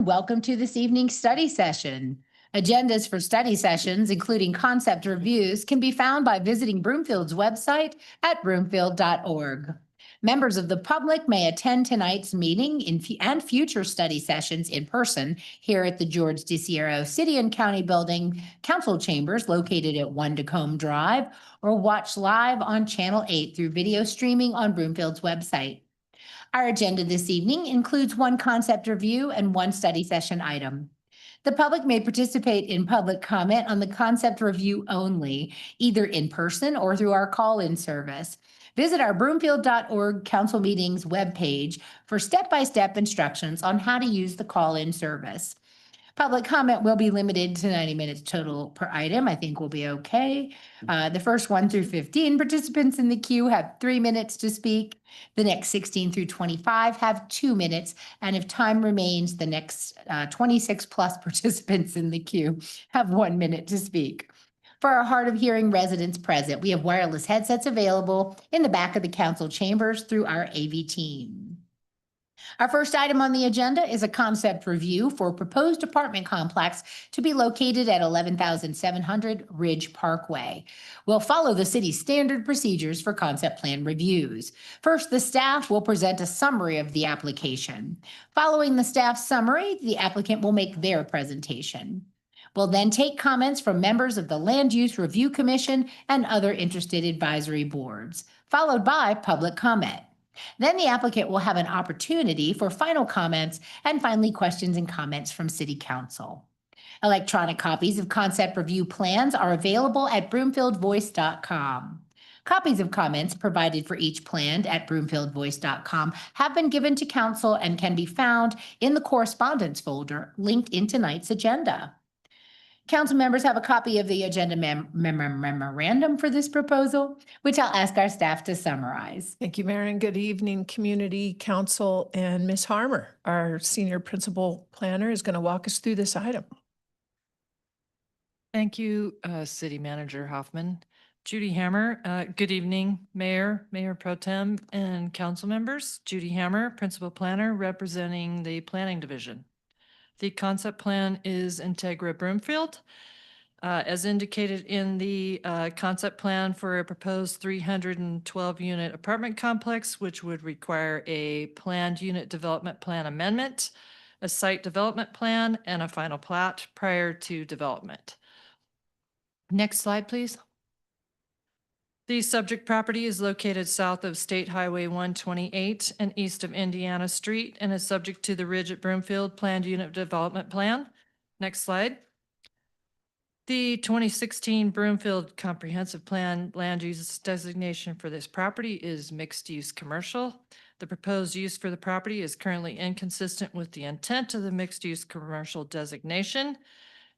Welcome to this evening's study session. Agendas for study sessions, including concept reviews, can be found by visiting Broomfield's website at broomfield.org. Members of the public may attend tonight's meeting and future study sessions in person here at the George DeSiero City and County Building Council Chambers located at 1 Tacoma Drive, or watch live on Channel 8 through video streaming on Broomfield's website. Our agenda this evening includes one concept review and one study session item. The public may participate in public comment on the concept review only, either in person or through our call-in service. Visit our broomfield.org council meetings webpage for step-by-step instructions on how to use the call-in service. Public comment will be limited to 90 minutes total per item. I think we'll be okay. The first 1 through 15 participants in the queue have 3 minutes to speak. The next 16 through 25 have 2 minutes. And if time remains, the next 26 plus participants in the queue have 1 minute to speak. For our hard of hearing residents present, we have wireless headsets available in the back of the council chambers through our AV team. Our first item on the agenda is a concept review for a proposed apartment complex to be located at 11,700 Ridge Parkway. We'll follow the city's standard procedures for concept plan reviews. First, the staff will present a summary of the application. Following the staff's summary, the applicant will make their presentation. We'll then take comments from members of the Land Use Review Commission and other interested advisory boards, followed by public comment. Then the applicant will have an opportunity for final comments and finally questions and comments from City Council. Electronic copies of concept review plans are available at broomfieldvoice.com. Copies of comments provided for each plan at broomfieldvoice.com have been given to Council and can be found in the correspondence folder linked in tonight's agenda. Council members have a copy of the agenda memorandum for this proposal, which I'll ask our staff to summarize. Thank you, Mayor, and good evening, Community Council, and Ms. Harmer, our Senior Principal Planner, is going to walk us through this item. Thank you, City Manager Hoffman. Judy Hammer, good evening, Mayor Pro Tem, and council members. Judy Hammer, Principal Planner, representing the Planning Division. The concept plan is Integra Broomfield. As indicated in the concept plan for a proposed 312-unit apartment complex, which would require a planned unit development plan amendment, a site development plan, and a final plat prior to development. Next slide, please. The subject property is located south of State Highway 128 and east of Indiana Street and is subject to the Ridge at Broomfield Planned Unit Development Plan. Next slide. The 2016 Broomfield Comprehensive Plan land use designation for this property is mixed-use commercial. The proposed use for the property is currently inconsistent with the intent of the mixed-use commercial designation.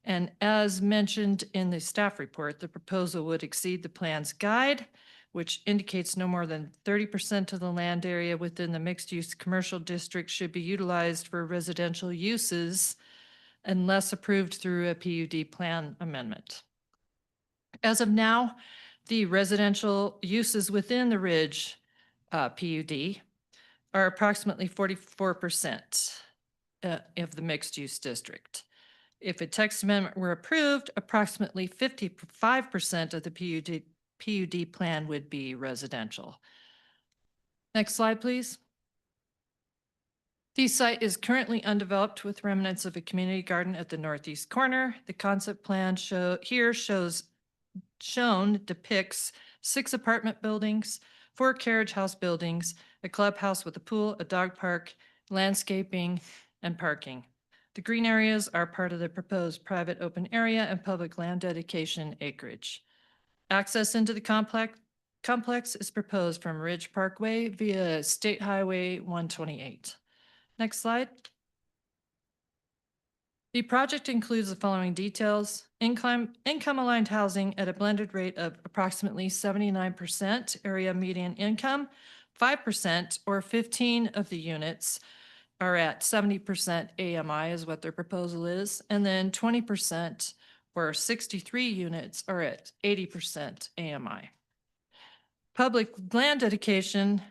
And as mentioned in the staff report, the proposal would exceed the plan's guide, which indicates no more than 30% of the land area within the mixed-use commercial district should be utilized for residential uses unless approved through a PUD plan amendment. As of now, the residential uses within the Ridge PUD are approximately 44% of the mixed-use district. If a text amendment were approved, approximately 55% of the PUD plan would be residential. Next slide, please. The site is currently undeveloped with remnants of a community garden at the northeast corner. The concept plan depicts 6 apartment buildings, 4 carriage house buildings, a clubhouse with a pool, a dog park, landscaping, and parking. The green areas are part of the proposed private open area and public land dedication acreage. Access into the complex is proposed from Ridge Parkway via State Highway 128. Next slide. The project includes the following details: income-aligned housing at a blended rate of approximately 79% area median income, 5% or 15 of the units are at 70% AMI is what their proposal is. And then 20% or 63 units are at 80% AMI. Public land dedication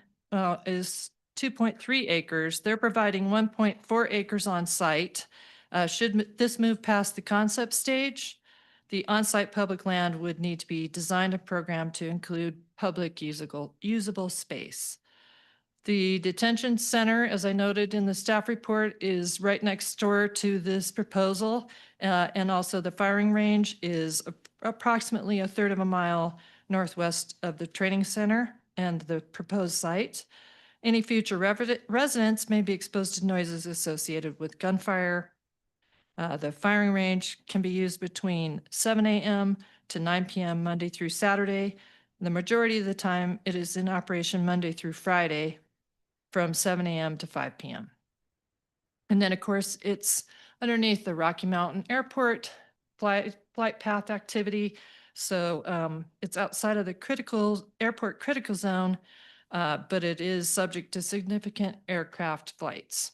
is 2.3 acres. They're providing 1.4 acres on site. Should this move past the concept stage, the on-site public land would need to be designed and programmed to include public usable space. The detention center, as I noted in the staff report, is right next door to this proposal. And also the firing range is approximately a third of a mile northwest of the training center and the proposed site. Any future residents may be exposed to noises associated with gunfire. The firing range can be used between 7 a.m. to 9 p.m. Monday through Saturday. The majority of the time, it is in operation Monday through Friday from 7 a.m. to 5 p.m. And then, of course, it's underneath the Rocky Mountain Airport flight path activity. So it's outside of the airport critical zone, but it is subject to significant aircraft flights,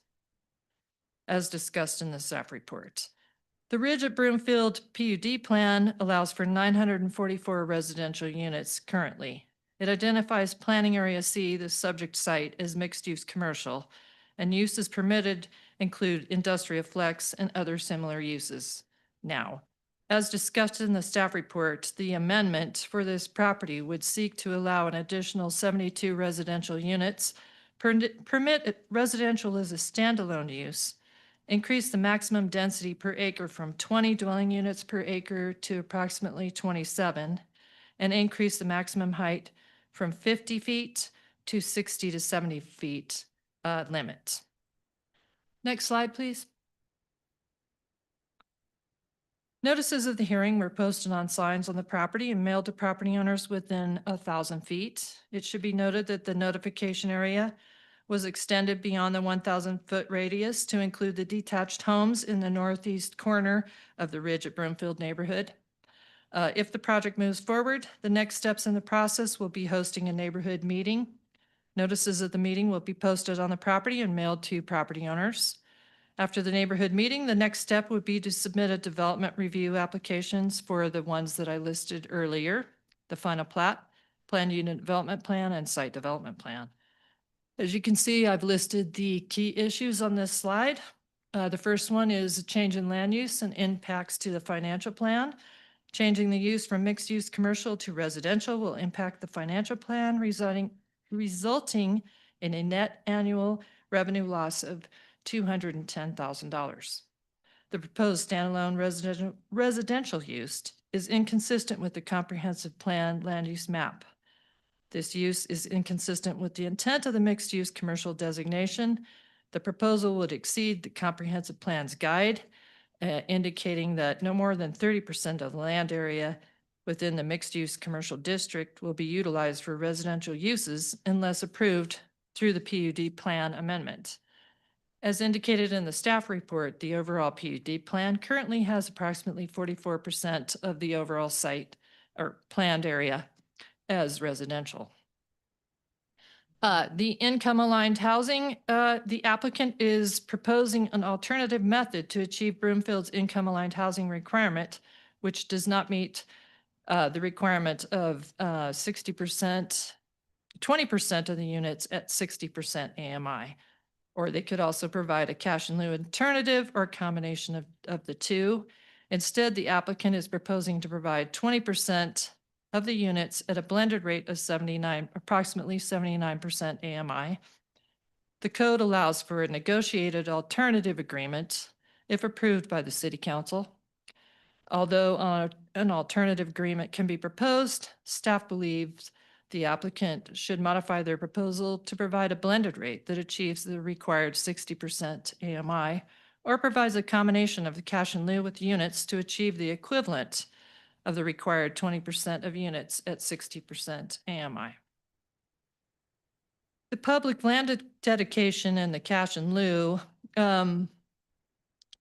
as discussed in the staff report. The Ridge at Broomfield PUD plan allows for 944 residential units currently. It identifies planning area C, the subject site, as mixed-use commercial, and uses permitted include industrial flex and other similar uses. Now, as discussed in the staff report, the amendment for this property would seek to allow an additional 72 residential units, permit residential as a standalone use, increase the maximum density per acre from 20 dwelling units per acre to approximately 27, and increase the maximum height from 50 feet to 60 to 70 feet limit. Next slide, please. Notices of the hearing were posted on signs on the property and mailed to property owners within 1,000 feet. It should be noted that the notification area was extended beyond the 1,000-foot radius to include the detached homes in the northeast corner of the Ridge at Broomfield neighborhood. If the project moves forward, the next steps in the process will be hosting a neighborhood meeting. Notices of the meeting will be posted on the property and mailed to property owners. After the neighborhood meeting, the next step would be to submit a development review applications for the ones that I listed earlier, the final plat, planned unit development plan, and site development plan. As you can see, I've listed the key issues on this slide. The first one is a change in land use and impacts to the financial plan. Changing the use from mixed use commercial to residential will impact the financial plan, resulting in a net annual revenue loss of $210,000. The proposed standalone residential use is inconsistent with the comprehensive plan land use map. This use is inconsistent with the intent of the mixed use commercial designation. The proposal would exceed the comprehensive plan's guide, indicating that no more than 30% of the land area within the mixed use commercial district will be utilized for residential uses unless approved through the PUD plan amendment. As indicated in the staff report, the overall PUD plan currently has approximately 44% of the overall site or planned area as residential. The income aligned housing, the applicant is proposing an alternative method to achieve Broomfield's income aligned housing requirement, which does not meet the requirement of 60%, 20% of the units at 60% AMI. Or they could also provide a cash in lieu alternative or a combination of the two. Instead, the applicant is proposing to provide 20% of the units at a blended rate of approximately 79% AMI. The code allows for a negotiated alternative agreement if approved by the City Council. Although an alternative agreement can be proposed, staff believes the applicant should modify their proposal to provide a blended rate that achieves the required 60% AMI or provides a combination of the cash in lieu with units to achieve the equivalent of the required 20% of units at 60% AMI. The public land dedication and the cash in lieu,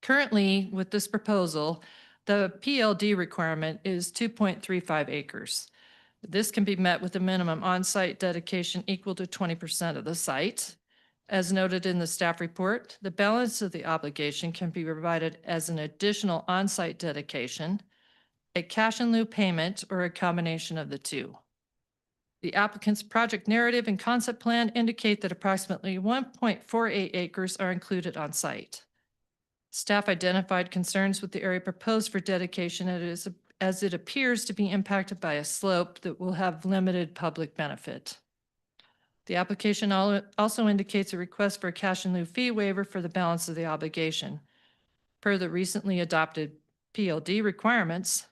currently with this proposal, the PLD requirement is 2.35 acres. This can be met with a minimum on-site dedication equal to 20% of the site. As noted in the staff report, the balance of the obligation can be provided as an additional on-site dedication, a cash in lieu payment, or a combination of the two. The applicant's project narrative and concept plan indicate that approximately 1.48 acres are included on site. Staff identified concerns with the area proposed for dedication as it appears to be impacted by a slope that will have limited public benefit. The application also indicates a request for a cash in lieu fee waiver for the balance of the obligation. Per the recently adopted PLD requirements,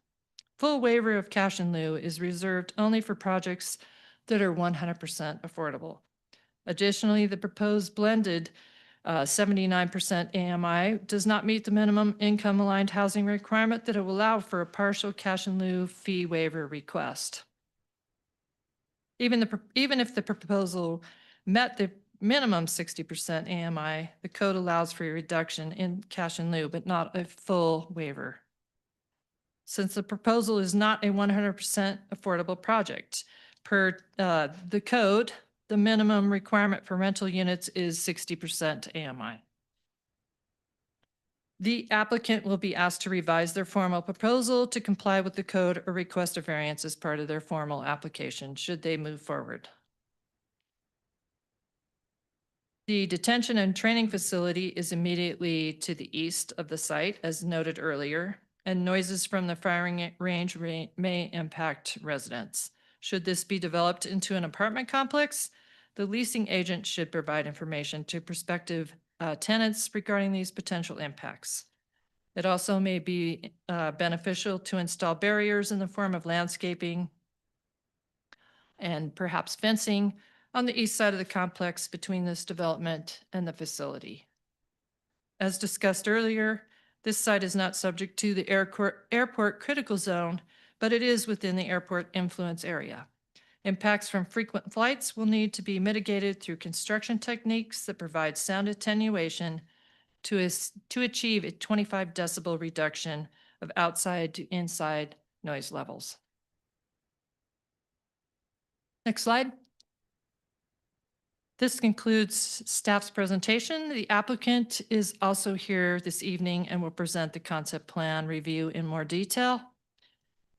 full waiver of cash in lieu is reserved only for projects that are 100% affordable. Additionally, the proposed blended 79% AMI does not meet the minimum income aligned housing requirement that it will allow for a partial cash in lieu fee waiver request. Even if the proposal met the minimum 60% AMI, the code allows for a reduction in cash in lieu, but not a full waiver. Since the proposal is not a 100% affordable project, per the code, the minimum requirement for rental units is 60% AMI. The applicant will be asked to revise their formal proposal to comply with the code or request a variance as part of their formal application, should they move forward. The detention and training facility is immediately to the east of the site, as noted earlier, and noises from the firing range may impact residents. Should this be developed into an apartment complex, the leasing agent should provide information to prospective tenants regarding these potential impacts. It also may be beneficial to install barriers in the form of landscaping and perhaps fencing on the east side of the complex between this development and the facility. As discussed earlier, this site is not subject to the airport critical zone, but it is within the airport influence area. Impacts from frequent flights will need to be mitigated through construction techniques that provide sound attenuation to achieve a 25 decibel reduction of outside to inside noise levels. Next slide. This concludes staff's presentation. The applicant is also here this evening and will present the concept plan review in more detail.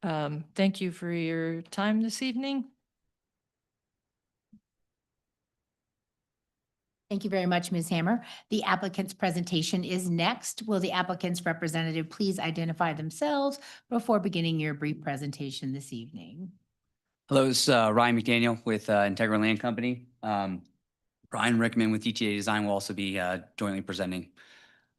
Thank you for your time this evening. Thank you very much, Ms. Hammer. The applicant's presentation is next. Will the applicant's representative please identify themselves before beginning your brief presentation this evening? Hello, it's Ryan McDaniel with Integra Land Company. Brian Rickman with ETA Design will also be jointly presenting.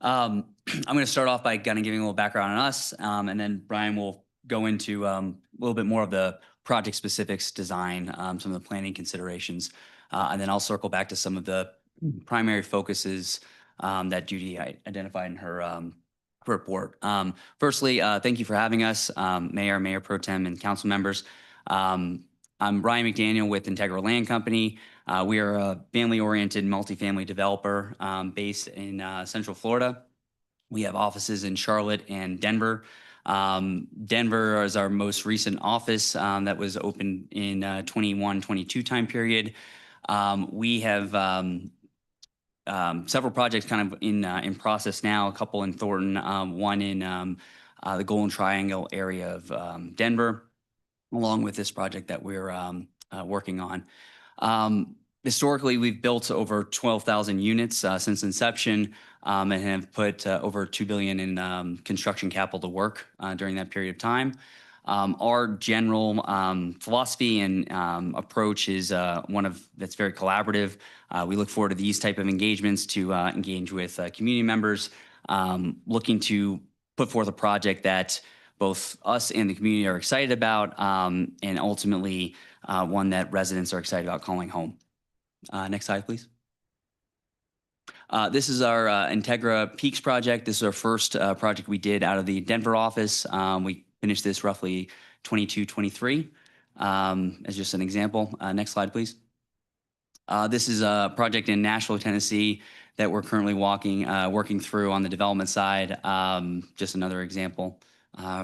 I'm going to start off by kind of giving a little background on us, and then Brian will go into a little bit more of the project specifics, design, some of the planning considerations, and then I'll circle back to some of the primary focuses that Judy identified in her report. Firstly, thank you for having us, Mayor Pro Tem, and council members. I'm Brian McDaniel with Integra Land Company. We are a family-oriented multifamily developer based in Central Florida. We have offices in Charlotte and Denver. Denver is our most recent office that was opened in 21-22 time period. We have several projects kind of in process now, a couple in Thornton, one in the Golden Triangle area of Denver, along with this project that we're working on. Historically, we've built over 12,000 units since inception and have put over $2 billion in construction capital to work during that period of time. Our general philosophy and approach is one that's very collaborative. We look forward to these type of engagements to engage with community members, looking to put forth a project that both us and the community are excited about, and ultimately one that residents are excited about calling home. Next slide, please. This is our Integra Peaks project. This is our first project we did out of the Denver office. We finished this roughly 22-23 as just an example. Next slide, please. This is a project in Nashville, Tennessee that we're currently working through on the development side. Just another example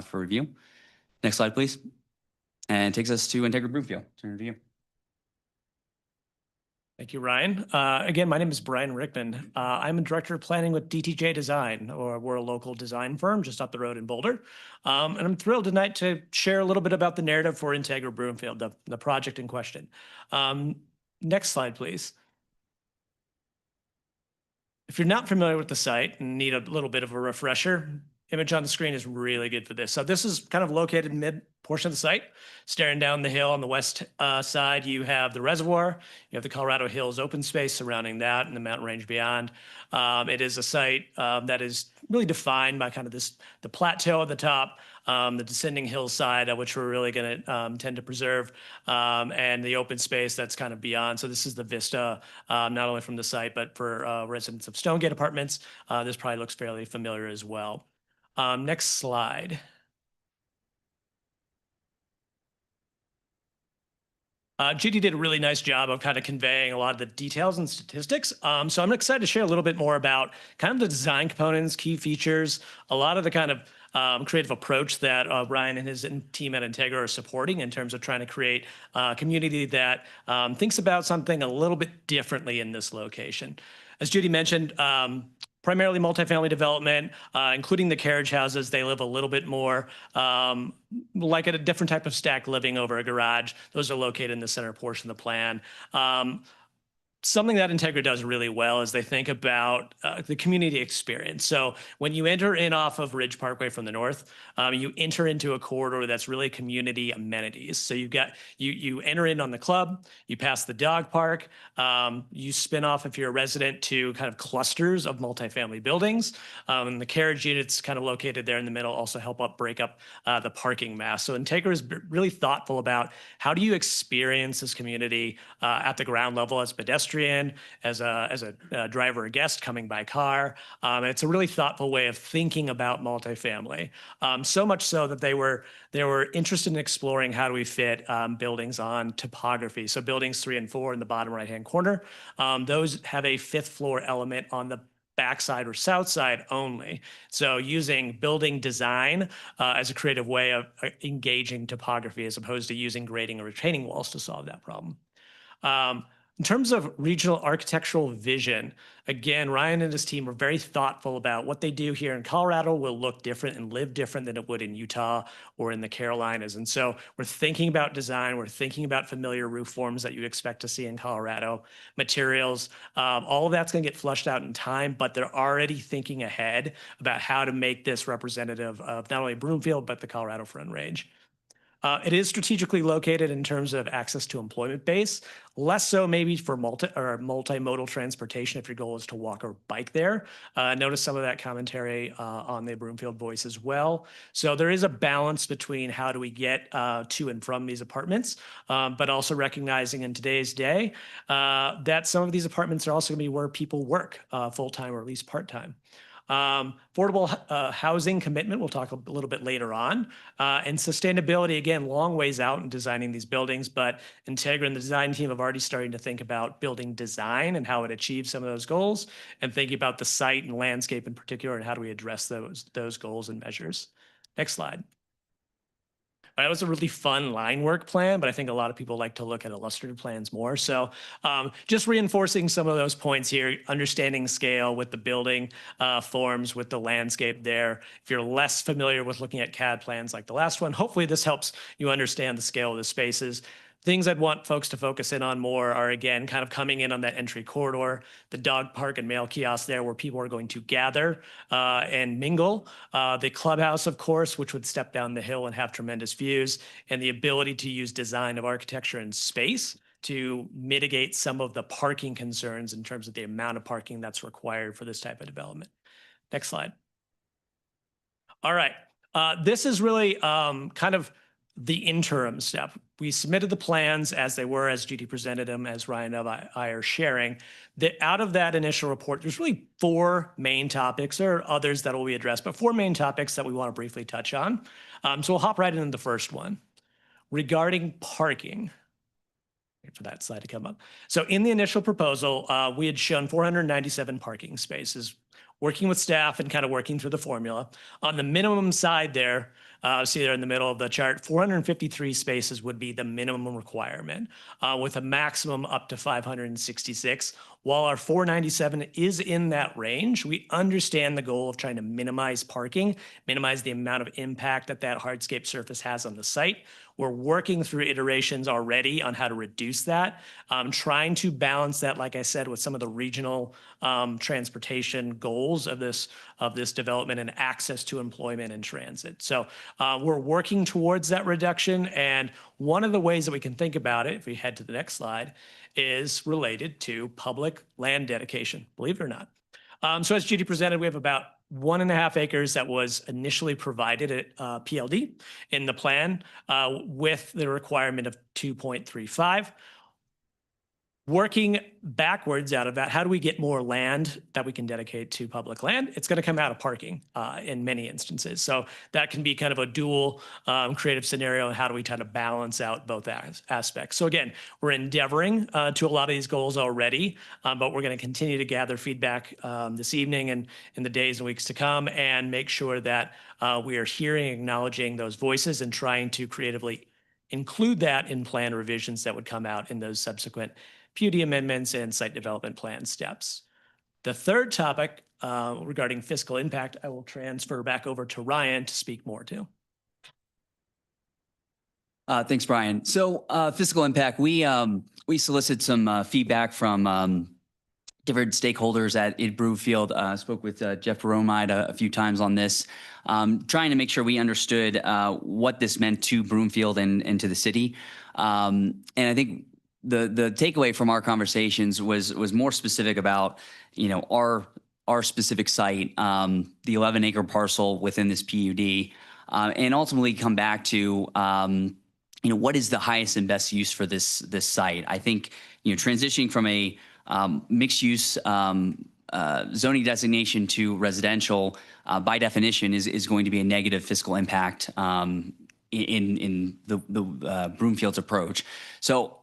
for review. Next slide, please. And it takes us to Integra Broomfield to review. Thank you, Ryan. Again, my name is Brian Rickman. I'm a director of planning with DTJ Design, or we're a local design firm just up the road in Boulder. And I'm thrilled tonight to share a little bit about the narrative for Integra Broomfield, the project in question. Next slide, please. If you're not familiar with the site and need a little bit of a refresher, image on the screen is really good for this. So this is kind of located mid portion of the site. Staring down the hill on the west side, you have the reservoir, you have the Colorado Hills open space surrounding that and the mountain range beyond. It is a site that is really defined by kind of the plateau at the top, the descending hillside, which we're really going to tend to preserve, and the open space that's kind of beyond. So this is the vista, not only from the site, but for residents of Stonegate Apartments. This probably looks fairly familiar as well. Next slide. Judy did a really nice job of kind of conveying a lot of the details and statistics. So I'm excited to share a little bit more about kind of the design components, key features, a lot of the kind of creative approach that Ryan and his team at Integra are supporting in terms of trying to create a community that thinks about something a little bit differently in this location. As Judy mentioned, primarily multifamily development, including the carriage houses. They live a little bit more like at a different type of stacked living over a garage. Those are located in the center portion of the plan. Something that Integra does really well is they think about the community experience. So when you enter in off of Ridge Parkway from the north, you enter into a corridor that's really community amenities. So you've got, you enter in on the club, you pass the dog park, you spin off if you're a resident to kind of clusters of multifamily buildings. And the carriage units kind of located there in the middle also help break up the parking mass. So Integra is really thoughtful about how do you experience this community at the ground level as pedestrian, as a driver or guest coming by car. It's a really thoughtful way of thinking about multifamily. So much so that they were interested in exploring how do we fit buildings on topography. So buildings 3 and 4 in the bottom right-hand corner, those have a 5th floor element on the backside or south side only. So using building design as a creative way of engaging topography as opposed to using grading or retaining walls to solve that problem. In terms of regional architectural vision, again, Ryan and his team are very thoughtful about what they do here in Colorado will look different and live different than it would in Utah or in the Carolinas. And so we're thinking about design, we're thinking about familiar roof forms that you'd expect to see in Colorado, materials, all of that's going to get flushed out in time, but they're already thinking ahead about how to make this representative of not only Broomfield, but the Colorado Front Range. It is strategically located in terms of access to employment base, less so maybe for multimodal transportation if your goal is to walk or bike there. Notice some of that commentary on the Broomfield Voice as well. So there is a balance between how do we get to and from these apartments, but also recognizing in today's day that some of these apartments are also going to be where people work full-time or at least part-time. Affordable housing commitment, we'll talk a little bit later on. And sustainability, again, long ways out in designing these buildings, but Integra and the design team have already started to think about building design and how it achieves some of those goals, and thinking about the site and landscape in particular, and how do we address those goals and measures. Next slide. That was a really fun line work plan, but I think a lot of people like to look at illustrative plans more. So just reinforcing some of those points here, understanding scale with the building forms, with the landscape there. If you're less familiar with looking at CAD plans like the last one, hopefully this helps you understand the scale of the spaces. Things I'd want folks to focus in on more are, again, kind of coming in on that entry corridor, the dog park and mail kiosk there where people are going to gather and mingle. The clubhouse, of course, which would step down the hill and have tremendous views, and the ability to use design of architecture and space to mitigate some of the parking concerns in terms of the amount of parking that's required for this type of development. Next slide. All right. This is really kind of the interim step. We submitted the plans as they were, as Judy presented them, as Ryan and I are sharing. Out of that initial report, there's really 4 main topics. There are others that will be addressed, but 4 main topics that we want to briefly touch on. So we'll hop right into the first one. Regarding parking, wait for that slide to come up. So in the initial proposal, we had shown 497 parking spaces. Working with staff and kind of working through the formula. On the minimum side there, See there in the middle of the chart, 453 spaces would be the minimum requirement, with a maximum up to 566. While our 497 is in that range, we understand the goal of trying to minimize parking, minimize the amount of impact that that hardscape surface has on the site. We're working through iterations already on how to reduce that, trying to balance that, like I said, with some of the regional transportation goals of this development and access to employment and transit. So we're working towards that reduction. And one of the ways that we can think about it, if we head to the next slide, is related to public land dedication, believe it or not. So as Judy presented, we have about 1.5 acres that was initially provided at PLD in the plan with the requirement of 2.35. Working backwards out of that, how do we get more land that we can dedicate to public land? It's going to come out of parking in many instances. So that can be kind of a dual creative scenario. And how do we try to balance out both aspects? So again, we're endeavoring to a lot of these goals already, but we're going to continue to gather feedback this evening and in the days and weeks to come and make sure that we are hearing, acknowledging those voices and trying to creatively include that in plan revisions that would come out in those subsequent PUD amendments and site development plan steps. The third topic regarding fiscal impact, I will transfer back over to Ryan to speak more to. Thanks, Brian. So fiscal impact, we solicited some feedback from different stakeholders at Broomfield. Spoke with Jeff Romide a few times on this, trying to make sure we understood what this meant to Broomfield and to the city. And I think the takeaway from our conversations was more specific about, our specific site, the 11-acre parcel within this PUD, and ultimately come back to, what is the highest and best use for this site? I think, transitioning from a mixed use zoning designation to residential, by definition, is going to be a negative fiscal impact in the Broomfield's approach. So,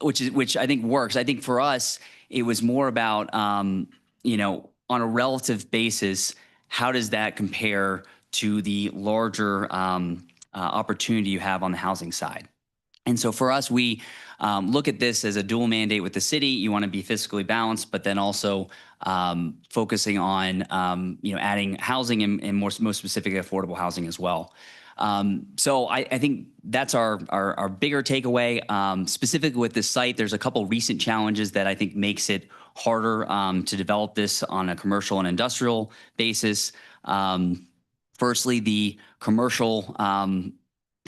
which I think works. I think for us, it was more about, on a relative basis, how does that compare to the larger opportunity you have on the housing side? And so for us, we look at this as a dual mandate with the city. You want to be fiscally balanced, but then also focusing on, adding housing and most specifically affordable housing as well. So I think that's our bigger takeaway. Specifically with this site, there's a couple recent challenges that I think makes it harder to develop this on a commercial and industrial basis. Firstly, the commercial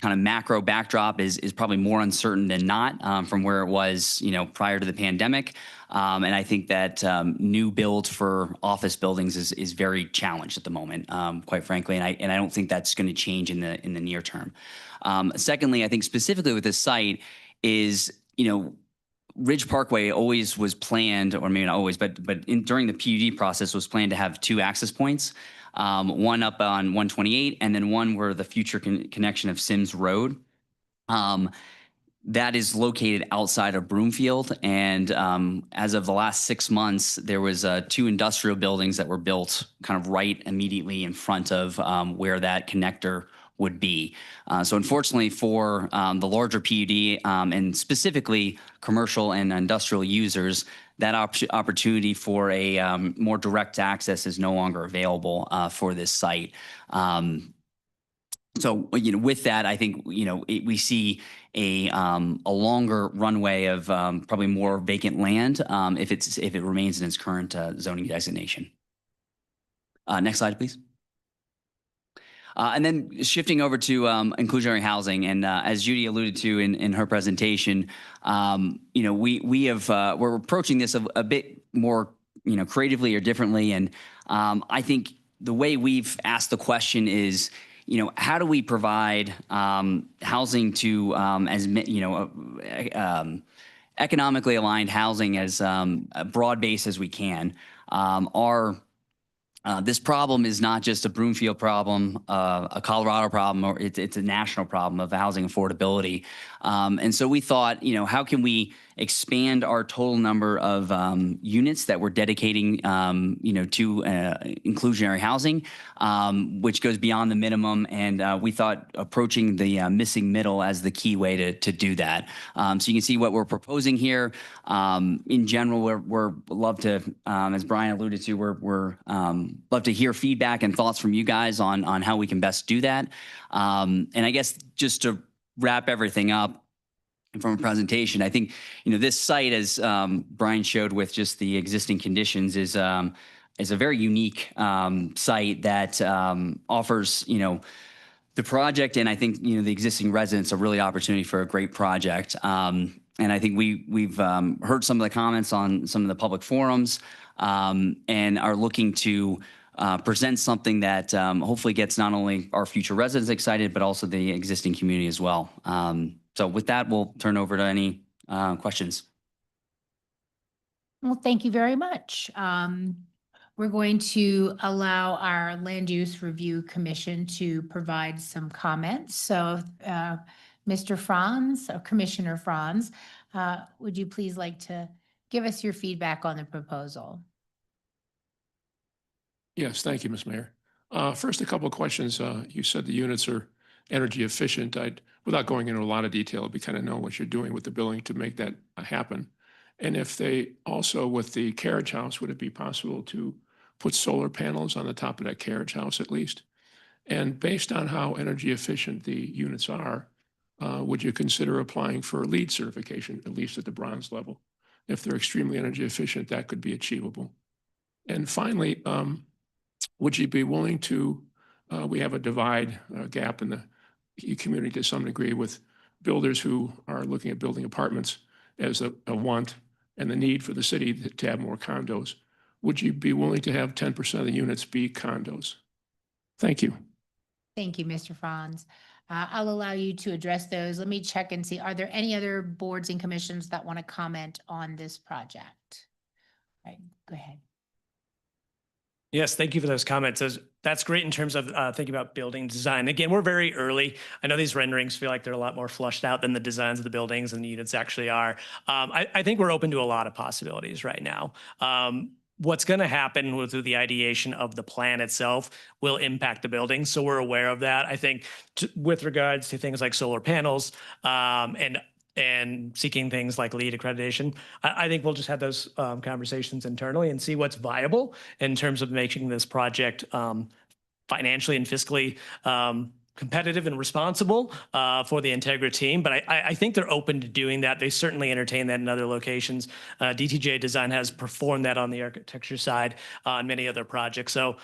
kind of macro backdrop is probably more uncertain than not from where it was, prior to the pandemic. And I think that new build for office buildings is very challenged at the moment, quite frankly. And I don't think that's going to change in the near term. Secondly, I think specifically with this site is, Ridge Parkway always was planned, or maybe not always, but during the PUD process was planned to have 2 access points. One up on 128, and then one where the future connection of Sims Road. That is located outside of Broomfield. And as of the last 6 months, there was 2 industrial buildings that were built kind of right immediately in front of where that connector would be. So unfortunately for the larger PUD and specifically commercial and industrial users, that opportunity for a more direct access is no longer available for this site. So, with that, I think, we see a longer runway of probably more vacant land if it remains in its current zoning designation. Next slide, please. And then shifting over to inclusionary housing, and as Judy alluded to in her presentation, we're approaching this a bit more, creatively or differently. And I think the way we've asked the question is, how do we provide housing to as economically aligned housing as broad base as we can? This problem is not just a Broomfield problem, a Colorado problem, or it's a national problem of housing affordability. And so we thought, how can we expand our total number of units that we're dedicating, to inclusionary housing, which goes beyond the minimum. And we thought approaching the missing middle as the key way to do that. So you can see what we're proposing here. In general, we're love to, as Brian alluded to, we're love to hear feedback and thoughts from you guys on how we can best do that. And I guess just to wrap everything up from a presentation, I think, this site, as Brian showed with just the existing conditions, is a very unique site that offers, the project, and I think, the existing residents a really opportunity for a great project. And I think we've heard some of the comments on some of the public forums, and are looking to present something that hopefully gets not only our future residents excited, but also the existing community as well. So with that, we'll turn over to any questions. Well, thank you very much. We're going to allow our Land Use Review Commission to provide some comments. So, Mr. Franz, or Commissioner Franz, would you please like to give us your feedback on the proposal? Yes, thank you, Ms. Mayor. First, a couple of questions. You said the units are energy efficient. Without going into a lot of detail, we kind of know what you're doing with the building to make that happen. And if they also, with the carriage house, would it be possible to put solar panels on the top of that carriage house at least? And based on how energy efficient the units are, would you consider applying for LEED certification, at least at the bronze level? If they're extremely energy efficient, that could be achievable. And finally, would you be willing to, we have a gap in the community to some degree with builders who are looking at building apartments as a want and the need for the city to have more condos. Would you be willing to have 10% of the units be condos? Thank you. Thank you, Mr. Franz. I'll allow you to address those. Let me check and see, are there any other boards and commissions that want to comment on this project? All right, go ahead. Yes, thank you for those comments. That's great in terms of thinking about building design. Again, we're very early. I know these renderings feel like they're a lot more flushed out than the designs of the buildings and the units actually are. I think we're open to a lot of possibilities right now. What's going to happen through the ideation of the plan itself will impact the building. So we're aware of that. I think with regards to things like solar panels and seeking things like LEED accreditation, I think we'll just have those conversations internally and see what's viable in terms of making this project financially and fiscally competitive and responsible for the Integra team. But I think they're open to doing that. They certainly entertain that in other locations. DTJ Design has performed that on the architecture side on many other projects. So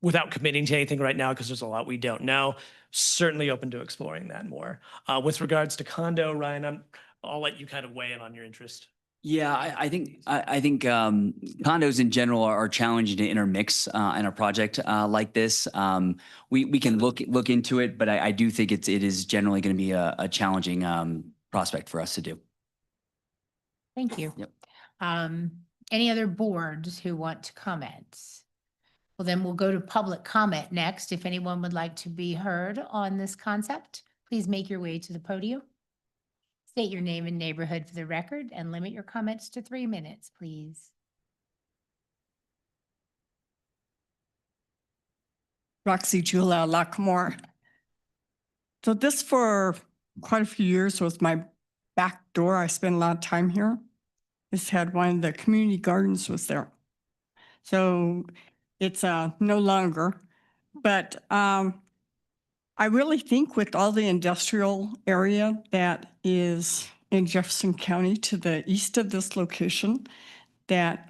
without committing to anything right now, because there's a lot we don't know, certainly open to exploring that more. With regards to condo, Ryan, I'll let you kind of weigh in on your interest. Yeah, I think condos in general are challenging to intermix in a project like this. We can look into it, but I do think it is generally going to be a challenging prospect for us to do. Thank you. Yep. Any other boards who want to comment? Well, then we'll go to public comment next. If anyone would like to be heard on this concept, please make your way to the podium. State your name and neighborhood for the record and limit your comments to 3 minutes, please. Roxy Jula Lockmore. So this for quite a few years was my back door. I spent a lot of time here. This had one of the community gardens was there. So it's no longer, but I really think with all the industrial area that is in Jefferson County to the east of this location, that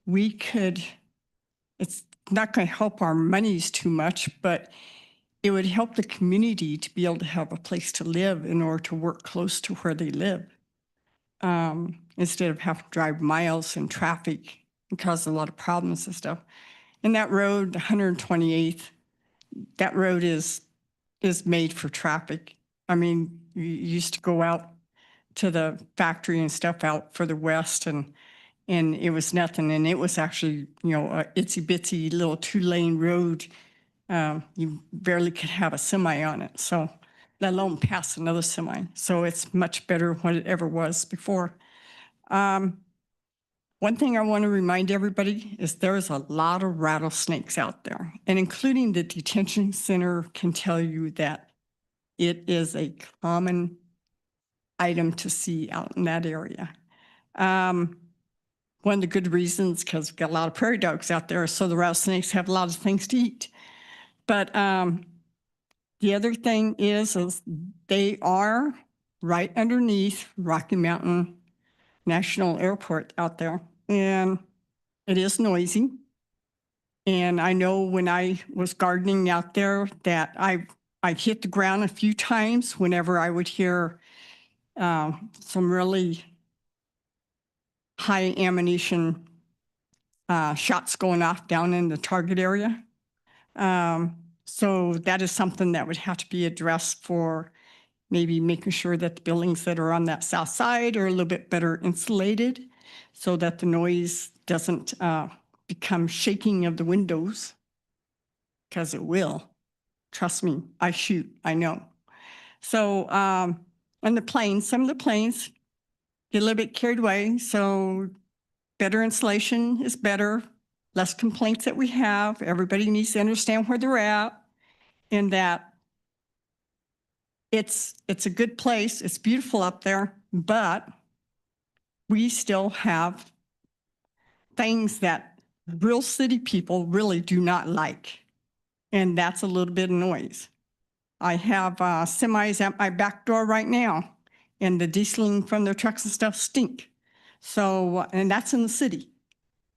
we could, it's not going to help our monies too much, but it would help the community to be able to have a place to live in order to work close to where they live. Instead of having to drive miles in traffic and cause a lot of problems and stuff. And that road, 128th, that road is made for traffic. I mean, you used to go out to the factory and stuff out further west and it was nothing. And it was actually, a itsy bitsy little 2-lane road. You barely could have a semi on it. So let alone pass another semi. So it's much better than it ever was before. One thing I want to remind everybody is there's a lot of rattlesnakes out there, and including the detention center can tell you that it is a common item to see out in that area. One of the good reasons, because we've got a lot of prairie dogs out there, so the rattlesnakes have a lot of things to eat. But the other thing is they are right underneath Rocky Mountain National Airport out there, and it is noisy. And I know when I was gardening out there that I've hit the ground a few times whenever I would hear some really high ammunition shots going off down in the target area. So that is something that would have to be addressed for maybe making sure that the buildings that are on that south side are a little bit better insulated so that the noise doesn't become shaking of the windows, because it will. Trust me, I shoot, I know. So, and the planes, some of the planes get a little bit carried away, so better insulation is better, less complaints that we have. Everybody needs to understand where they're at, and that it's a good place. It's beautiful up there, but we still have things that real city people really do not like, and that's a little bit of noise. I have semis at my back door right now, and the dieseling from their trucks and stuff stink. So, and that's in the city.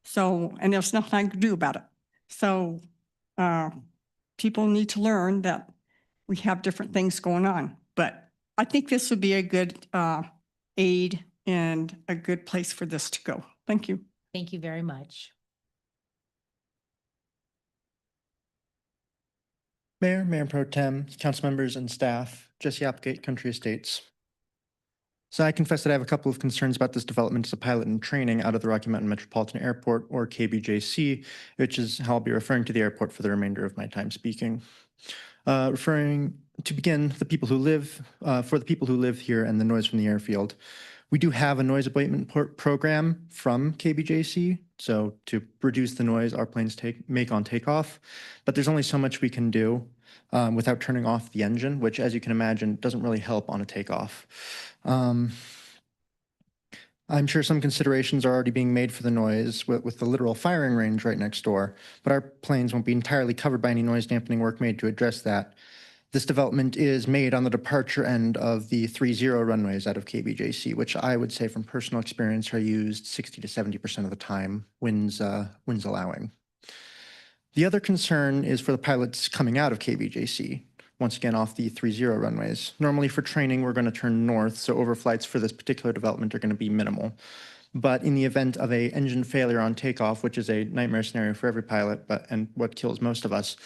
So, and there's nothing I can do about it. So, people need to learn that we have different things going on. But I think this would be a good aid and a good place for this to go. Thank you. Thank you very much. Mayor, Mayor Pro Tem, council members and staff, Jesse Applegate, Country Estates. So I confess that I have a couple of concerns about this development as a pilot and training out of the Rocky Mountain Metropolitan Airport, or KBJC, which is how I'll be referring to the airport for the remainder of my time speaking. Referring to begin, for the people who live here and the noise from the airfield. We do have a noise abatement program from KBJC, so to reduce the noise our planes make on takeoff, but there's only so much we can do without turning off the engine, which, as you can imagine, doesn't really help on a takeoff. I'm sure some considerations are already being made for the noise with the literal firing range right next door, but our planes won't be entirely covered by any noise dampening work made to address that. This development is made on the departure end of the 30 runways out of KBJC, which I would say from personal experience are used 60 to 70% of the time, winds allowing. The other concern is for the pilots coming out of KBJC, once again off the 30 runways. Normally for training, we're going to turn north, so overflights for this particular development are going to be minimal. But in the event of an engine failure on takeoff, which is a nightmare scenario for every pilot, and what kills most of us,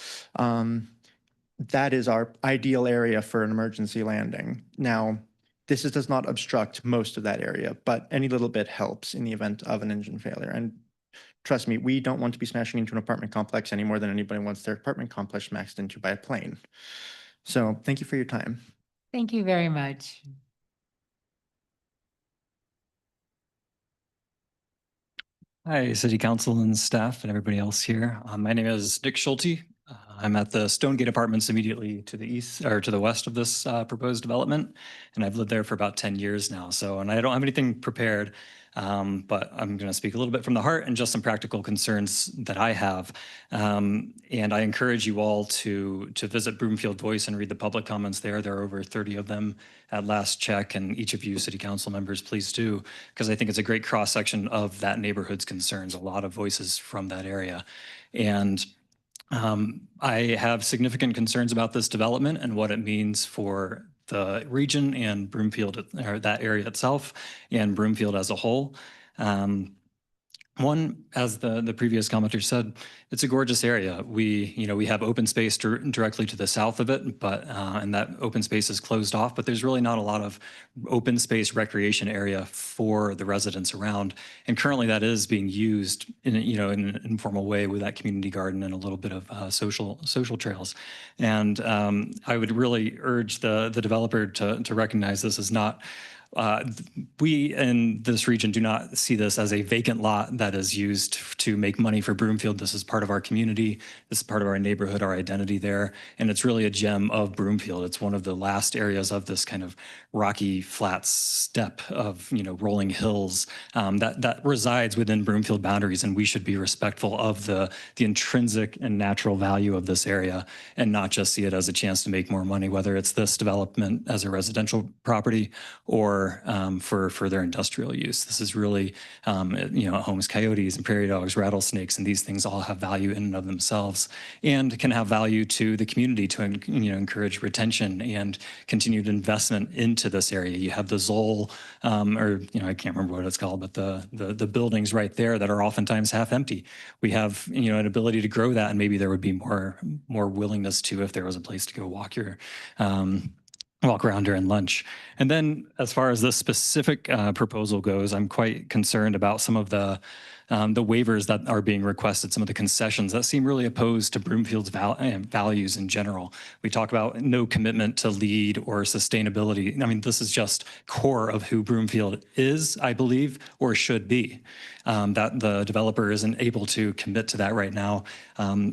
that is our ideal area for an emergency landing. Now, this does not obstruct most of that area, but any little bit helps in the event of an engine failure. And trust me, we don't want to be smashing into an apartment complex any more than anybody wants their apartment complex smashed into by a plane. So thank you for your time. Thank you very much. Hi, City Council and staff and everybody else here. My name is Nick Schulte. I'm at the Stonegate Apartments immediately to the east or to the west of this proposed development, and I've lived there for about 10 years now. And I don't have anything prepared, but I'm going to speak a little bit from the heart and just some practical concerns that I have. And I encourage you all to visit Broomfield Voice and read the public comments there. There are over 30 of them at last check, and each of you City Council members, please do, because I think it's a great cross section of that neighborhood's concerns. A lot of voices from that area, and I have significant concerns about this development and what it means for the region and Broomfield, or that area itself, and Broomfield as a whole. One, as the previous commenter said, it's a gorgeous area. We have open space directly to the south of it, but and that open space is closed off, but there's really not a lot of open space recreation area for the residents around. And currently that is being used in an informal way with that community garden and a little bit of social trails. And I would really urge the developer to recognize this as not we in this region do not see this as a vacant lot that is used to make money for Broomfield. This is part of our community. This is part of our neighborhood, our identity there. And it's really a gem of Broomfield. It's one of the last areas of this kind of rocky flat steppe of, rolling hills that resides within Broomfield boundaries. And we should be respectful of the intrinsic and natural value of this area and not just see it as a chance to make more money, whether it's this development as a residential property or for further industrial use. This is really, it homes coyotes and prairie dogs, rattlesnakes, and these things all have value in and of themselves and can have value to the community to, encourage retention and continued investment into this area. You have the Zoll, I can't remember what it's called, but the buildings right there that are oftentimes half empty. We have, an ability to grow that, and maybe there would be more willingness to if there was a place to go walk around during lunch. And then as far as this specific proposal goes, I'm quite concerned about some of the waivers that are being requested, some of the concessions that seem really opposed to Broomfield's values in general. We talk about no commitment to LEED or sustainability. I mean, this is just core of who Broomfield is, I believe, or should be. That the developer isn't able to commit to that right now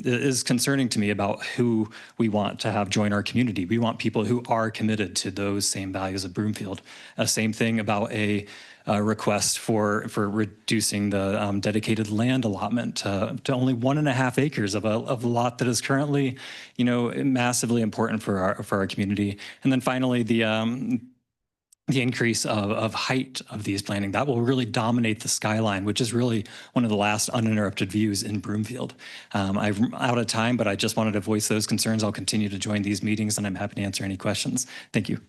is concerning to me about who we want to have join our community. We want people who are committed to those same values of Broomfield. Same thing about a request for reducing the dedicated land allotment to only 1.5 acres of a lot that is currently, massively important for our community. And then finally, the increase of height of these planting that will really dominate the skyline, which is really one of the last uninterrupted views in Broomfield. I'm out of time, but I just wanted to voice those concerns. I'll continue to join these meetings, and I'm happy to answer any questions. Thank you.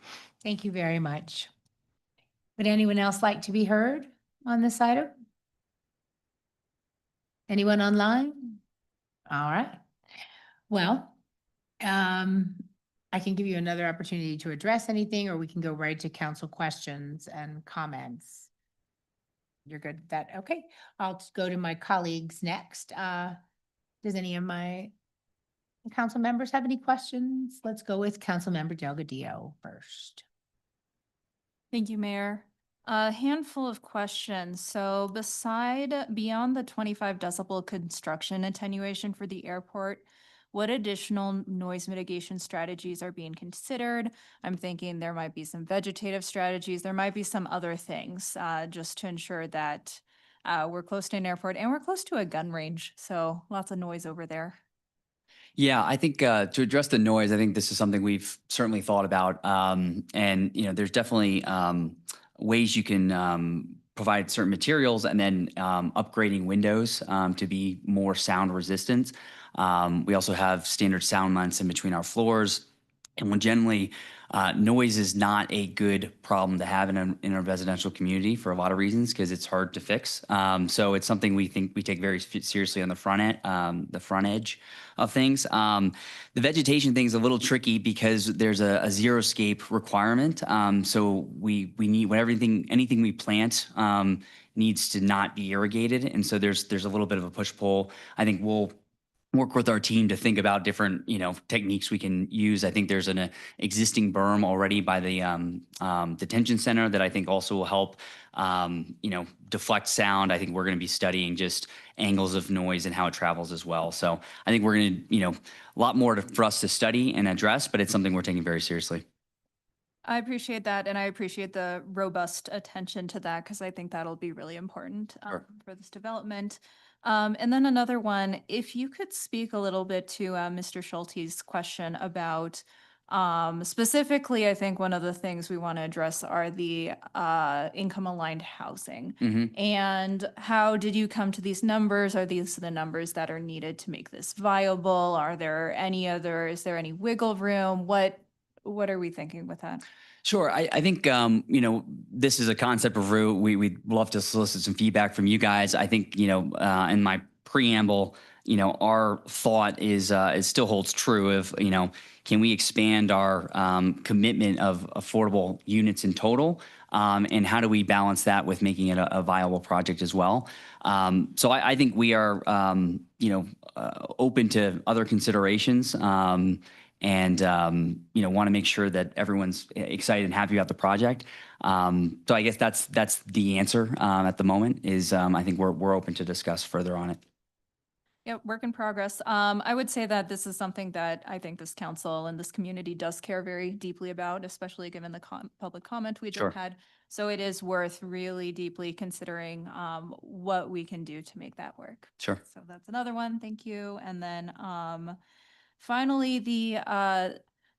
Thank you very much. Would anyone else like to be heard on this item? Anyone online? All right. Well, I can give you another opportunity to address anything, or we can go right to council questions and comments. You're good with that? Okay, I'll just go to my colleagues next. Does any of my council members have any questions? Let's go with Councilmember Delgadillo first. Thank you, Mayor. A handful of questions. So beyond the 25 decibel construction attenuation for the airport, what additional noise mitigation strategies are being considered? I'm thinking there might be some vegetative strategies. There might be some other things just to ensure that we're close to an airport and we're close to a gun range. So lots of noise over there. Yeah, I think to address the noise, I think this is something we've certainly thought about. And, there's definitely ways you can provide certain materials and then upgrading windows to be more sound resistant. We also have standard sound lengths in between our floors. And when generally noise is not a good problem to have in a residential community for a lot of reasons, because it's hard to fix. So it's something we think we take very seriously on the front edge of things. The vegetation thing is a little tricky because there's a zero-scape requirement. So we need anything we plant needs to not be irrigated, and so there's a little bit of a push-pull. I think we'll work with our team to think about different, techniques we can use. I think there's an existing berm already by the detention center that I think also will help, deflect sound. I think we're going to be studying just angles of noise and how it travels as well. So I think we're going to, a lot more for us to study and address, but it's something we're taking very seriously. I appreciate that, and I appreciate the robust attention to that because I think that'll be really important Sure. for this development. And then another one, if you could speak a little bit to Mr. Schulte's question about specifically, I think one of the things we want to address are the income aligned housing. Mm-hmm. And how did you come to these numbers? Are these the numbers that are needed to make this viable? Is there any wiggle room? what are we thinking with that? Sure. I think, this is a concept review. We'd love to solicit some feedback from you guys. I think, in my preamble, our thought is, it still holds true of, can we expand our commitment of affordable units in total? And how do we balance that with making it a viable project as well? So I think we are, open to other considerations. And want to make sure that everyone's excited and happy about the project. So I guess that's the answer at the moment. Is I think we're open to discuss further on it. Yeah, work in progress. I would say that this is something that I think this council and this community does care very deeply about, especially given the public comment we just Sure. had. So it is worth really deeply considering what we can do to make that work. Sure. So that's another one. Thank you. And then finally,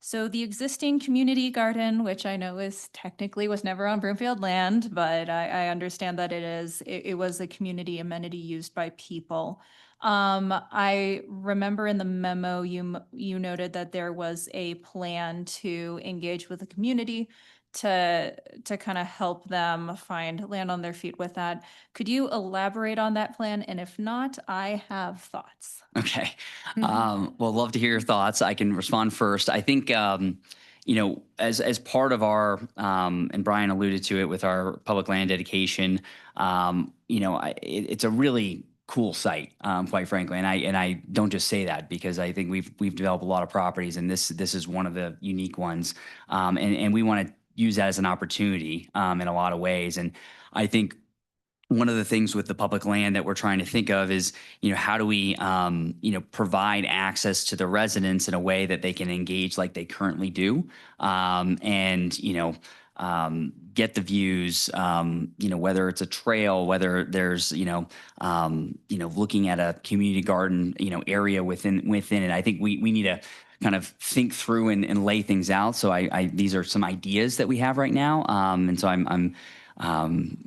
so the existing community garden, which I know is technically was never on Broomfield land, but I understand that it was a community amenity used by people. I remember in the memo, you noted that there was a plan to engage with the community to kind of help them land on their feet with that. Could you elaborate on that plan? And if not, I have thoughts. Okay. Well, love to hear your thoughts. I can respond first. I think, as part of our, and Brian alluded to it with our public land dedication, it's a really cool site, quite frankly. And I don't just say that because I think we've developed a lot of properties, and this is one of the unique ones. And we want to use that as an opportunity in a lot of ways. And I think one of the things with the public land that we're trying to think of is, how do we, provide access to the residents in a way that they can engage like they currently do, and get the views, whether it's a trail, whether there's, looking at a community garden, area within it. I think we need to kind of think through and lay things out. So these are some ideas that we have right now. And so I'm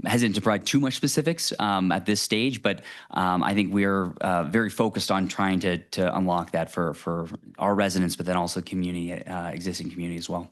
hesitant to provide too much specifics at this stage, but I think we're very focused on trying to unlock that for our residents, but then also community, existing community as well.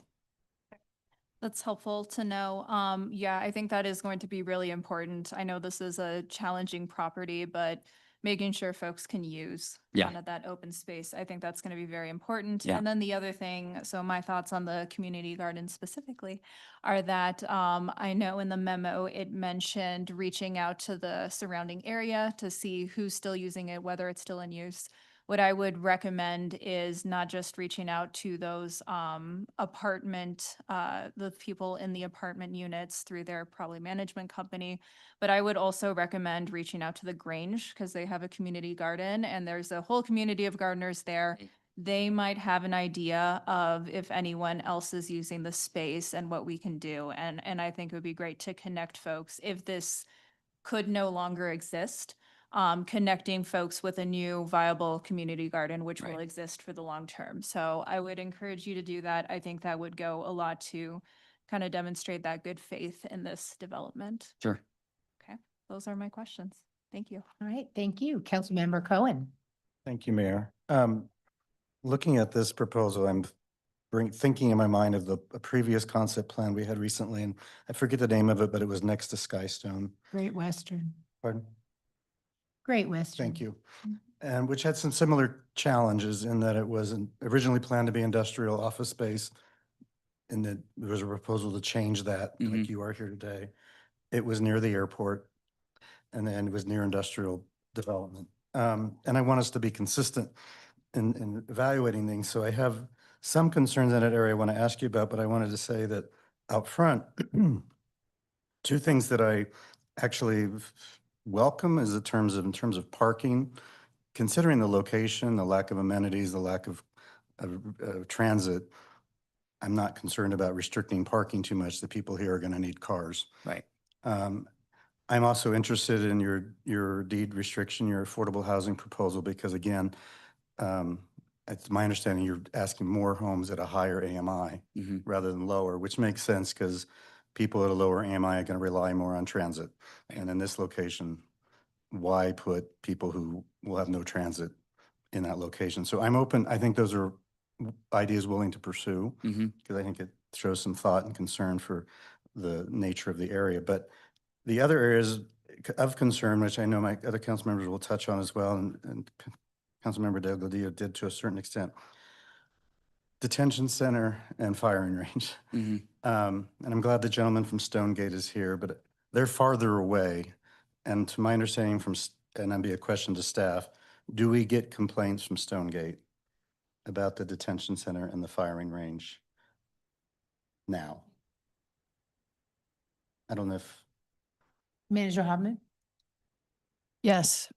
That's helpful to know. Yeah, I think that is going to be really important. I know this is a challenging property, but making sure folks can use Yeah. kind of that open space, I think that's going to be very important. Yeah. And then the other thing, so my thoughts on the community garden specifically are that I know in the memo it mentioned reaching out to the surrounding area to see who's still using it, whether it's still in use. What I would recommend is not just reaching out to those the people in the apartment units through their probably management company, but I would also recommend reaching out to the Grange because they have a community garden and there's a whole community of gardeners there. They might have an idea of if anyone else is using the space and what we can do. And I think it would be great to connect folks if this could no longer exist. Connecting folks with a new viable community garden, which will Right. exist for the long term. So I would encourage you to do that. I think that would go a lot to kind of demonstrate that good faith in this development. Sure. Okay, those are my questions. Thank you. All right, thank you. Councilmember Cohen. Thank you, Mayor. Looking at this proposal, I'm thinking in my mind of a previous concept plan we had recently, and I forget the name of it, but it was next to Skystone. Great Western. Pardon? Great Western. Thank you. And which had some similar challenges in that it was originally planned to be industrial office space. And that there was a proposal to change that, like you are here today. It was near the airport and then it was near industrial development. And I want us to be consistent in evaluating things. So I have some concerns in that area I want to ask you about, but I wanted to say that out front, two things that I actually welcome is in terms of parking, considering the location, the lack of amenities, the lack of transit. I'm not concerned about restricting parking too much. The people here are going to need cars. Right. I'm also interested in your deed restriction, your affordable housing proposal, because again, it's my understanding you're asking more homes at a higher AMI rather than lower, which makes sense because people at a lower AMI are going to rely more on transit. And in this location, why put people who will have no transit in that location? So I'm open. I think those are ideas willing to pursue, hmm because I think it shows some thought and concern for the nature of the area. But the other areas of concern, which I know my other council members will touch on as well, and Councilmember Delgadillo did to a certain extent, detention center and firing range. hmm And I'm glad the gentleman from Stonegate is here, but they're farther away. And to my understanding and that'd be a question to staff, do we get complaints from Stonegate about the detention center and the firing range now? I don't know if, Manager Hobman? Yes.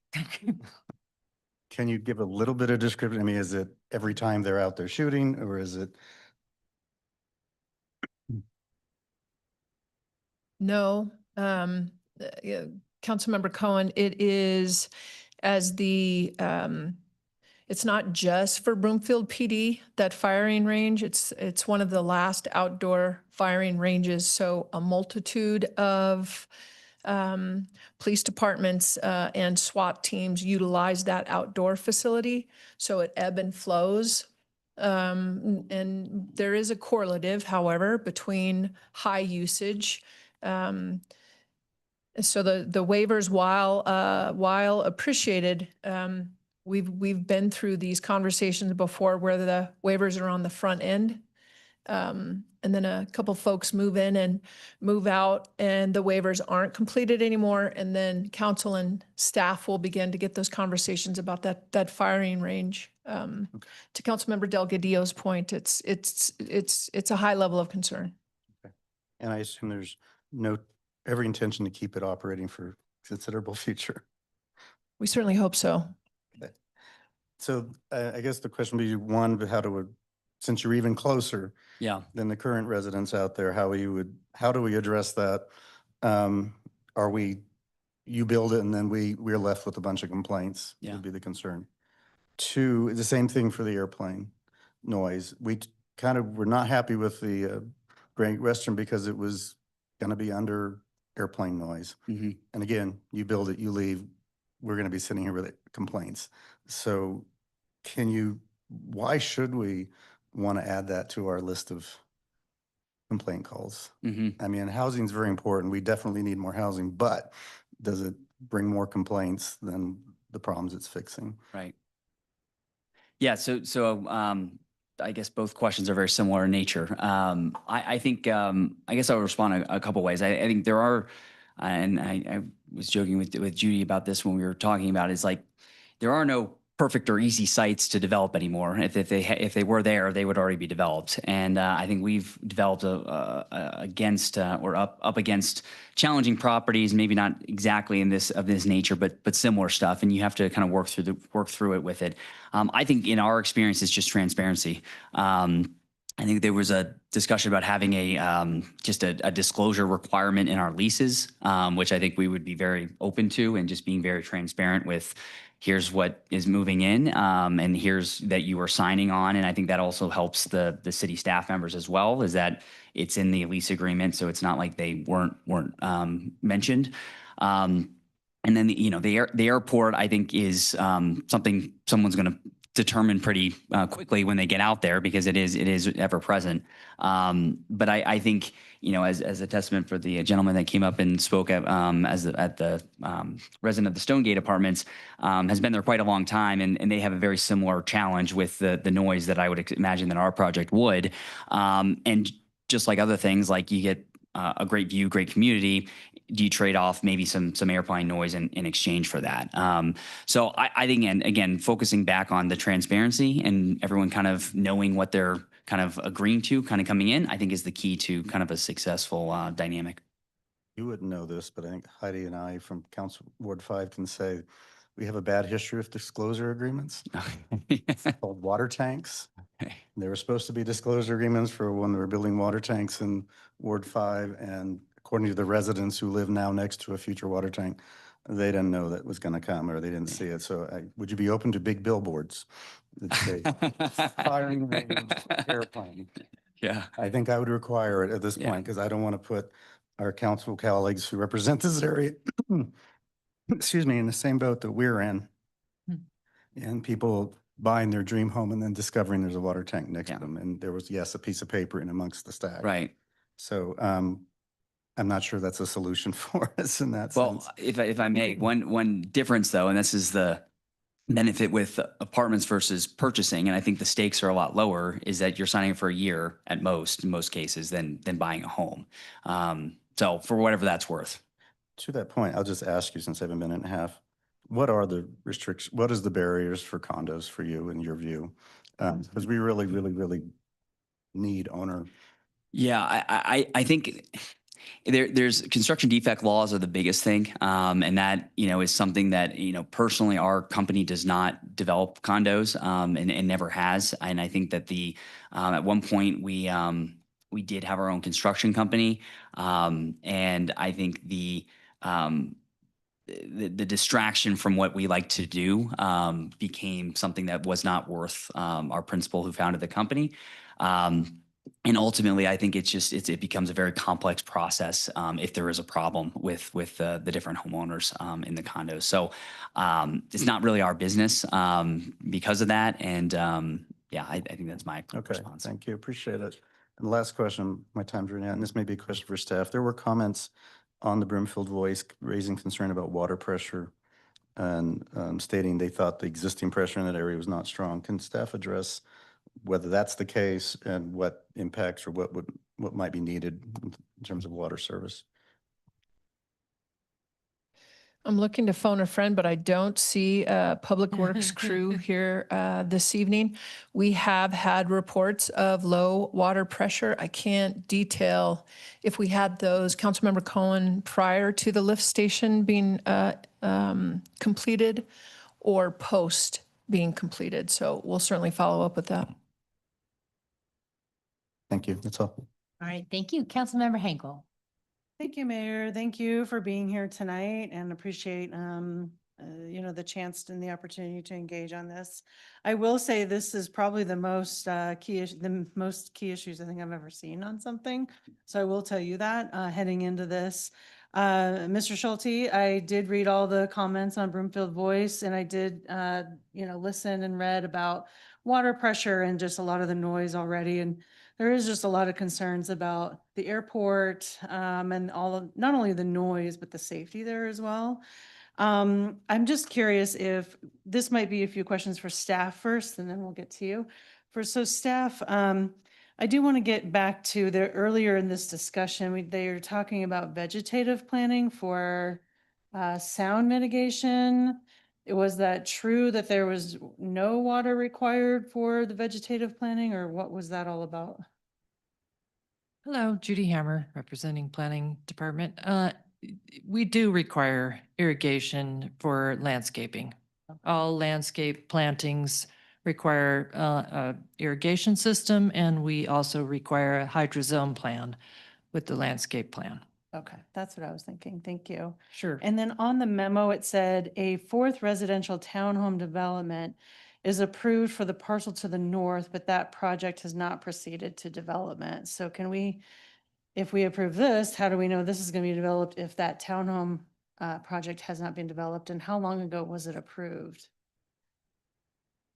can you give a little bit of description? I mean, is it every time they're out there shooting, or is it? No, yeah, Councilmember Cohen, it is as it's not just for Broomfield PD, that firing range. It's one of the last outdoor firing ranges. So a multitude of police departments and SWAT teams utilize that outdoor facility. So it ebb and flows. And there is a correlative, however, between high usage. So the waivers, while appreciated, we've been through these conversations before where the waivers are on the front end. And then a couple folks move in and move out and the waivers aren't completed anymore. And then council and staff will begin to get those conversations about that firing range. To Councilmember Delgadillo's point, it's a high level of concern. And I assume there's every intention to keep it operating for considerable future. We certainly hope so. So I guess the question would be one, but since you're even closer Yeah. than the current residents out there, how do we address that? You build it and then we're left with a bunch of complaints Yeah. would be the concern. Two, the same thing for the airplane noise. We're not happy with the Great Western because it was going to be under airplane noise. hmm And again, you build it, you leave, we're going to be sitting here with complaints. So why should we want to add that to our list of complaint calls? hmm I mean, housing is very important. We definitely need more housing, but does it bring more complaints than the problems it's fixing? Right. Yeah. So I guess both questions are very similar in nature. I think I guess I'll respond a couple ways. I think there are, and I was joking with Judy about this when we were talking about it, is like there are no perfect or easy sites to develop anymore. If they were there, they would already be developed. And I think we've developed against challenging properties, maybe not exactly of this nature, but similar stuff. And you have to kind of work through it with it. I think in our experience, it's just transparency. I think there was a discussion about having just a disclosure requirement in our leases, which I think we would be very open to, and just being very transparent with here's what is moving in, and here's that you are signing on. And I think that also helps the city staff members as well, is that it's in the lease agreement, so it's not like they weren't mentioned. And then the airport, I think, is something someone's going to determine pretty quickly when they get out there, because it is ever present. But I think, as a testament for the gentleman that came up and spoke at the resident of the Stonegate Apartments, has been there quite a long time, and they have a very similar challenge with the noise that I would imagine that our project would. And just like other things, like you get a great view, great community, do you trade off maybe some airplane noise in exchange for that? So I think, again, focusing back on the transparency and everyone kind of knowing what they're kind of agreeing to, kind of coming in, I think is the key to kind of a successful dynamic. You wouldn't know this, but I think Heidi and I from Council Ward 5 can say we have a bad history of disclosure agreements. It's called water tanks. There were supposed to be disclosure agreements for when they were building water tanks in Ward 5, and according to the residents who live now next to a future water tank, they didn't know that was going to come, or they didn't see it. So would you be open to big billboards that say firing range airplane? Yeah. I think I would require it at this point, because I don't want to put our council colleagues who represent this area, excuse me, in the same boat that we're in. And people buying their dream home and then discovering there's a water tank next Yeah. to them. And there was, yes, a piece of paper in amongst the stack. Right. So I'm not sure that's a solution for us in that Well, sense. if I may, one difference though, and this is the benefit with apartments versus purchasing, and I think the stakes are a lot lower, is that you're signing for a year at most, in most cases, than buying a home. So for whatever that's worth. To that point, I'll just ask you, since I have a minute and a half, what are the restrictions, what is the barriers for condos for you in your view? Because we really, really, really need owner. Yeah, I think there's construction defect laws are the biggest thing. And that, is something that, personally, our company does not develop condos, and never has. And I think that at one point we did have our own construction company. And I think the distraction from what we like to do became something that was not worth our principal who founded the company. And ultimately, I think it becomes a very complex process if there is a problem with the different homeowners in the condos. So it's not really our business because of that. And I think that's my Okay, response. thank you. Appreciate it. And the last question, my time's running out, and this may be a question for staff. There were comments on the Broomfield Voice raising concern about water pressure and stating they thought the existing pressure in that area was not strong. Can staff address whether that's the case and what impacts or what might be needed in terms of water service? I'm looking to phone a friend, but I don't see a Public Works crew here this evening. We have had reports of low water pressure. I can't detail if we had those, Councilmember Cohen, prior to the lift station being completed or post being completed. So we'll certainly follow up with that. Thank you. That's all. All right, thank you. Councilmember Henkel. Thank you, Mayor. Thank you for being here tonight and appreciate, the chance and the opportunity to engage on this. I will say this is probably the most key issues I think I've ever seen on something. So I will tell you that heading into this. Mr. Schulte, I did read all the comments on Broomfield Voice, and I did, listen and read about water pressure and just a lot of the noise already. And there is just a lot of concerns about the airport and not only the noise, but the safety there as well. I'm just curious if this might be a few questions for staff first, and then we'll get to you. So staff, I do want to get back to the earlier in this discussion, they are talking about vegetative planning for sound mitigation. Was that true that there was no water required for the vegetative planning, or what was that all about? Hello, Judy Hammer, representing Planning Department. We do require irrigation for landscaping. All landscape plantings require a irrigation system, and we also require a hydrozone plan with the landscape plan. Okay, that's what I was thinking. Thank you. Sure. And then on the memo, it said a fourth residential townhome development is approved for the parcel to the north, but that project has not proceeded to development. So if we approve this, how do we know this is going to be developed if that townhome project has not been developed? And how long ago was it approved?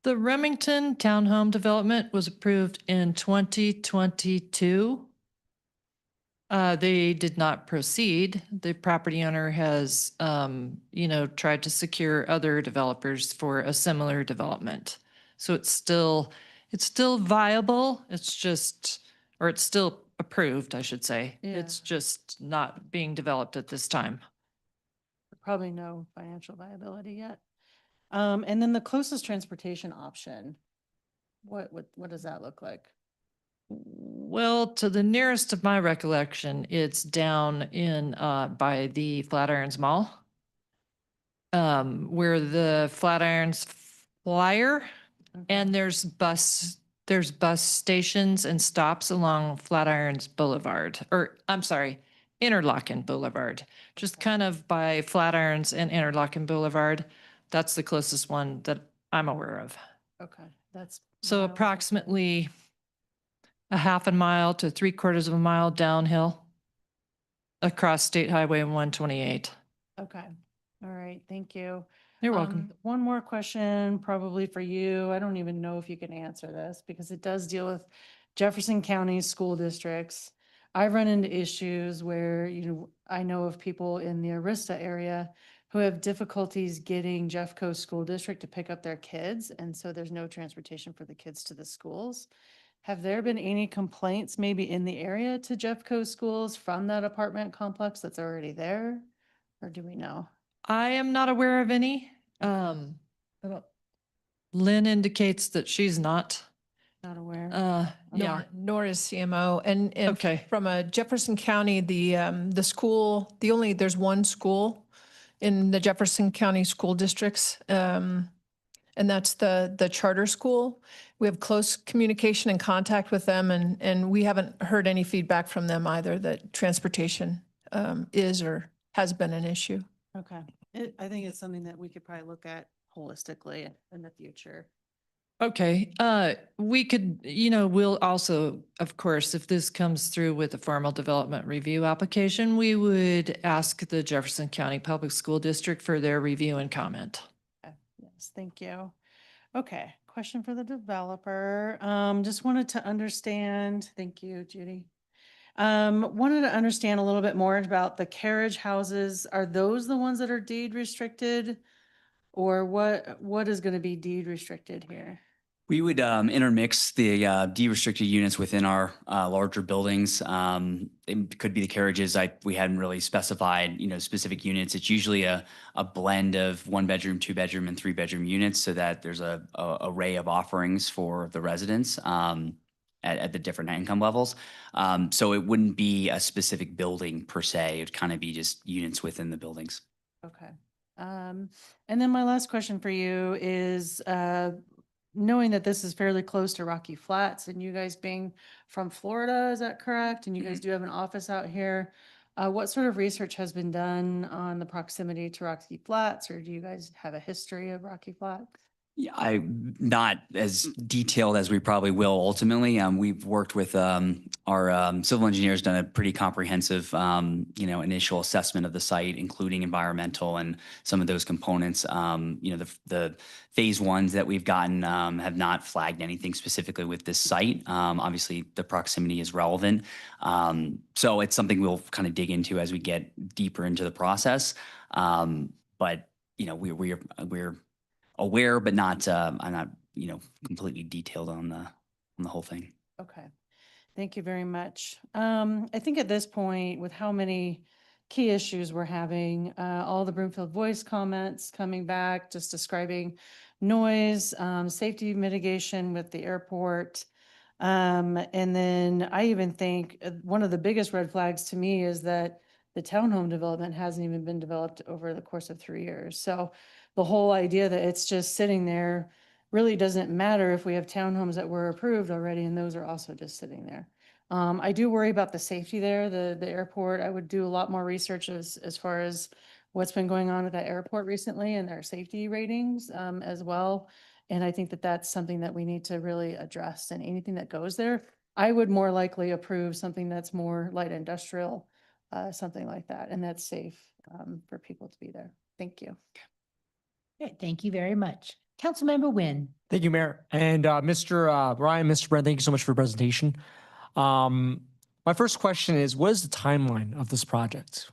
The Remington Townhome Development was approved in 2022. They did not proceed. The property owner has, tried to secure other developers for a similar development. So it's still viable. It's still approved, I should say. Yeah. It's just not being developed at this time. Probably no financial viability yet. And then the closest transportation option, what does that look like? Well, to the nearest of my recollection, it's down in by the Flatirons Mall, where the Flatirons Flyer, and there's bus stations and stops along Flatirons Boulevard, or I'm sorry, Interlochen Boulevard, just kind of by Flatirons and Interlochen Boulevard. That's the closest one that I'm aware of. Okay, that's. So approximately a half a mile to 3/4 of a mile downhill across State Highway 128. Okay, all right, thank you. You're welcome. One more question, probably for you. I don't even know if you can answer this because it does deal with Jefferson County school districts. I've run into issues where, I know of people in the Arista area who have difficulties getting Jeffco School District to pick up their kids, and so there's no transportation for the kids to the schools. Have there been any complaints maybe in the area to Jeffco schools from that apartment complex that's already there? Or do we know? I am not aware of any. I don't- Lynn indicates that she's not. Not aware. Yeah. Nor is CMO. And Okay. from a Jefferson County, the school, there's one school in the Jefferson County school districts. And that's the charter school. We have close communication and contact with them, and we haven't heard any feedback from them either that transportation is or has been an issue. Okay. I think it's something that we could probably look at holistically in the future. Okay, we could, we'll also, of course, if this comes through with a formal development review application, we would ask the Jefferson County Public School District for their review and comment. Okay. Yes, thank you. Okay, question for the developer. Just wanted to understand, thank you, Judy. Wanted to understand a little bit more about the carriage houses. Are those the ones that are deed restricted? Or what is going to be deed restricted here? We would intermix the de-restricted units within our larger buildings. It could be the carriages. We hadn't really specified, specific units. It's usually a blend of 1-bedroom, 2-bedroom, and 3-bedroom units, so that there's a array of offerings for the residents at the different income levels. So it wouldn't be a specific building per se. It would kind of be just units within the buildings. Okay. And then my last question for you is, knowing that this is fairly close to Rocky Flats and you guys being from Florida, is that correct? And you guys do have an office out here. What sort of research has been done on the proximity to Rocky Flats, or do you guys have a history of Rocky Flats? Yeah, not as detailed as we probably will ultimately. We've worked with our civil engineers, done a pretty comprehensive, initial assessment of the site, including environmental and some of those components. The phase ones that we've gotten have not flagged anything specifically with this site. Obviously, the proximity is relevant. So it's something we'll kind of dig into as we get deeper into the process. But, we're aware, but not, I'm not, completely detailed on the whole thing. Okay, thank you very much. I think at this point, with how many key issues we're having, all the Broomfield Voice comments coming back, just describing noise, safety mitigation with the airport. And then I even think one of the biggest red flags to me is that the townhome development hasn't even been developed over the course of 3 years. So the whole idea that it's just sitting there really doesn't matter if we have townhomes that were approved already, and those are also just sitting there. I do worry about the safety there, the airport. I would do a lot more research as far as what's been going on at that airport recently and their safety ratings as well. And I think that that's something that we need to really address, and anything that goes there, I would more likely approve something that's more light industrial, something like that, and that's safe for people to be there. Thank you. Okay, thank you very much. Councilmember Wynn. Thank you, Mayor. And Mr. Ryan, Mr. Brent, thank you so much for the presentation. My first question is, what is the timeline of this project?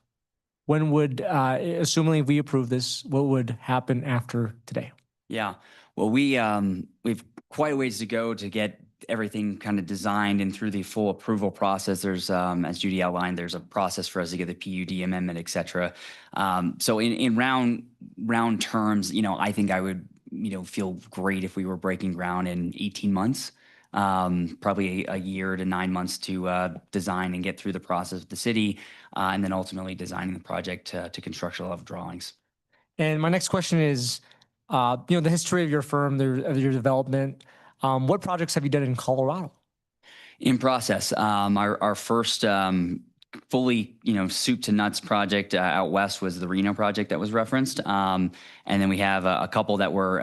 When would, assuming we approve this, what would happen after today? Yeah, well, we've quite a ways to go to get everything kind of designed and through the full approval process. There's, as Judy outlined, there's a process for us to get the PUD amendment, et cetera. So in round terms, I think I would, feel great if we were breaking ground in 18 months, probably a year to 9 months to design and get through the process with the city, and then ultimately designing the project to construction level drawings. And my next question is, the history of your firm, of your development. What projects have you done in Colorado? In process, our first fully, soup to nuts project out west was the Reno project that was referenced. And then we have a couple that were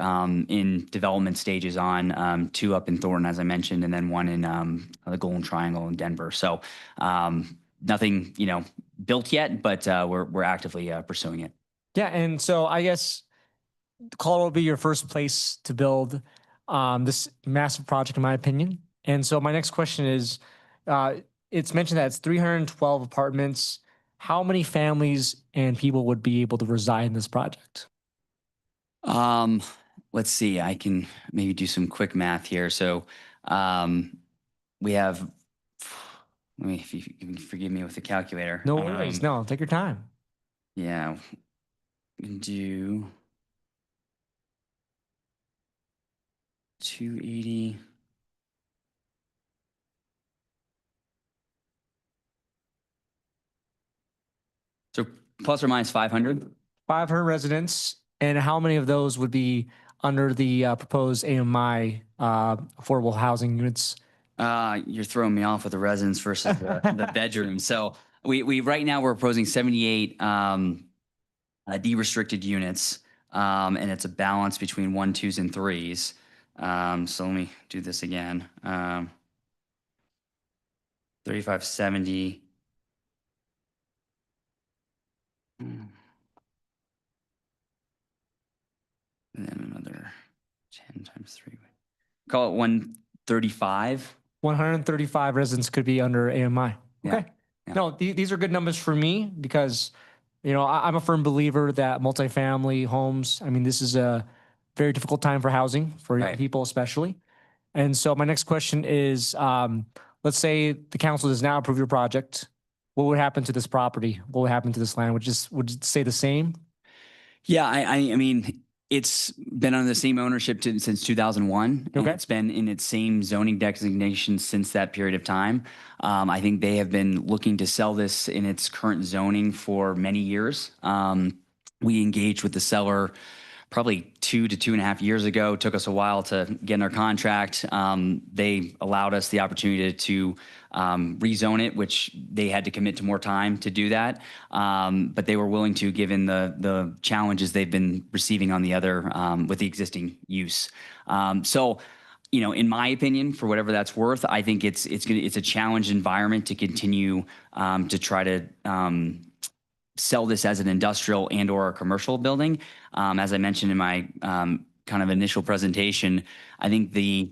in development stages on, 2 up in Thornton, as I mentioned, and then 1 in the Golden Triangle in Denver. So nothing, built yet, but we're actively pursuing it. Yeah, and so I guess Colorado will be your first place to build this massive project, in my opinion. And so my next question is, it's mentioned that it's 312 apartments. How many families and people would be able to reside in this project? Let's see, I can maybe do some quick math here. So, we have, let me, if you can forgive me with the calculator. No worries. No, take your time. Yeah. We can do 280. So plus or minus 500. 500 residents. And how many of those would be under the proposed AMI affordable housing units? You're throwing me off with the residents versus the bedroom. So we right now we're proposing 78 de-restricted units, and it's a balance between 1s, 2s, and 3s. So let me do this again. 3570. And then another 10 times 3. Call it 135. 135 residents could be under AMI. Yeah. Okay. Yeah. No, these are good numbers for me because, you know, I'm a firm believer that multifamily homes, I mean, this is a very difficult time for housing, for young Right. people especially. And so my next question is, let's say the council does now approve your project. What would happen to this property? What would happen to this land? Would it stay the same? Yeah, I mean, it's been under the same ownership since 2001. And Okay. it's been in its same zoning designation since that period of time. I think they have been looking to sell this in its current zoning for many years. We engaged with the seller probably 2 to 2.5 years ago. It took us a while to get in our contract. They allowed us the opportunity to rezone it, which they had to commit to more time to do that. But they were willing to, given the challenges they've been receiving on the other with the existing use. So, you know, in my opinion, for whatever that's worth, I think it's a challenged environment to continue to try to sell this as an industrial and or a commercial building. As I mentioned in my kind of initial presentation, I think the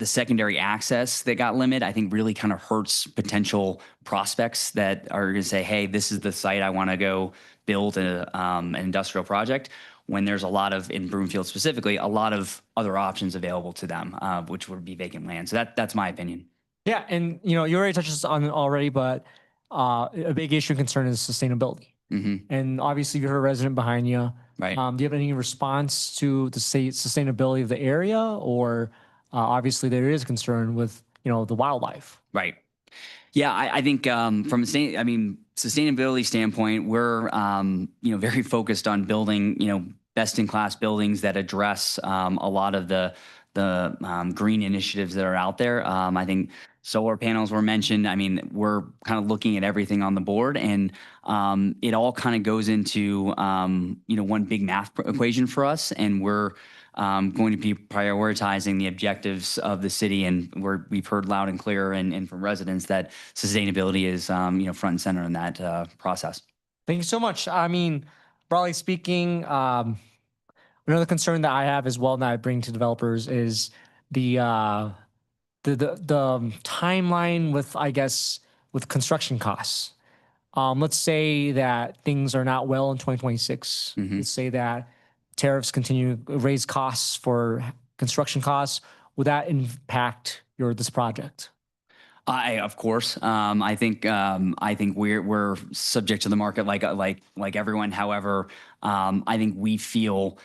secondary access that got limited, I think really kind of hurts potential prospects that are going to say, hey, this is the site I want to go build an industrial project, when there's a lot of, in Broomfield specifically, a lot of other options available to them, which would be vacant land. So that's my opinion. Yeah. And, you know, you already touched on it already, but a big issue and concern is sustainability. Mm-hmm. And obviously you're a resident behind you. Right. Do you have any response to the sustainability of the area, or obviously there is concern with, you know, the wildlife? Right. Yeah, I think from a sustainability standpoint, we're you know, very focused on building, you know, best in class buildings that address a lot of the green initiatives that are out there. I think solar panels were mentioned. I mean, we're kind of looking at everything on the board, and it all kind of goes into you know, one big math equation for us, and we're going to be prioritizing the objectives of the city, and we've heard loud and clear and from residents that sustainability is you know, front and center in that process. Thank you so much. I mean, broadly speaking, another concern that I have as well that I bring to developers is the timeline with, I guess, with construction costs. Let's say that things are not well in 2026. Mhm. Let's say that tariffs continue to raise costs for construction costs. Would that impact this project? Of course. I think we're subject to the market like everyone. However, I think we feel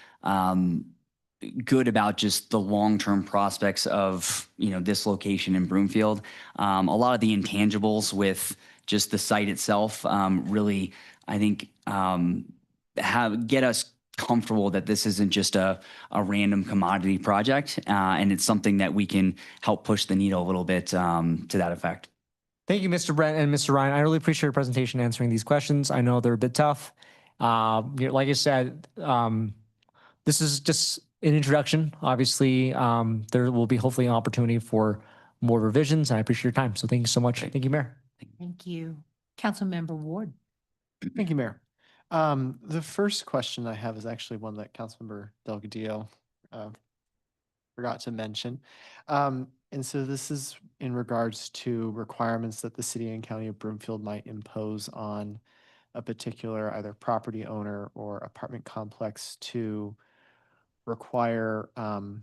good about just the long-term prospects of, you know, this location in Broomfield. A lot of the intangibles with just the site itself really, I think, get us comfortable that this isn't just a random commodity project, and it's something that we can help push the needle a little bit to that effect. Thank you, Mr. Brent and Mr. Ryan. I really appreciate your presentation answering these questions. I know they're a bit tough. You know, like I said, this is just an introduction. Obviously, there will be hopefully an opportunity for more revisions. I appreciate your time. So thank you so much. Thank you, Mayor. Thank you. Councilmember Ward. Thank you, Mayor. The first question I have is actually one that Councilmember Delgadillo forgot to mention. And so this is in regards to requirements that the city and county of Broomfield might impose on a particular either property owner or apartment complex to require kind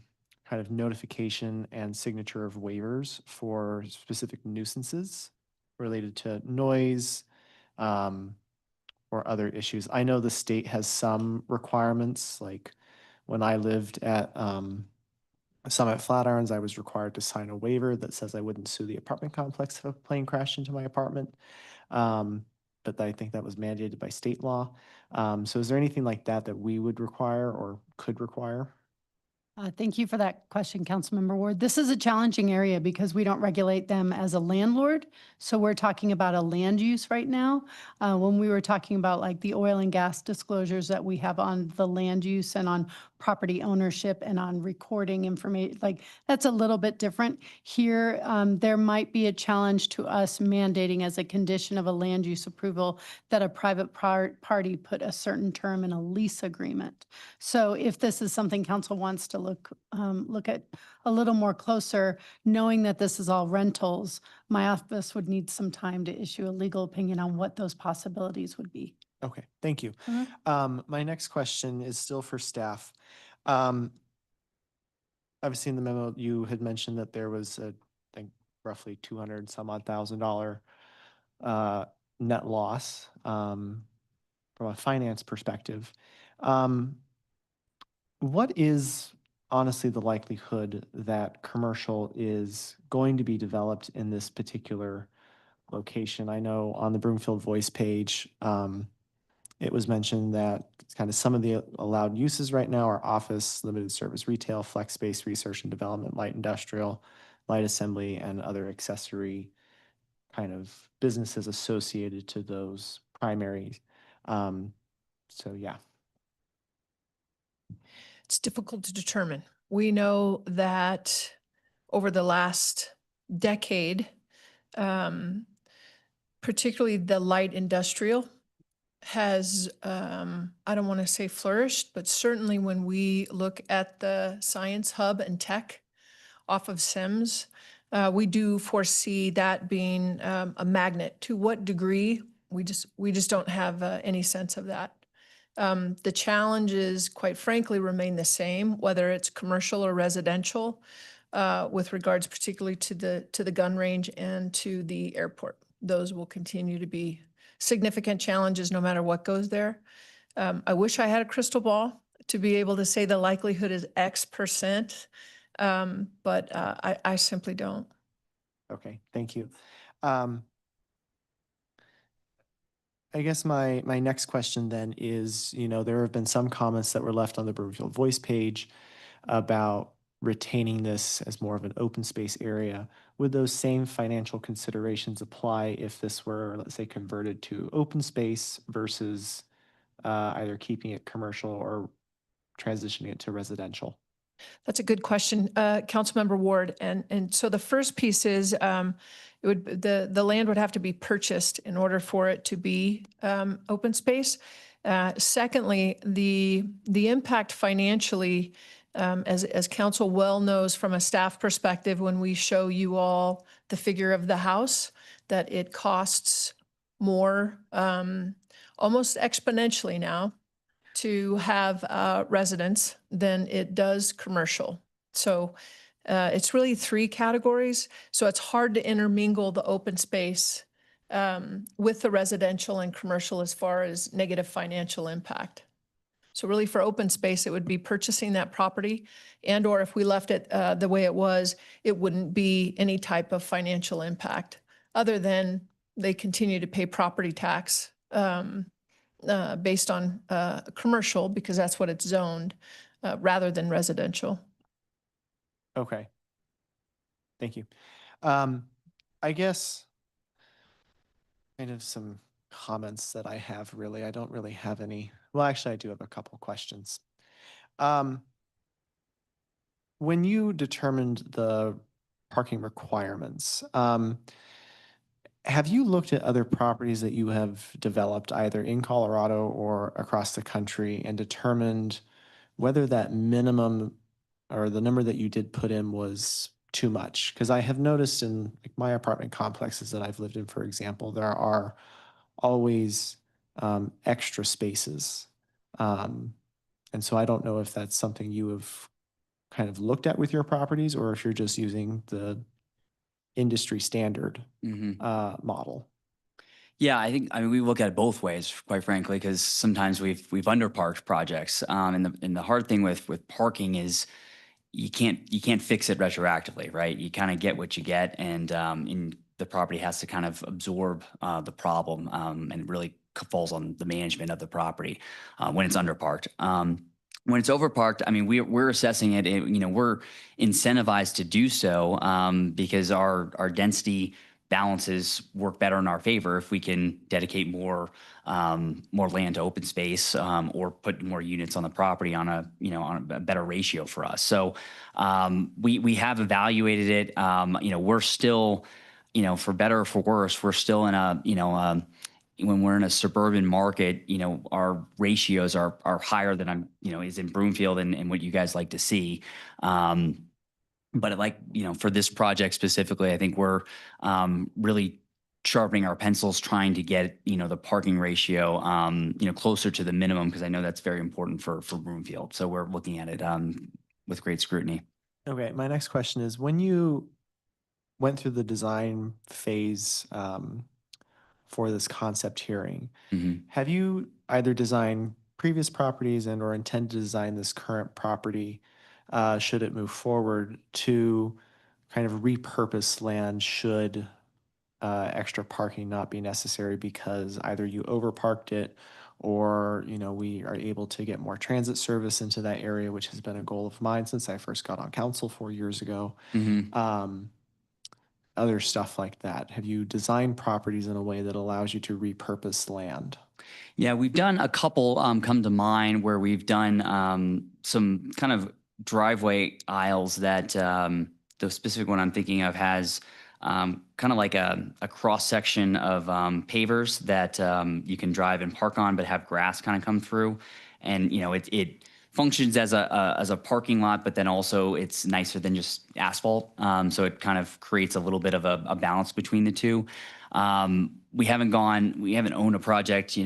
of notification and signature of waivers for specific nuisances related to noise, or other issues. I know the state has some requirements, like when I lived at Summit Flatirons, I was required to sign a waiver that says I wouldn't sue the apartment complex if a plane crashed into my apartment. But I think that was mandated by state law. So is there anything like that that we would require or could require? Thank you for that question, Councilmember Ward. This is a challenging area because we don't regulate them as a landlord. So we're talking about a land use right now. When we were talking about like the oil and gas disclosures that we have on the land use and on property ownership and on recording information, like that's a little bit different. Here, there might be a challenge to us mandating as a condition of a land use approval that a private party put a certain term in a lease agreement. So if this is something council wants to look at a little more closer, knowing that this is all rentals, my office would need some time to issue a legal opinion on what those possibilities would be. Okay, thank you. My next question is still for staff. I've seen the memo. You had mentioned that there was a, I think, roughly 200 some odd $1,000 net loss from a finance perspective. What is honestly the likelihood that commercial is going to be developed in this particular location? I know on the Broomfield Voice page, it was mentioned that kind of some of the allowed uses right now are office, limited service retail, flex space, research and development, light industrial, light assembly, and other accessory kind of businesses associated to those primaries. So yeah. It's difficult to determine. We know that over the last decade, particularly the light industrial has, I don't want to say flourished, but certainly when we look at the science hub and tech off of Sims, we do foresee that being a magnet. To what degree, we just don't have any sense of that. The challenges, quite frankly, remain the same, whether it's commercial or residential, with regards particularly to the gun range and to the airport. Those will continue to be significant challenges no matter what goes there. I wish I had a crystal ball to be able to say the likelihood is X%, but I simply don't. Okay, thank you. I guess my next question then is, there have been some comments that were left on the Broomfield Voice page about retaining this as more of an open space area. Would those same financial considerations apply if this were, let's say, converted to open space versus either keeping it commercial or transitioning it to residential? That's a good question, Councilmember Ward. And so the first piece is the land would have to be purchased in order for it to be open space. Secondly, the impact financially, as council well knows from a staff perspective, when we show you all the figure of the house, that it costs more, almost exponentially now, to have residents than it does commercial. So it's really three categories. So it's hard to intermingle the open space with the residential and commercial as far as negative financial impact. So really for open space, it would be purchasing that property, and or if we left it the way it was, it wouldn't be any type of financial impact other than they continue to pay property tax based on commercial, because that's what it's zoned, rather than residential. Okay. Thank you. I guess kind of some comments that I have really. I don't really have any. Well, actually, I do have a couple questions. When you determined the parking requirements, have you looked at other properties that you have developed either in Colorado or across the country and determined whether that minimum or the number that you did put in was too much? Because I have noticed in like my apartment complexes that I've lived in, for example, there are always extra spaces. And so I don't know if that's something you have kind of looked at with your properties or if you're just using the industry standard model. Yeah, I mean, we look at it both ways, quite frankly, because sometimes we've underparked projects. And the hard thing with parking is you can't fix it retroactively, right? You kind of get what you get, and the property has to kind of absorb the problem, and it really falls on the management of the property when it's underparked. When it's overparked, I mean, we're assessing it. We're incentivized to do so because our density balances work better in our favor if we can dedicate more land to open space or put more units on the property on a better ratio for us. So we have evaluated it. We're still, for better or for worse, we're still in a when we're in a suburban market, our ratios are higher than is in Broomfield and what you guys like to see. But for this project specifically, I think we're really sharpening our pencils, trying to get, the parking ratio, closer to the minimum, because I know that's very important for Broomfield. So we're looking at it with great scrutiny. Okay, my next question is, when you went through the design phase for this concept hearing, have you either designed previous properties and or intend to design this current property, should it move forward, to kind of repurpose land should extra parking not be necessary because either you overparked it or, we are able to get more transit service into that area, which has been a goal of mine since I first got on council 4 years ago. Other stuff like that. Have you designed properties in a way that allows you to repurpose land? Yeah, we've done a couple come to mind where we've done some kind of driveway aisles that the specific one I'm thinking of has kind of like a cross section of pavers that you can drive and park on, but have grass kind of come through, and it functions as a parking lot, but then also it's nicer than just asphalt. So it kind of creates a little bit of a balance between the two. We haven't owned a project,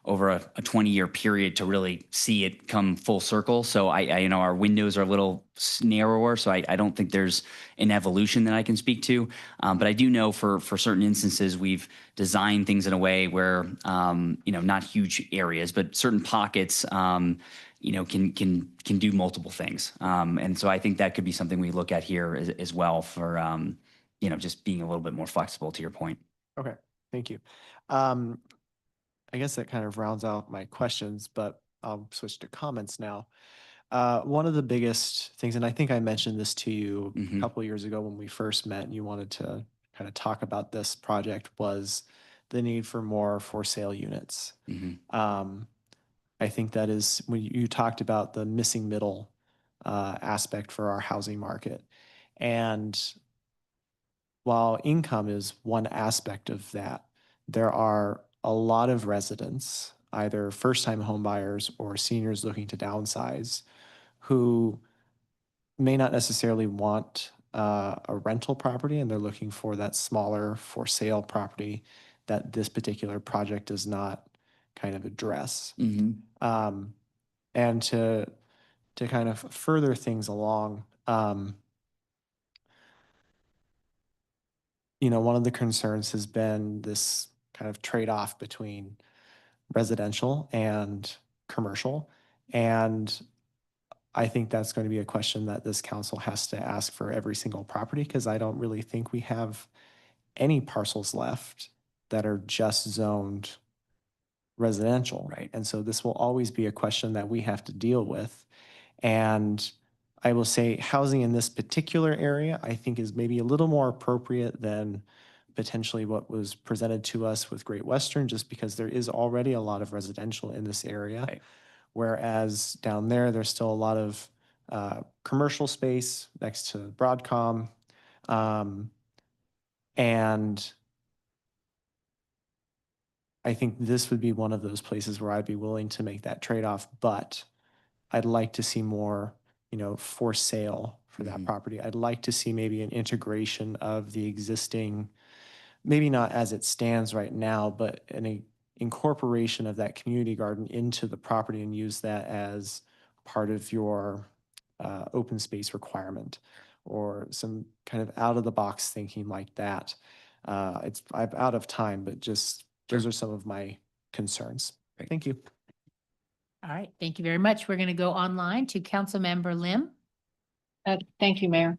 over a 20-year period to really see it come full circle. So our windows are a little narrower, so I don't think there's an evolution that I can speak to. But I do know for certain instances, we've designed things in a way where, not huge areas, but certain pockets, can do multiple things. And so I think that could be something we look at here as well for, just being a little bit more flexible, to your point. Okay, thank you. I guess that kind of rounds out my questions, but I'll switch to comments now. One of the biggest things, and I think I mentioned this to you a couple of years ago when we first met and you wanted to kind of talk about this project, was the need for more for sale units. I think that is when you talked about the missing middle aspect for our housing market. And while income is one aspect of that, there are a lot of residents, either first-time home buyers or seniors looking to downsize, who may not necessarily want a rental property, and they're looking for that smaller for sale property that this particular project does not kind of address. And to kind of further things along, one of the concerns has been this kind of trade-off between residential and commercial. And I think that's going to be a question that this council has to ask for every single property, because I don't really think we have any parcels left that are just zoned residential. Right. And so this will always be a question that we have to deal with. And I will say housing in this particular area, I think, is maybe a little more appropriate than potentially what was presented to us with Great Western, just because there is already a lot of residential in this area. Right. Whereas down there, there's still a lot of commercial space next to Broadcom. And I think this would be one of those places where I'd be willing to make that trade-off, but I'd like to see more, for sale for that property. I'd like to see maybe an integration of the existing, maybe not as it stands right now, but an incorporation of that community garden into the property and use that as part of your open space requirement or some kind of out of the box thinking like that. I'm out of time, but just those are some of my concerns. Great. Thank you. All right, thank you very much. We're going to go online to Councilmember Lim. Thank you, Mayor.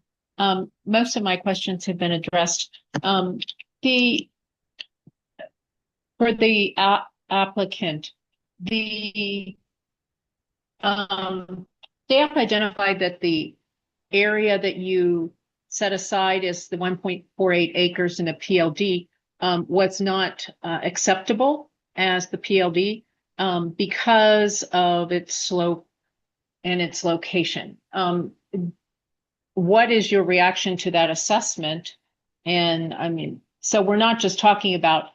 Most of my questions have been addressed. For the applicant, the staff identified that the area that you set aside as the 1.48 acres in a PLD was not acceptable as the PLD because of its slope and its location. What is your reaction to that assessment? And I mean, so we're not just talking about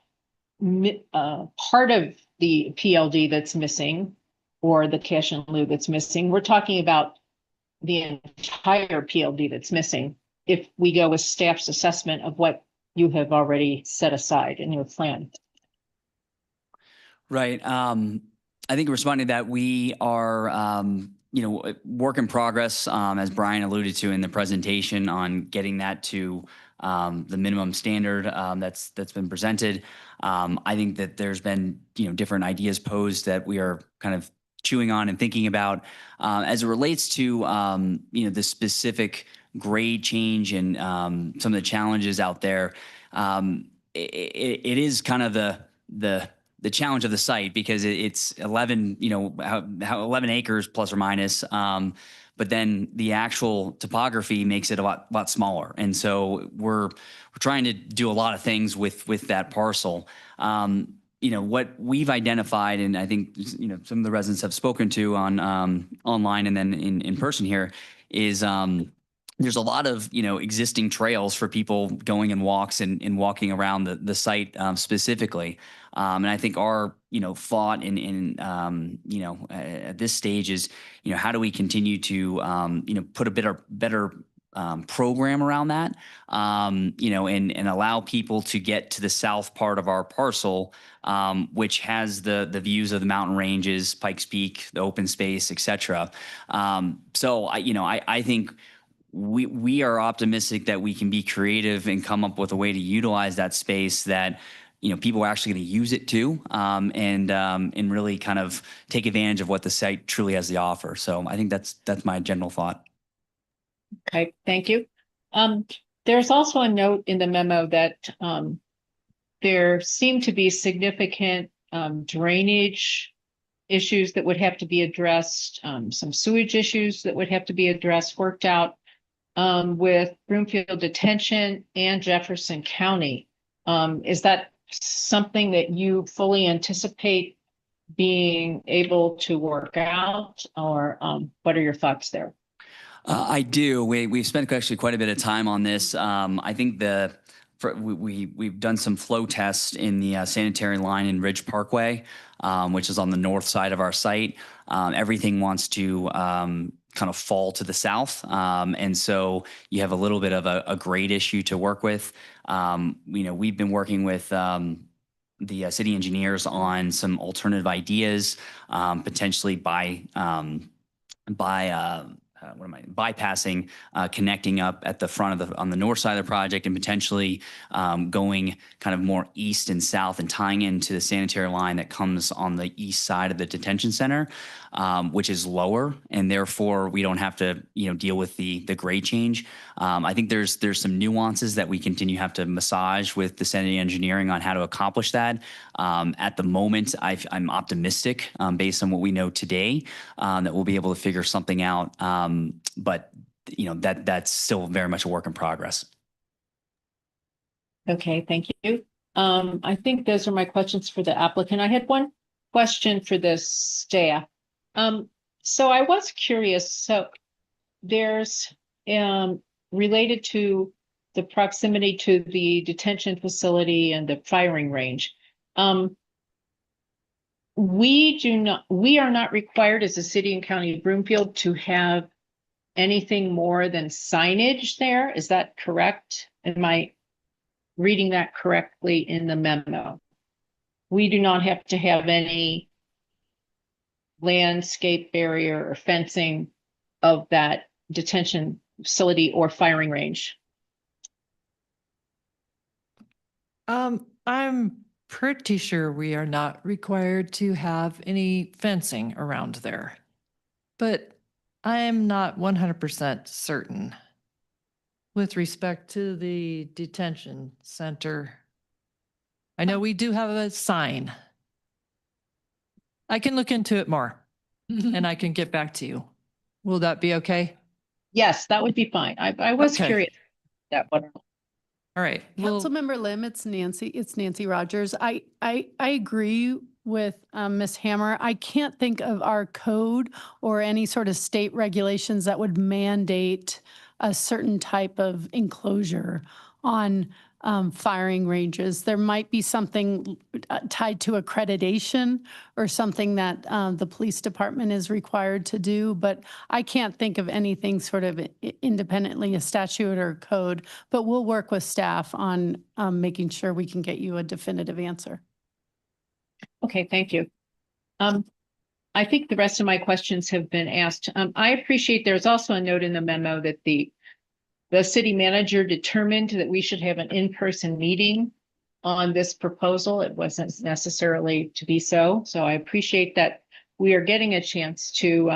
part of the PLD that's missing or the cash in lieu that's missing. We're talking about the entire PLD that's missing if we go with staff's assessment of what you have already set aside in your plan. Right. I think responding to that, we are, work in progress, as Brian alluded to in the presentation on getting that to the minimum standard that's been presented. I think that there's been, different ideas posed that we are kind of chewing on and thinking about as it relates to, the specific grade change and some of the challenges out there. It is kind of the challenge of the site because it's 11, how 11 acres plus or minus. But then the actual topography makes it a lot smaller. And so we're trying to do a lot of things with that parcel. What we've identified, and I think, some of the residents have spoken to on online and then in person here is, there's a lot of, existing trails for people going in walks and walking around the site specifically. And I think our, thought at this stage is, how do we continue to, put a better program around that, and allow people to get to the south part of our parcel, which has the views of the mountain ranges, Pikes Peak, the open space, et cetera. So I think we are optimistic that we can be creative and come up with a way to utilize that space that, people are actually going to use it too, and really kind of take advantage of what the site truly has to offer. So I think that's my general thought. Okay, thank you. There's also a note in the memo that there seem to be significant drainage issues that would have to be addressed, some sewage issues that would have to be addressed, worked out with Broomfield Detention and Jefferson County. Is that something that you fully anticipate being able to work out, or what are your thoughts there? I do. We've spent actually quite a bit of time on this. I think we've done some flow tests in the sanitary line in Ridge Parkway, which is on the north side of our site. Everything wants to kind of fall to the south. And so you have a little bit of a grade issue to work with. We've been working with the city engineers on some alternative ideas, potentially bypassing, connecting up at the front of on the north side of the project and potentially going kind of more east and south and tying into the sanitary line that comes on the east side of the detention center, which is lower, and therefore we don't have to deal with the grade change. I think there's some nuances that we continue to have to massage with the city engineering on how to accomplish that. At the moment, I'm optimistic based on what we know today that we'll be able to figure something out. But that's still very much a work in progress. Okay, thank you. I think those are my questions for the applicant. I had one question for the staff. So I was curious. So there's related to the proximity to the detention facility and the firing range. we are not required as a city and county of Broomfield to have anything more than signage there. Is that correct? Am I reading that correctly in the memo? We do not have to have any landscape barrier or fencing of that detention facility or firing range. I'm pretty sure we are not required to have any fencing around there, but I am not 100% certain with respect to the detention center. I know we do have a sign. I can look into it more and I can get back to you. Will that be okay? Yes, that would be fine. I was Okay. curious that one. All right. Well, Councilmember Lim, it's Nancy Rogers. I agree with Ms. Hammer. I can't think of our code or any sort of state regulations that would mandate a certain type of enclosure on firing ranges. There might be something tied to accreditation or something that the police department is required to do, but I can't think of anything sort of independently a statute or code, but we'll work with staff on making sure we can get you a definitive answer. Okay, thank you. I think the rest of my questions have been asked. I appreciate there's also a note in the memo that the city manager determined that we should have an in-person meeting on this proposal. It wasn't necessarily to be so. So I appreciate that we are getting a chance to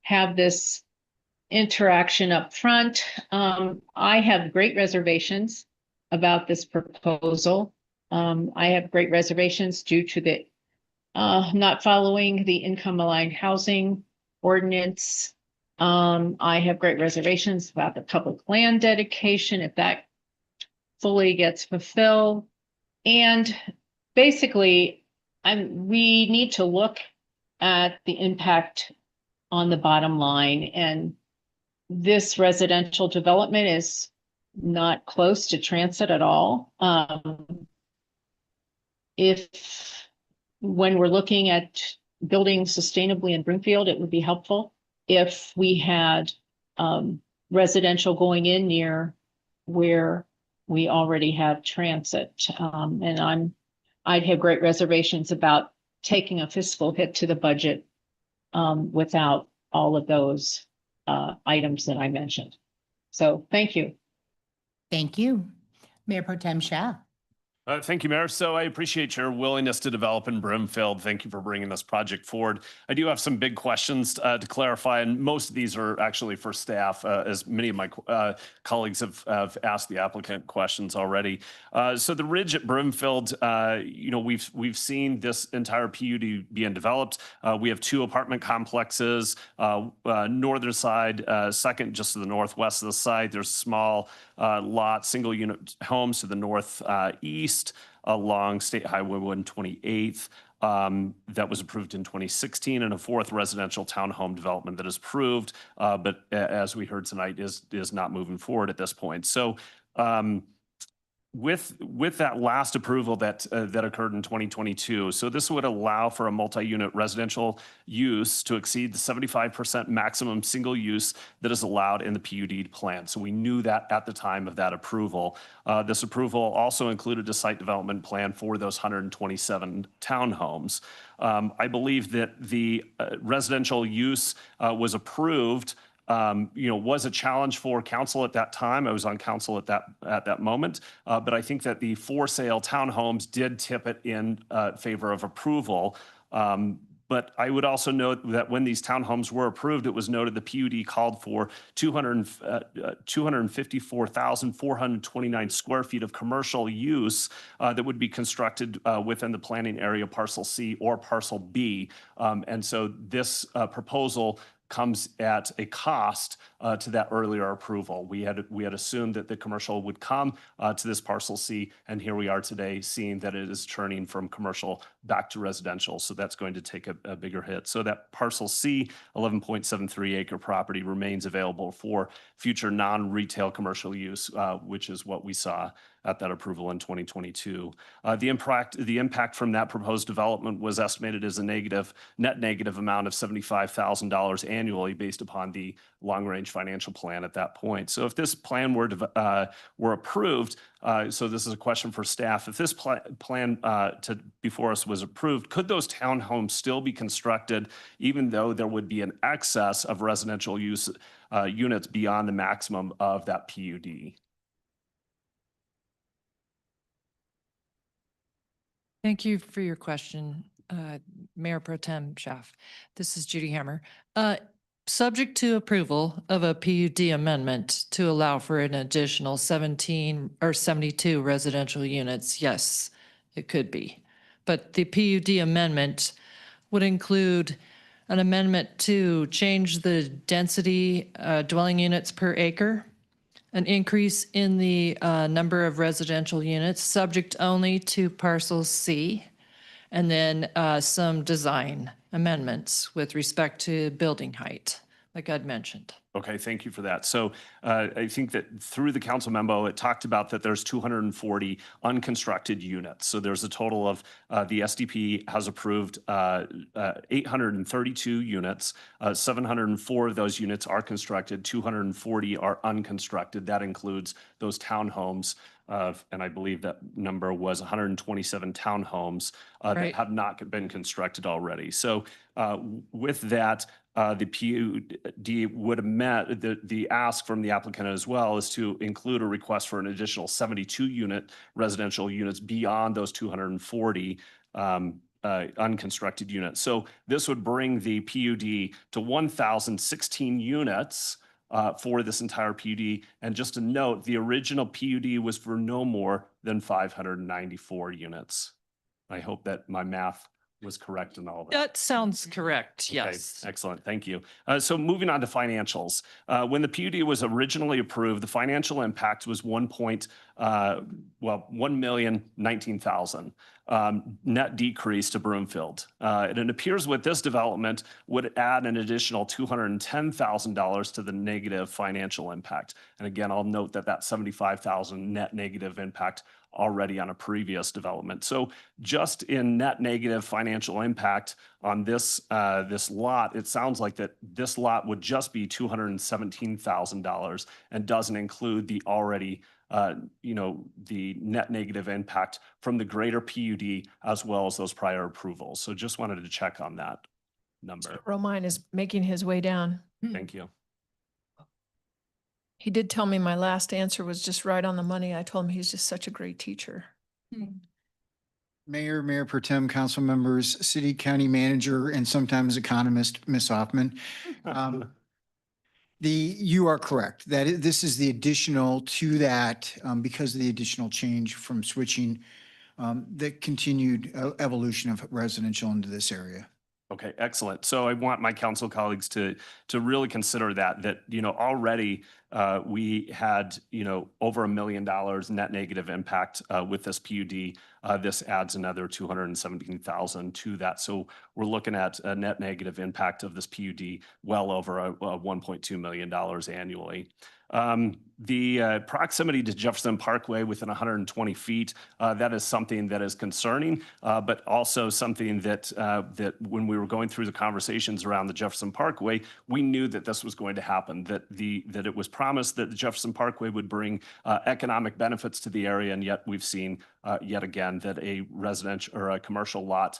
have this interaction up front. I have great reservations about this proposal. I have great reservations due to the not following the income aligned housing ordinance. I have great reservations about the public land dedication, if that fully gets fulfilled. And basically, we need to look at the impact on the bottom line. And this residential development is not close to transit at all. When we're looking at building sustainably in Broomfield, it would be helpful if we had residential going in near where we already have transit. And I'd have great reservations about taking a fiscal hit to the budget without all of those items that I mentioned. So thank you. Thank you. Mayor Pro Tem Shah. Thank you, Mayor. So I appreciate your willingness to develop in Broomfield. Thank you for bringing this project forward. I do have some big questions to clarify, and most of these are actually for staff, as many of my colleagues have asked the applicant questions already. So the ridge at Broomfield, we've seen this entire PUD being developed. We have 2 apartment complexes, northern side, second just to the northwest of the site. There's a small lot, single unit homes to the northeast along State Highway 128th that was approved in 2016, and a 4th residential townhome development that is approved, but as we heard tonight is not moving forward at this point. So with that last approval that occurred in 2022, so this would allow for a multi-unit residential use to exceed the 75% maximum single use that is allowed in the PUD plan. So we knew that at the time of that approval. This approval also included a site development plan for those 127 townhomes. I believe that the residential use was approved. Was a challenge for council at that time. I was on council at that moment, but I think that the for sale townhomes did tip it in favor of approval. But I would also note that when these townhomes were approved, it was noted the PUD called for 254,429 square feet of commercial use that would be constructed within the planning area Parcel C or Parcel B. And so this proposal comes at a cost to that earlier approval. We had assumed that the commercial would come to this Parcel C, and here we are today seeing that it is turning from commercial back to residential. So that's going to take a bigger hit. So that parcel C, 11.73 acre property remains available for future non-retail commercial use, which is what we saw at that approval in 2022. The impact from that proposed development was estimated as a net negative amount of $75,000 annually based upon the long-range financial plan at that point. So if this plan were approved, so this is a question for staff, if this plan before us was approved, could those townhomes still be constructed even though there would be an excess of residential use units beyond the maximum of that PUD? Thank you for your question, Mayor Pro Tem Schaaf. This is Judy Hammer. Subject to approval of a PUD amendment to allow for an additional 17 or 72 residential units, yes, it could be. But the PUD amendment would include an amendment to change the density dwelling units per acre, an increase in the number of residential units subject only to parcel C, and then some design amendments with respect to building height, like I'd mentioned. Okay, thank you for that. So I think that through the council memo, it talked about that there's 240 unconstructed units. So there's a total of, the SDP has approved 832 units. 704 of those units are constructed, 240 are unconstructed. That includes those townhomes. And I believe that number was 127 townhomes that have not been constructed already. So with that, the PUD would have met the ask from the applicant as well is to include a request for an additional 72 residential units beyond those 240 unconstructed units. So this would bring the PUD to 1,016 units for this entire PUD. And just to note, the original PUD was for no more than 594 units. I hope that my math was correct in all that. That sounds correct, Okay, yes. excellent, thank you. So moving on to financials. When the PUD was originally approved, the financial impact was $1,019,000 net decrease to Broomfield. And it appears with this development would add an additional $210,000 to the negative financial impact. And again, I'll note that that $75,000 net negative impact already on a previous development. So just in net negative financial impact on this lot, it sounds like that this lot would just be $217,000 and doesn't include the already the net negative impact from the greater PUD as well as those prior approvals. So just wanted to check on that number. Romine is making his way down. Thank you. He did tell me my last answer was just right on the money. I told him he's just such a great teacher. Mayor, Mayor Pro Tem, council members, city, county manager, and sometimes economist, Ms. Hoffman. You are correct. This is the additional to that because of the additional change from switching the continued evolution of residential into this area. Okay, excellent. So I want my council colleagues to really consider that already we had, over $1 million net negative impact with this PUD. This adds another 217,000 to that. So we're looking at a net negative impact of this PUD well over $1.2 million annually. The proximity to Jefferson Parkway within 120 feet, that is something that is concerning, but also something that when we were going through the conversations around the Jefferson Parkway, we knew that this was going to happen, that it was promised that the Jefferson Parkway would bring economic benefits to the area, and yet we've seen yet again that a residential or a commercial lot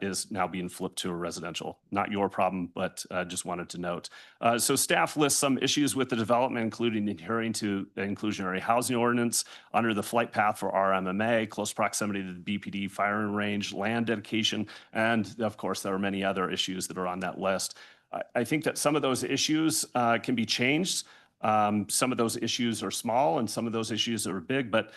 is now being flipped to a residential. Not your problem, but just wanted to note. So staff lists some issues with the development, including adhering to the inclusionary housing ordinance under the flight path for RMMA, close proximity to the BPD firing range, land dedication, and of course, there are many other issues that are on that list. I think that some of those issues can be changed. Some of those issues are small and some of those issues are big, but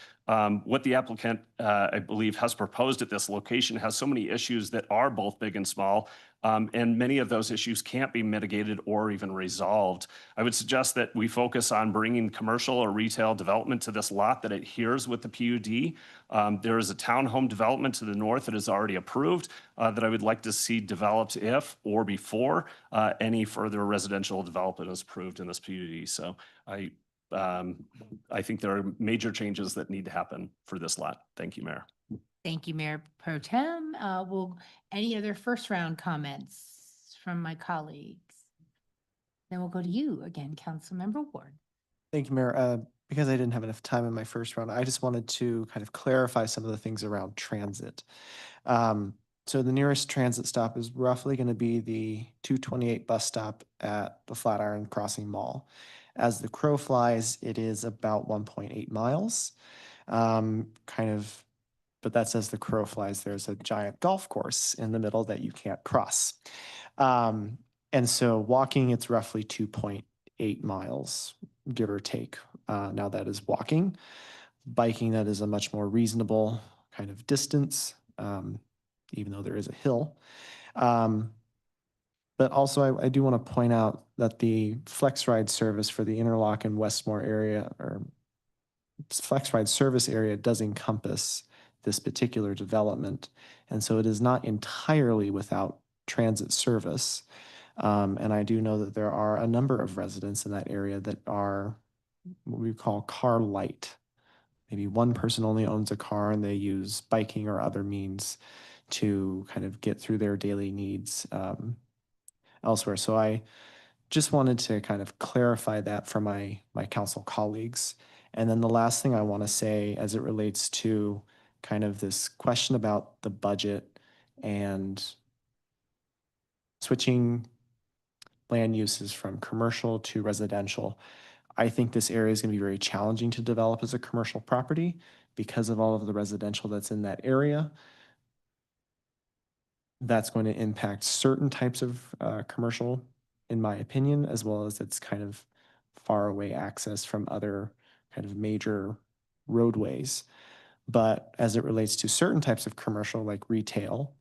what the applicant, I believe, has proposed at this location has so many issues that are both big and small And many of those issues can't be mitigated or even resolved. I would suggest that we focus on bringing commercial or retail development to this lot that adheres with the PUD. There is a townhome development to the north that is already approved that I would like to see developed if or before any further residential development is approved in this PUD. So I think there are major changes that need to happen for this lot. Thank you, Mayor. Thank you, Mayor Pro Tem. Any other first round comments from my colleagues? Then we'll go to you again, Councilmember Ward. Thank you, Mayor. Because I didn't have enough time in my first round, I just wanted to kind of clarify some of the things around transit. So the nearest transit stop is roughly going to be the 228 bus stop at the Flatiron Crossing Mall. As the crow flies, it is about 1.8 miles. But that's as the crow flies. There's a giant golf course in the middle that you can't cross. And so walking, it's roughly 2.8 miles, give or take. Now that is walking. Biking, that is a much more reasonable kind of distance, even though there is a hill. But also I do want to point out that the Flex Ride service for the Interlochen Westmore area, or Flex Ride service area, does encompass this particular development. And so it is not entirely without transit service. And I do know that there are a number of residents in that area that are what we call car light. Maybe one person only owns a car and they use biking or other means to kind of get through their daily needs elsewhere. So I just wanted to kind of clarify that for my council colleagues. And then the last thing I want to say as it relates to kind of this question about the budget and switching land uses from commercial to residential. I think this area is going to be very challenging to develop as a commercial property because of all of the residential that's in that area. That's going to impact certain types of commercial, in my opinion, as well as its kind of far away access from other kind of major roadways. But as it relates to certain types of commercial, like retail,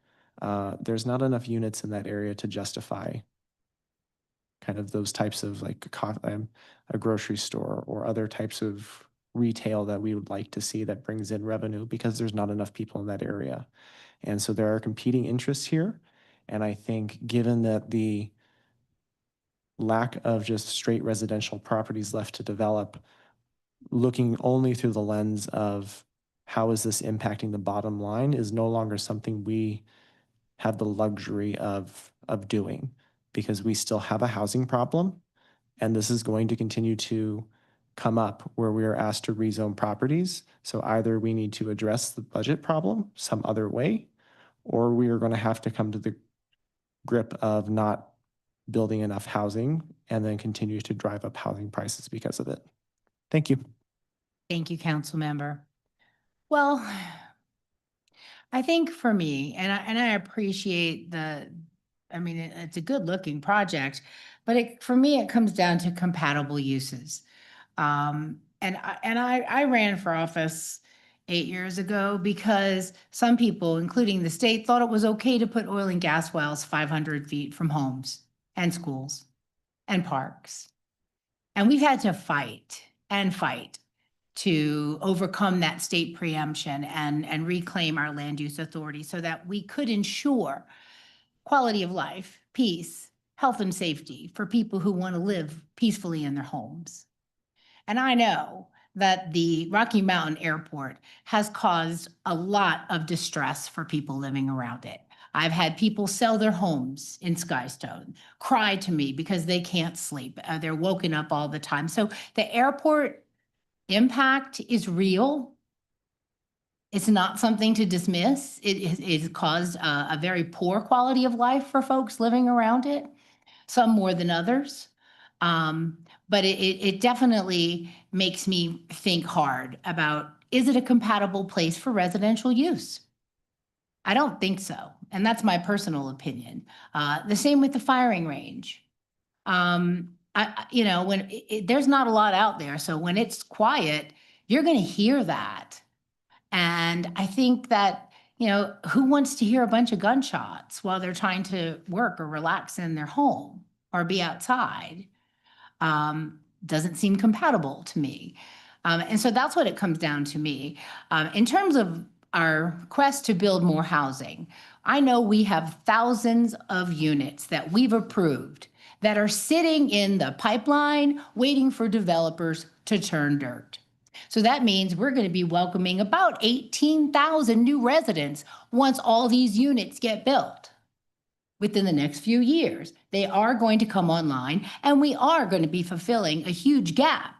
there's not enough units in that area to justify kind of those types of like a grocery store or other types of retail that we would like to see that brings in revenue, because there's not enough people in that area. And so there are competing interests here. And I think given that the lack of just straight residential properties left to develop, looking only through the lens of how is this impacting the bottom line is no longer something we have the luxury of doing, because we still have a housing problem. And this is going to continue to come up where we are asked to rezone properties. So either we need to address the budget problem some other way, or we are going to have to come to the grip of not building enough housing and then continue to drive up housing prices because of it. Thank you. Thank you, council member. Well, I think for me, and I appreciate it's a good looking project, but for me, it comes down to compatible uses. And I ran for office 8 years ago because some people, including the state, thought it was okay to put oil and gas wells 500 feet from homes and schools and parks. And we've had to fight and fight to overcome that state preemption and reclaim our land use authority so that we could ensure quality of life, peace, health and safety for people who want to live peacefully in their homes. And I know that the Rocky Mountain Airport has caused a lot of distress for people living around it. I've had people sell their homes in Skystone, cry to me because they can't sleep. They're woken up all the time. So the airport impact is real. It's not something to dismiss. It caused a very poor quality of life for folks living around it, some more than others. But it definitely makes me think hard about, is it a compatible place for residential use? I don't think so. And that's my personal opinion. The same with the firing range. There's not a lot out there. So when it's quiet, you're going to hear that. And I think that You know, who wants to hear a bunch of gunshots while they're trying to work or relax in their home or be outside? Doesn't seem compatible to me. And so that's what it comes down to me. In terms of our quest to build more housing, I know we have thousands of units that we've approved that are sitting in the pipeline waiting for developers to turn dirt. So that means we're going to be welcoming about 18,000 new residents once all these units get built. Within the next few years, they are going to come online, and we are going to be fulfilling a huge gap.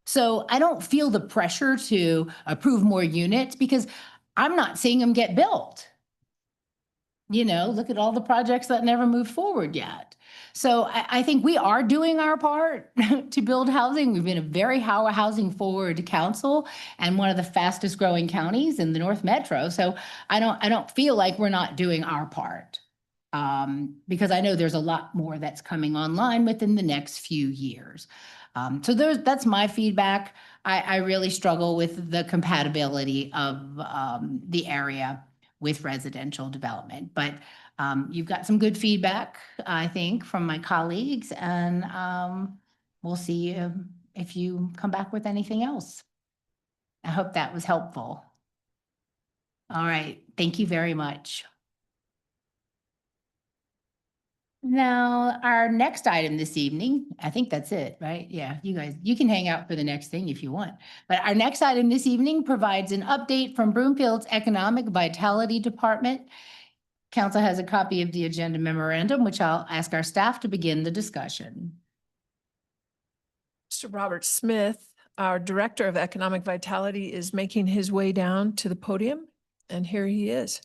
So I don't feel the pressure to approve more units because I'm not seeing them get built. You know, look at all the projects that never moved forward yet. So I think we are doing our part to build housing. We've been a very housing forward council and one of the fastest growing counties in the North Metro. So I don't feel like we're not doing our part. Because I know there's a lot more that's coming online within the next few years. So that's my feedback. I really struggle with the compatibility of the area with residential development, but you've got some good feedback, I think, from my colleagues, and we'll see if you come back with anything else. I hope that was helpful. All right, thank you very much. Now, our next item this evening, I think that's it, right? Yeah, you guys, you can hang out for the next thing if you want. But our next item this evening provides an update from Broomfield's Economic Vitality Department. Council has a copy of the agenda memorandum, which I'll ask our staff to begin the discussion. Mr. Robert Smith, our Director of Economic Vitality, is making his way down to the podium, and here he is.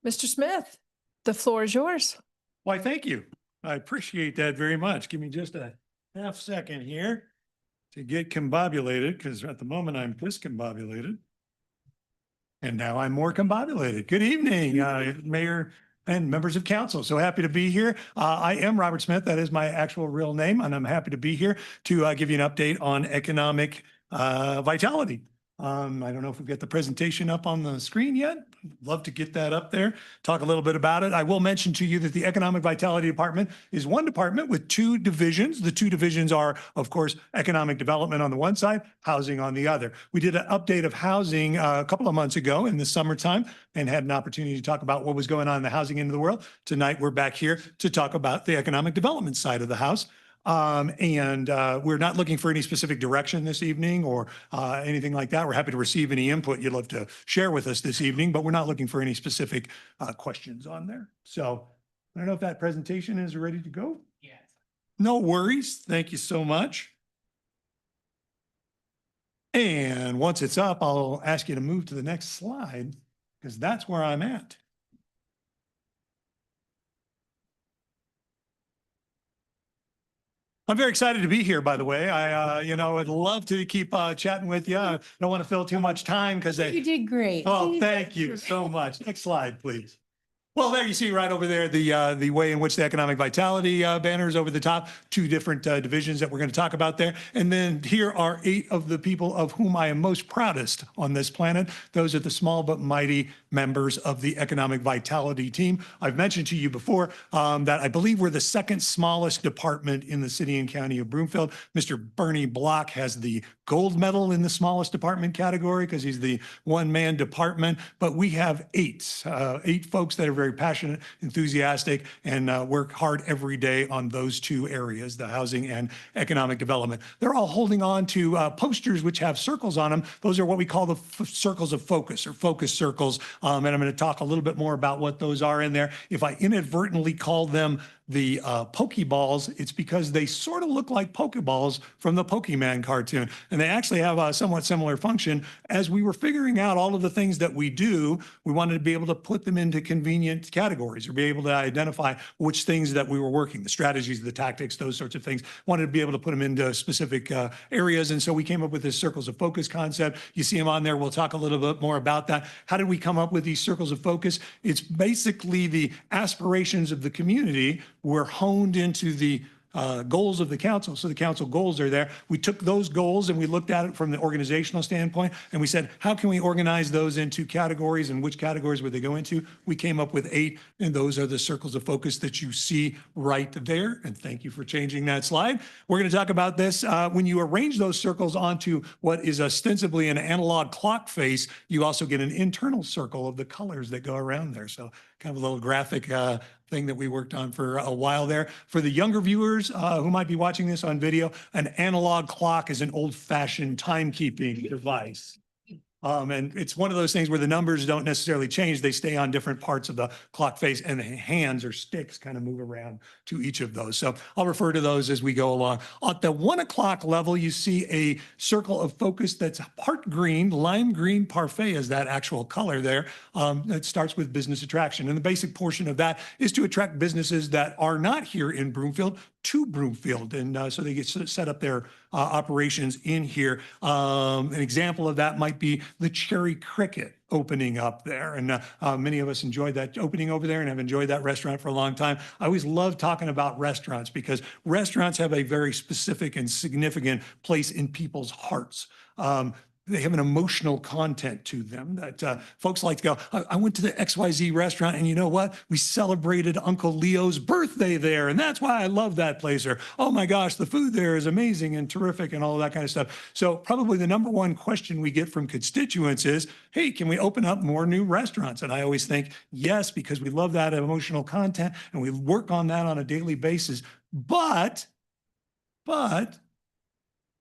Mr. Smith, the floor is yours. Why, thank you. I appreciate that very much. Give me just a half second here to get combobulated, because at the moment I'm discombobulated. And now I'm more combobulated. Good evening, Mayor and members of council. So happy to be here. I am Robert Smith. That is my actual real name, and I'm happy to be here to give you an update on economic vitality. I don't know if we've got the presentation up on the screen yet. Love to get that up there, talk a little bit about it. I will mention to you that the Economic Vitality Department is one department with two divisions. The two divisions are, of course, economic development on the one side, housing on the other. We did an update of housing a couple of months ago in the summertime and had an opportunity to talk about what was going on in the housing end of the world. Tonight, we're back here to talk about the economic development side of the house. We're not looking for any specific direction this evening or anything like that. We're happy to receive any input you'd love to share with us this evening, but we're not looking for any specific questions on there. So I don't know if that presentation is ready to go. Yes. No worries. Thank you so much. And once it's up, I'll ask you to move to the next slide because that's where I'm at. I'm very excited to be here, by the way. I would love to keep chatting with you. I don't want to fill too much time because You did great. Oh, thank you so much. Next slide, please. Well, there you see right over there, the way in which the economic vitality banner is over the top, two different divisions that we're going to talk about there. And then here are 8 of the people of whom I am most proudest on this planet. Those are the small but mighty members of the economic vitality team. I've mentioned to you before that I believe we're the second smallest department in the city and county of Broomfield. Mr. Bernie Block has the gold medal in the smallest department category because he's the one-man department, but we have 8 folks that are very passionate, enthusiastic, and work hard every day on those 2 areas, the housing and economic development. They're all holding on to posters which have circles on them. Those are what we call the circles of focus or focus circles. And I'm going to talk a little bit more about what those are in there. If I inadvertently call them the Pokeballs, it's because they sort of look like Pokeballs from the Pokemon cartoon. And they actually have a somewhat similar function. As we were figuring out all of the things that we do, we wanted to be able to put them into convenient categories or be able to identify which things that we were working, the strategies, the tactics, those sorts of things. Wanted to be able to put them into specific areas. And so we came up with this circles of focus concept. You see them on there. We'll talk a little bit more about that. How did we come up with these circles of focus? It's basically the aspirations of the community were honed into the goals of the council. So the council goals are there. We took those goals and we looked at it from the organizational standpoint, and we said, how can we organize those into categories, and which categories would they go into? We came up with 8, and those are the circles of focus that you see right there. And thank you for changing that slide. We're going to talk about this. When you arrange those circles onto what is ostensibly an analog clock face, you also get an internal circle of the colors that go around there. So kind of a little graphic thing that we worked on for a while there. For the younger viewers who might be watching this on video, an analog clock is an old-fashioned timekeeping device. And it's one of those things where the numbers don't necessarily change. They stay on different parts of the clock face, and the hands or sticks kind of move around to each of those. So I'll refer to those as we go along. At the 1 o'clock level, you see a circle of focus that's part green. Lime green parfait is that actual color there. It starts with business attraction. And the basic portion of that is to attract businesses that are not here in Broomfield to Broomfield. And so they get set up their operations in here. An example of that might be the Cherry Cricket opening up there. And many of us enjoyed that opening over there and have enjoyed that restaurant for a long time. I always love talking about restaurants because restaurants have a very specific and significant place in people's hearts. They have an emotional content to them that folks like to go, I went to the XYZ restaurant, and you know what? We celebrated Uncle Leo's birthday there, and that's why I love that place. Or, oh my gosh, the food there is amazing and terrific and all of that kind of stuff. So probably the number one question we get from constituents is, hey, can we open up more new restaurants? And I always think, yes, because we love that emotional content and we work on that on a daily basis. But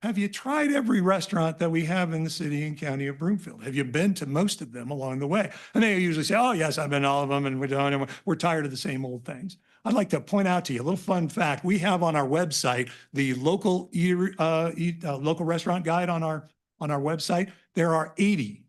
have you tried every restaurant that we have in the city and county of Broomfield? Have you been to most of them along the way? And they usually say, oh, yes, I've been to all of them, and we're tired of the same old things. I'd like to point out to you a little fun fact. We have on our website the local local restaurant guide on our website. There are 80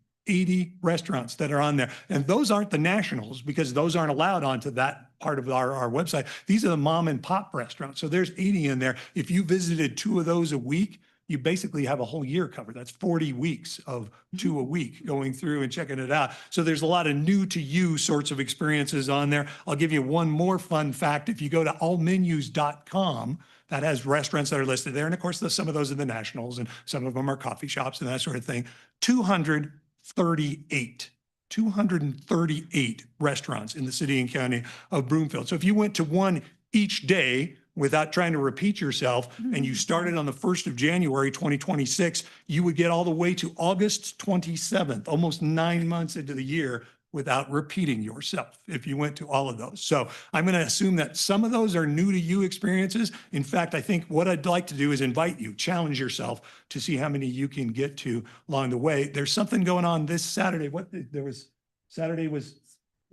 restaurants that are on there. And those aren't the nationals, because those aren't allowed onto that part of our website. These are the mom and pop restaurants. So there's 80 in there. If you visited 2 of those a week, you basically have a whole year covered. That's 40 weeks of 2 a week going through and checking it out. So there's a lot of new to you sorts of experiences on there. I'll give you one more fun fact. If you go to allmenus.com, that has restaurants that are listed there. And of course, some of those are the nationals, and some of them are coffee shops and that sort of thing. 238 restaurants in the city and county of Broomfield. So if you went to one each day without trying to repeat yourself, and you started on the 1st of January, 2026, you would get all the way to August 27th, almost 9 months into the year, without repeating yourself if you went to all of those. So I'm going to assume that some of those are new to you experiences. In fact, I think what I'd like to do is invite you, challenge yourself to see how many you can get to along the way. There's something going on this Saturday.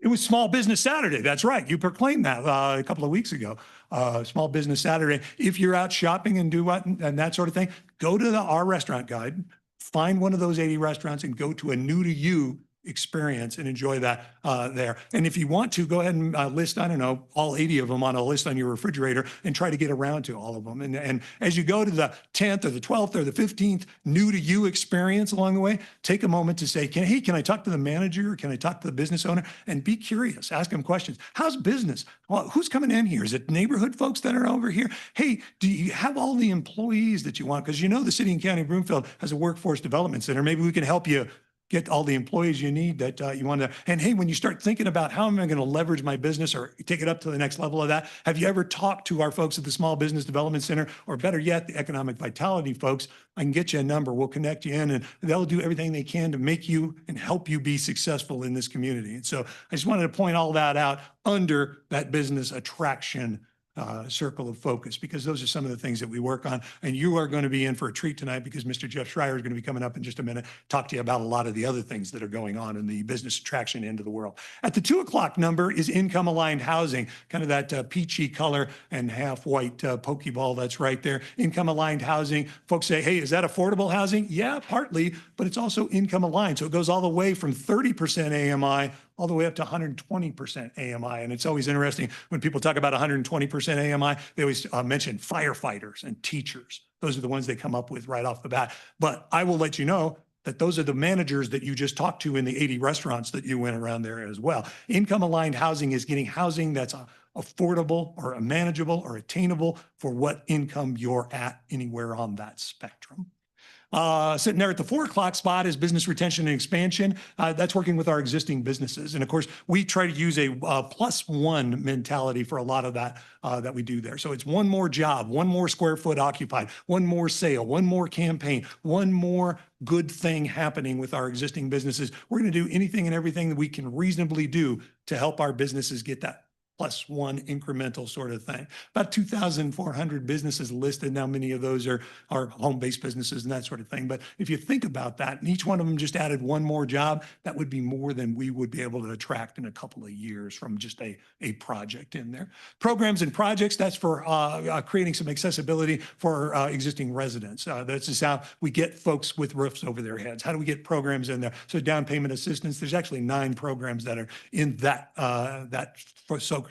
It was Small Business Saturday. That's right. You proclaimed that a couple of weeks ago. Small Business Saturday. If you're out shopping and do what and that sort of thing, go to our restaurant guide, find one of those 80 restaurants and go to a new to you experience and enjoy that there. And if you want to, go ahead and list, I don't know, all 80 of them on a list on your refrigerator and try to get around to all of them. And as you go to the 10th or the 12th or the 15th new to you experience along the way, take a moment to say, can I talk to the manager? Can I talk to the business owner? And be curious, ask them questions. How's business? Well, who's coming in here? Is it neighborhood folks that are over here? Hey, do you have all the employees that you want? Because you know the city and county of Broomfield has a workforce development center. Maybe we can help you get all the employees you need that you want to. And hey, when you start thinking about how am I going to leverage my business or take it up to the next level of that, have you ever talked to our folks at the Small Business Development Center, or better yet, the Economic Vitality folks? I can get you a number. We'll connect you in, and they'll do everything they can to make you and help you be successful in this community. And so I just wanted to point all that out under that business attraction circle of focus, because those are some of the things that we work on. And you are going to be in for a treat tonight, because Mr. Jeff Schreier is going to be coming up in just a minute, talk to you about a lot of the other things that are going on in the business attraction end of the world. At the 2 o'clock number is income aligned housing, kind of that peachy color and half white Pokeball that's right there. Income aligned housing. Folks say, hey, is that affordable housing? Yeah, partly, but it's also income aligned. So it goes all the way from 30% AMI all the way up to 120% AMI. And it's always interesting when people talk about 120% AMI, they always mention firefighters and teachers. Those are the ones they come up with right off the bat. But I will let you know that those are the managers that you just talked to in the 80 restaurants that you went around there as well. Income aligned housing is getting housing that's affordable or manageable or attainable for what income you're at anywhere on that spectrum. Sitting there at the 4 o'clock spot is business retention and expansion. That's working with our existing businesses. And of course, we try to use a +1 mentality for a lot of that that we do there. So it's one more job, one more square foot occupied, one more sale, one more campaign, one more good thing happening with our existing businesses. We're going to do anything and everything that we can reasonably do to help our businesses get that +1 incremental sort of thing. About 2,400 businesses listed. Now, many of those are home-based businesses and that sort of thing. But if you think about that, and each one of them just added one more job, that would be more than we would be able to attract in a couple of years from just a project in there. Programs and projects, that's for creating some accessibility for existing residents. This is how we get folks with roofs over their heads. How do we get programs in there? So down payment assistance, there's actually 9 programs that are in that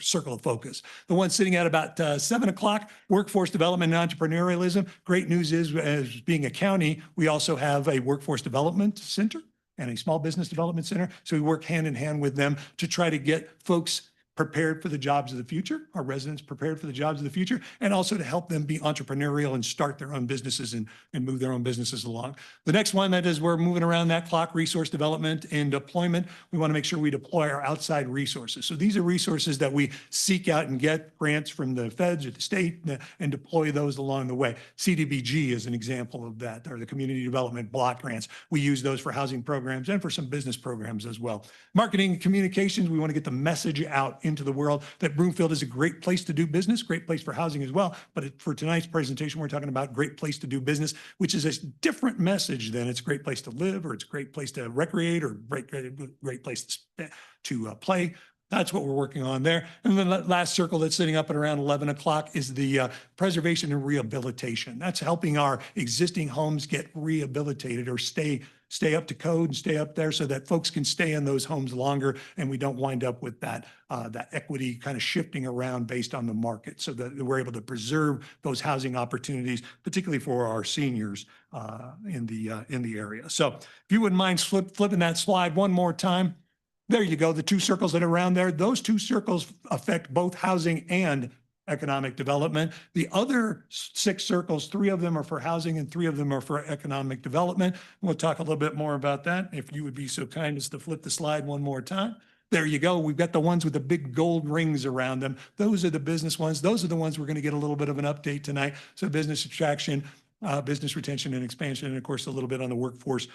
circle of focus. The one sitting at about 7 o'clock, workforce development and entrepreneurialism. Great news is, as being a county, we also have a workforce development center and a small business development center. So we work hand in hand with them to try to get folks prepared for the jobs of the future, our residents prepared for the jobs of the future, and also to help them be entrepreneurial and start their own businesses and move their own businesses along. The next one, that is, we're moving around that clock, resource development and deployment. We want to make sure we deploy our outside resources. So these are resources that we seek out and get grants from the feds or the state and deploy those along the way. CDBG is an example of that, or the Community Development Block Grants. We use those for housing programs and for some business programs as well. Marketing and communications, we want to get the message out into the world that Broomfield is a great place to do business, great place for housing as well. But for tonight's presentation, we're talking about great place to do business, which is a different message than it's a great place to live, or it's a great place to recreate, or great place to play. That's what we're working on there. And then the last circle that's sitting up at around 11 o'clock is the preservation and rehabilitation. That's helping our existing homes get rehabilitated or stay up to code and stay up there so that folks can stay in those homes longer, and we don't wind up with that equity kind of shifting around based on the market, so that we're able to preserve those housing opportunities, particularly for our seniors in the area. So if you wouldn't mind flipping that slide one more time. There you go, the 2 circles that are around there. Those 2 circles affect both housing and economic development. The other 6 circles, 3 of them are for housing and 3 of them are for economic development. We'll talk a little bit more about that. If you would be so kind as to flip the slide one more time. There you go. We've got the ones with the big gold rings around them. Those are the business ones. Those are the ones we're going to get a little bit of an update tonight. So business attraction, business retention and expansion, and of course, a little bit on the workforce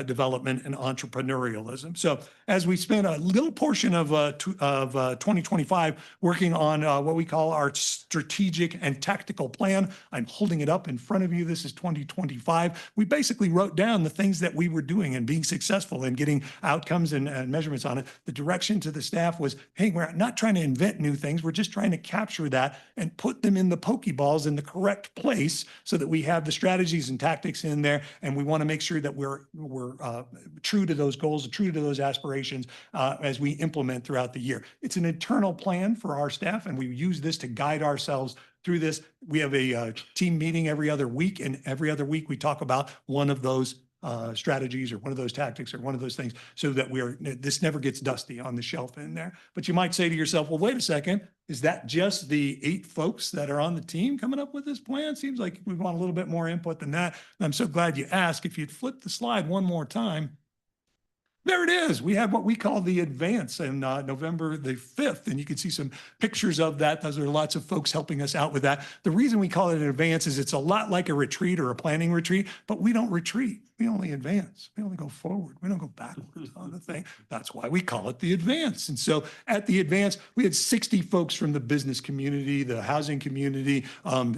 development and entrepreneurialism. So as we spend a little portion of 2025 working on what we call our strategic and tactical plan, I'm holding it up in front of you. This is 2025. We basically wrote down the things that we were doing and being successful in getting outcomes and measurements on it. The direction to the staff was, hey, we're not trying to invent new things. We're just trying to capture that and put them in the Pokeballs in the correct place so that we have the strategies and tactics in there, and we want to make sure that we're true to those goals, true to those aspirations as we implement throughout the year. It's an internal plan for our staff, and we use this to guide ourselves through this. We have a team meeting every other week, and every other week we talk about one of those strategies or one of those tactics or one of those things, so that this never gets dusty on the shelf in there. But you might say to yourself, well, wait a second, is that just the 8 folks that are on the team coming up with this plan? Seems like we want a little bit more input than that. And I'm so glad you asked. If you'd flip the slide one more time. There it is. We have what we call the advance in November the 5th, and you can see some pictures of that. Those are lots of folks helping us out with that. The reason we call it an advance is it's a lot like a retreat or a planning retreat, but we don't retreat. We only advance. We only go forward. We don't go backwards on the thing. That's why we call it the advance. And so at the advance, we had 60 folks from the business community, the housing community,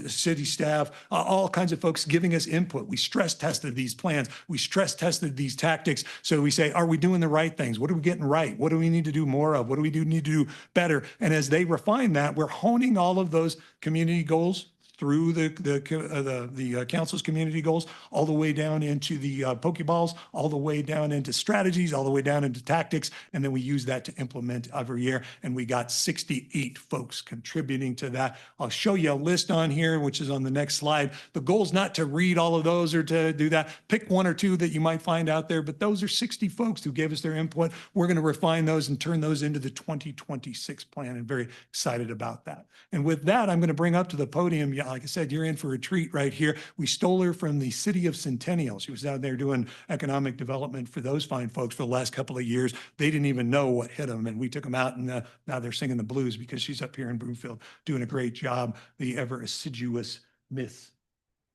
city staff, all kinds of folks giving us input. We stress tested these plans. We stress tested these tactics. So we say, are we doing the right things? What are we getting right? What do we need to do more of? What do we need to do better? And as they refine that, we're honing all of those community goals, through the council's community goals, all the way down into the Pokeballs, all the way down into strategies, all the way down into tactics. And then we use that to implement every year. And we got 68 folks contributing to that. I'll show you a list on here, which is on the next slide. The goal is not to read all of those or to do that. Pick one or two that you might find out there, but those are 60 folks who gave us their input. We're going to refine those and turn those into the 2026 plan, and very excited about that. And with that, I'm going to bring up to the podium, yeah, like I said, you're in for a treat right here. We stole her from the city of Centennial. She was out there doing economic development for those fine folks for the last couple of years. They didn't even know what hit them, and we took them out, and now they're singing the blues because she's up here in Broomfield doing a great job. The ever assiduous Miss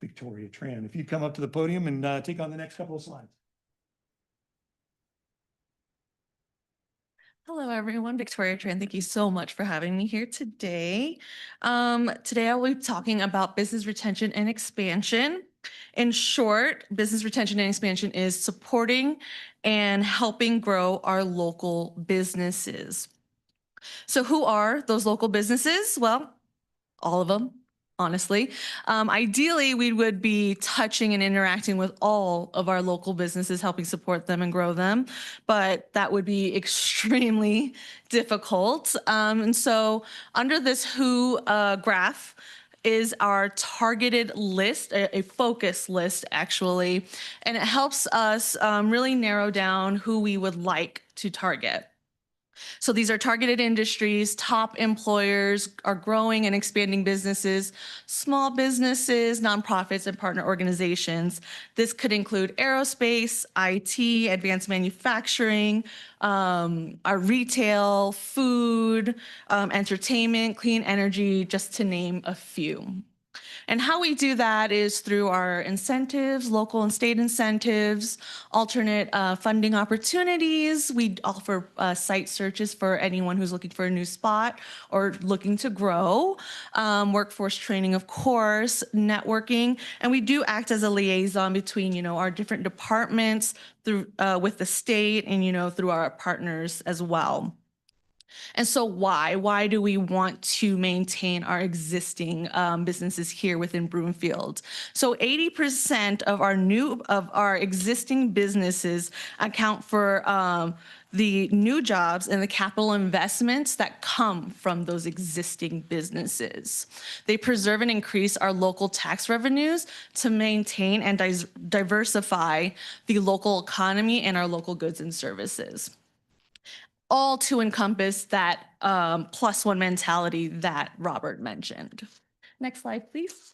Victoria Tran. If you come up to the podium and take on the next couple of slides. Hello, everyone. Victoria Tran. Thank you so much for having me here today. Today, I will be talking about business retention and expansion. In short, business retention and expansion is supporting and helping grow our local businesses. So who are those local businesses? Well, all of them. Honestly, ideally, we would be touching and interacting with all of our local businesses, helping support them and grow them, but that would be extremely difficult. And so under this WHO graph is our targeted list, a focus list actually, and it helps us really narrow down who we would like to target. So these are targeted industries, top employers, are growing and expanding businesses, small businesses, nonprofits, and partner organizations. This could include aerospace, IT, advanced manufacturing, our retail, food, entertainment, clean energy, just to name a few. And how we do that is through our incentives, local and state incentives, alternate funding opportunities. We offer site searches for anyone who's looking for a new spot or looking to grow, workforce training, of course, networking, and we do act as a liaison between, our different departments through with the state and, through our partners as well. And so why do we want to maintain our existing businesses here within Broomfield? So 80% of our existing businesses account for the new jobs and the capital investments that come from those existing businesses. They preserve and increase our local tax revenues to maintain and diversify the local economy and our local goods and services, all to encompass that plus one mentality that Robert mentioned. Next slide, please.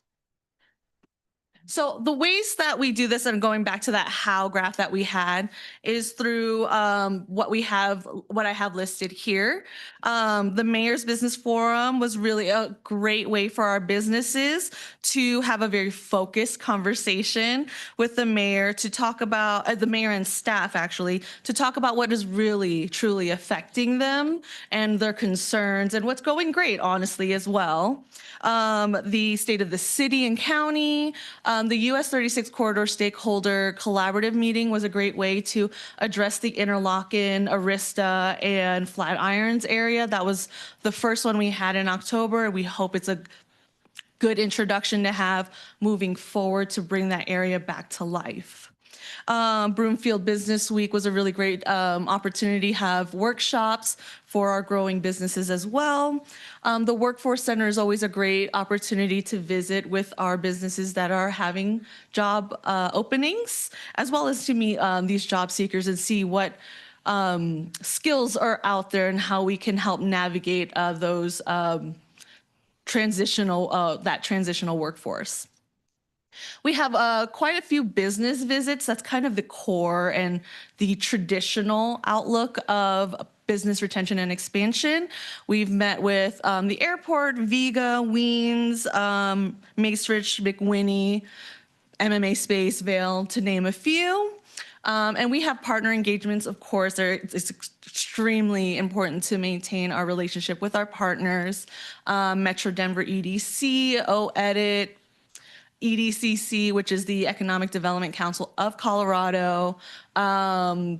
So the ways that we do this, and going back to that how graph that we had, is through what I have listed here. The Mayor's Business Forum was really a great way for our businesses to have a very focused conversation with the mayor to talk about, the mayor and staff actually, to talk about what is really truly affecting them and their concerns and what's going great, honestly, as well. The state of the city and county, the US 36 Corridor Stakeholder Collaborative Meeting was a great way to address the Interlochen, Arista, and Flatirons area. That was the first one we had in October. We hope it's a good introduction to have moving forward to bring that area back to life. Broomfield Business Week was a really great opportunity to have workshops for our growing businesses as well. The Workforce Center is always a great opportunity to visit with our businesses that are having job openings, as well as to meet these job seekers and see what skills are out there and how we can help navigate those transitional workforce. We have quite a few business visits. That's kind of the core and the traditional outlook of business retention and expansion. We've met with the airport, Viga, Weens, Macerich, McWhinney, MMA Space, Vail, to name a few. And we have partner engagements, of course. It's extremely important to maintain our relationship with our partners. Metro Denver EDC, OEdit, EDCC, which is the Economic Development Council of Colorado, the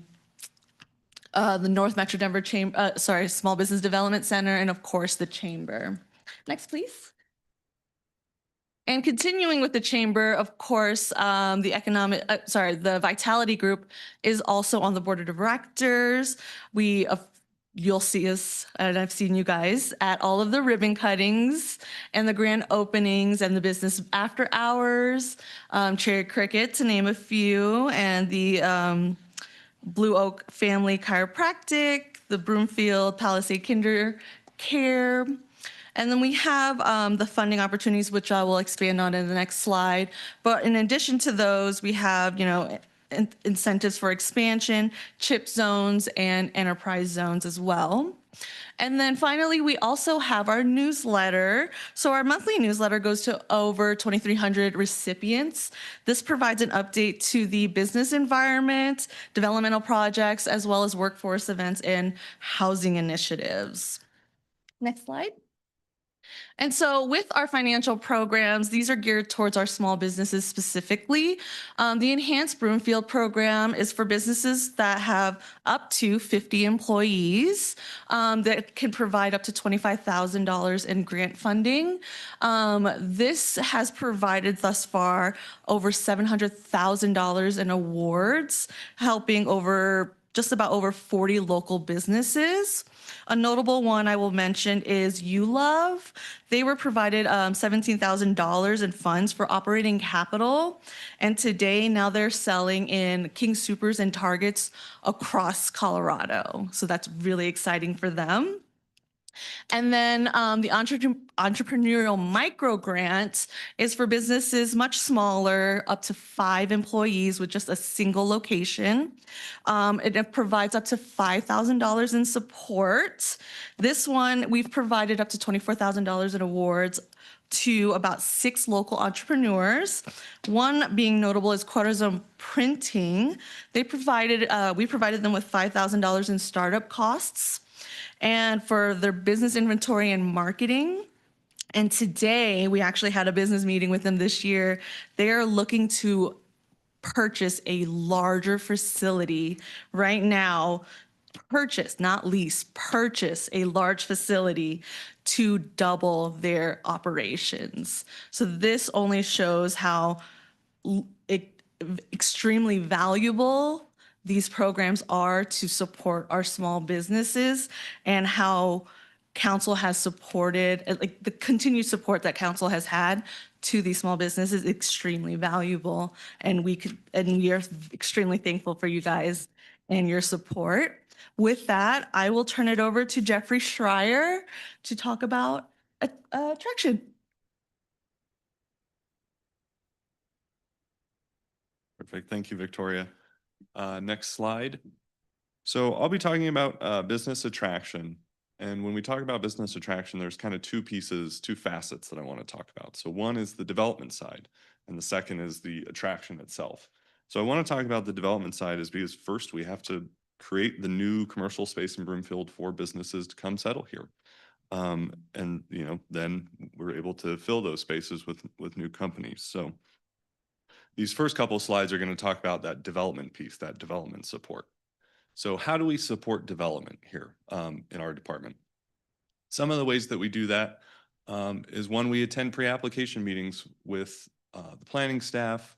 North Metro Denver Small Business Development Center, and of course the Chamber. Next, please. And continuing with the chamber, of course, the Vitality Group is also on the board of directors. You'll see us, and I've seen you guys at all of the ribbon cuttings and the grand openings and the business after hours, Cherry Cricket, to name a few, and the Blue Oak Family Chiropractic, the Broomfield Palisade Kinder Care. And then we have the funding opportunities, which I will expand on in the next slide. But in addition to those, we have, incentives for expansion, CHIP zones, and enterprise zones as well. And then finally, we also have our newsletter. So our monthly newsletter goes to over 2,300 recipients. This provides an update to the business environment, developmental projects, as well as workforce events and housing initiatives. Next slide. And so with our financial programs, these are geared towards our small businesses specifically. The Enhanced Broomfield program is for businesses that have up to 50 employees that can provide up to $25,000 in grant funding. This has provided thus far over $700,000 in awards, helping just about over 40 local businesses. A notable one I will mention is YouLove. They were provided $17,000 in funds for operating capital. And today, now they're selling in King Soopers and Targets across Colorado. So that's really exciting for them. And then the Entrepreneurial Micro Grant is for businesses much smaller, up to 5 employees with just a single location. It provides up to $5,000 in support. This one, we've provided up to $24,000 in awards to about 6 local entrepreneurs. One being notable is Quarterzone Printing. We provided them with $5,000 in startup costs and for their business inventory and marketing. And today, we actually had a business meeting with them this year. They're looking to purchase a larger facility right now, not lease, purchase a large facility to double their operations. So this only shows how extremely valuable these programs are to support our small businesses and how council has supported, like the continued support that council has had to these small businesses is extremely valuable. And we are extremely thankful for you guys and your support. With that, I will turn it over to Jeffrey Schreier to talk about attraction. Perfect. Thank you, Victoria. Next slide. So I'll be talking about business attraction. And when we talk about business attraction, there's kind of two facets that I want to talk about. So one is the development side, and the second is the attraction itself. So I want to talk about the development side is because first we have to create the new commercial space in Broomfield for businesses to come settle here. And then we're able to fill those spaces with new companies. So these first couple slides are going to talk about that development piece, that development support. So how do we support development here in our department? Some of the ways that we do that is one, we attend pre-application meetings with the planning staff,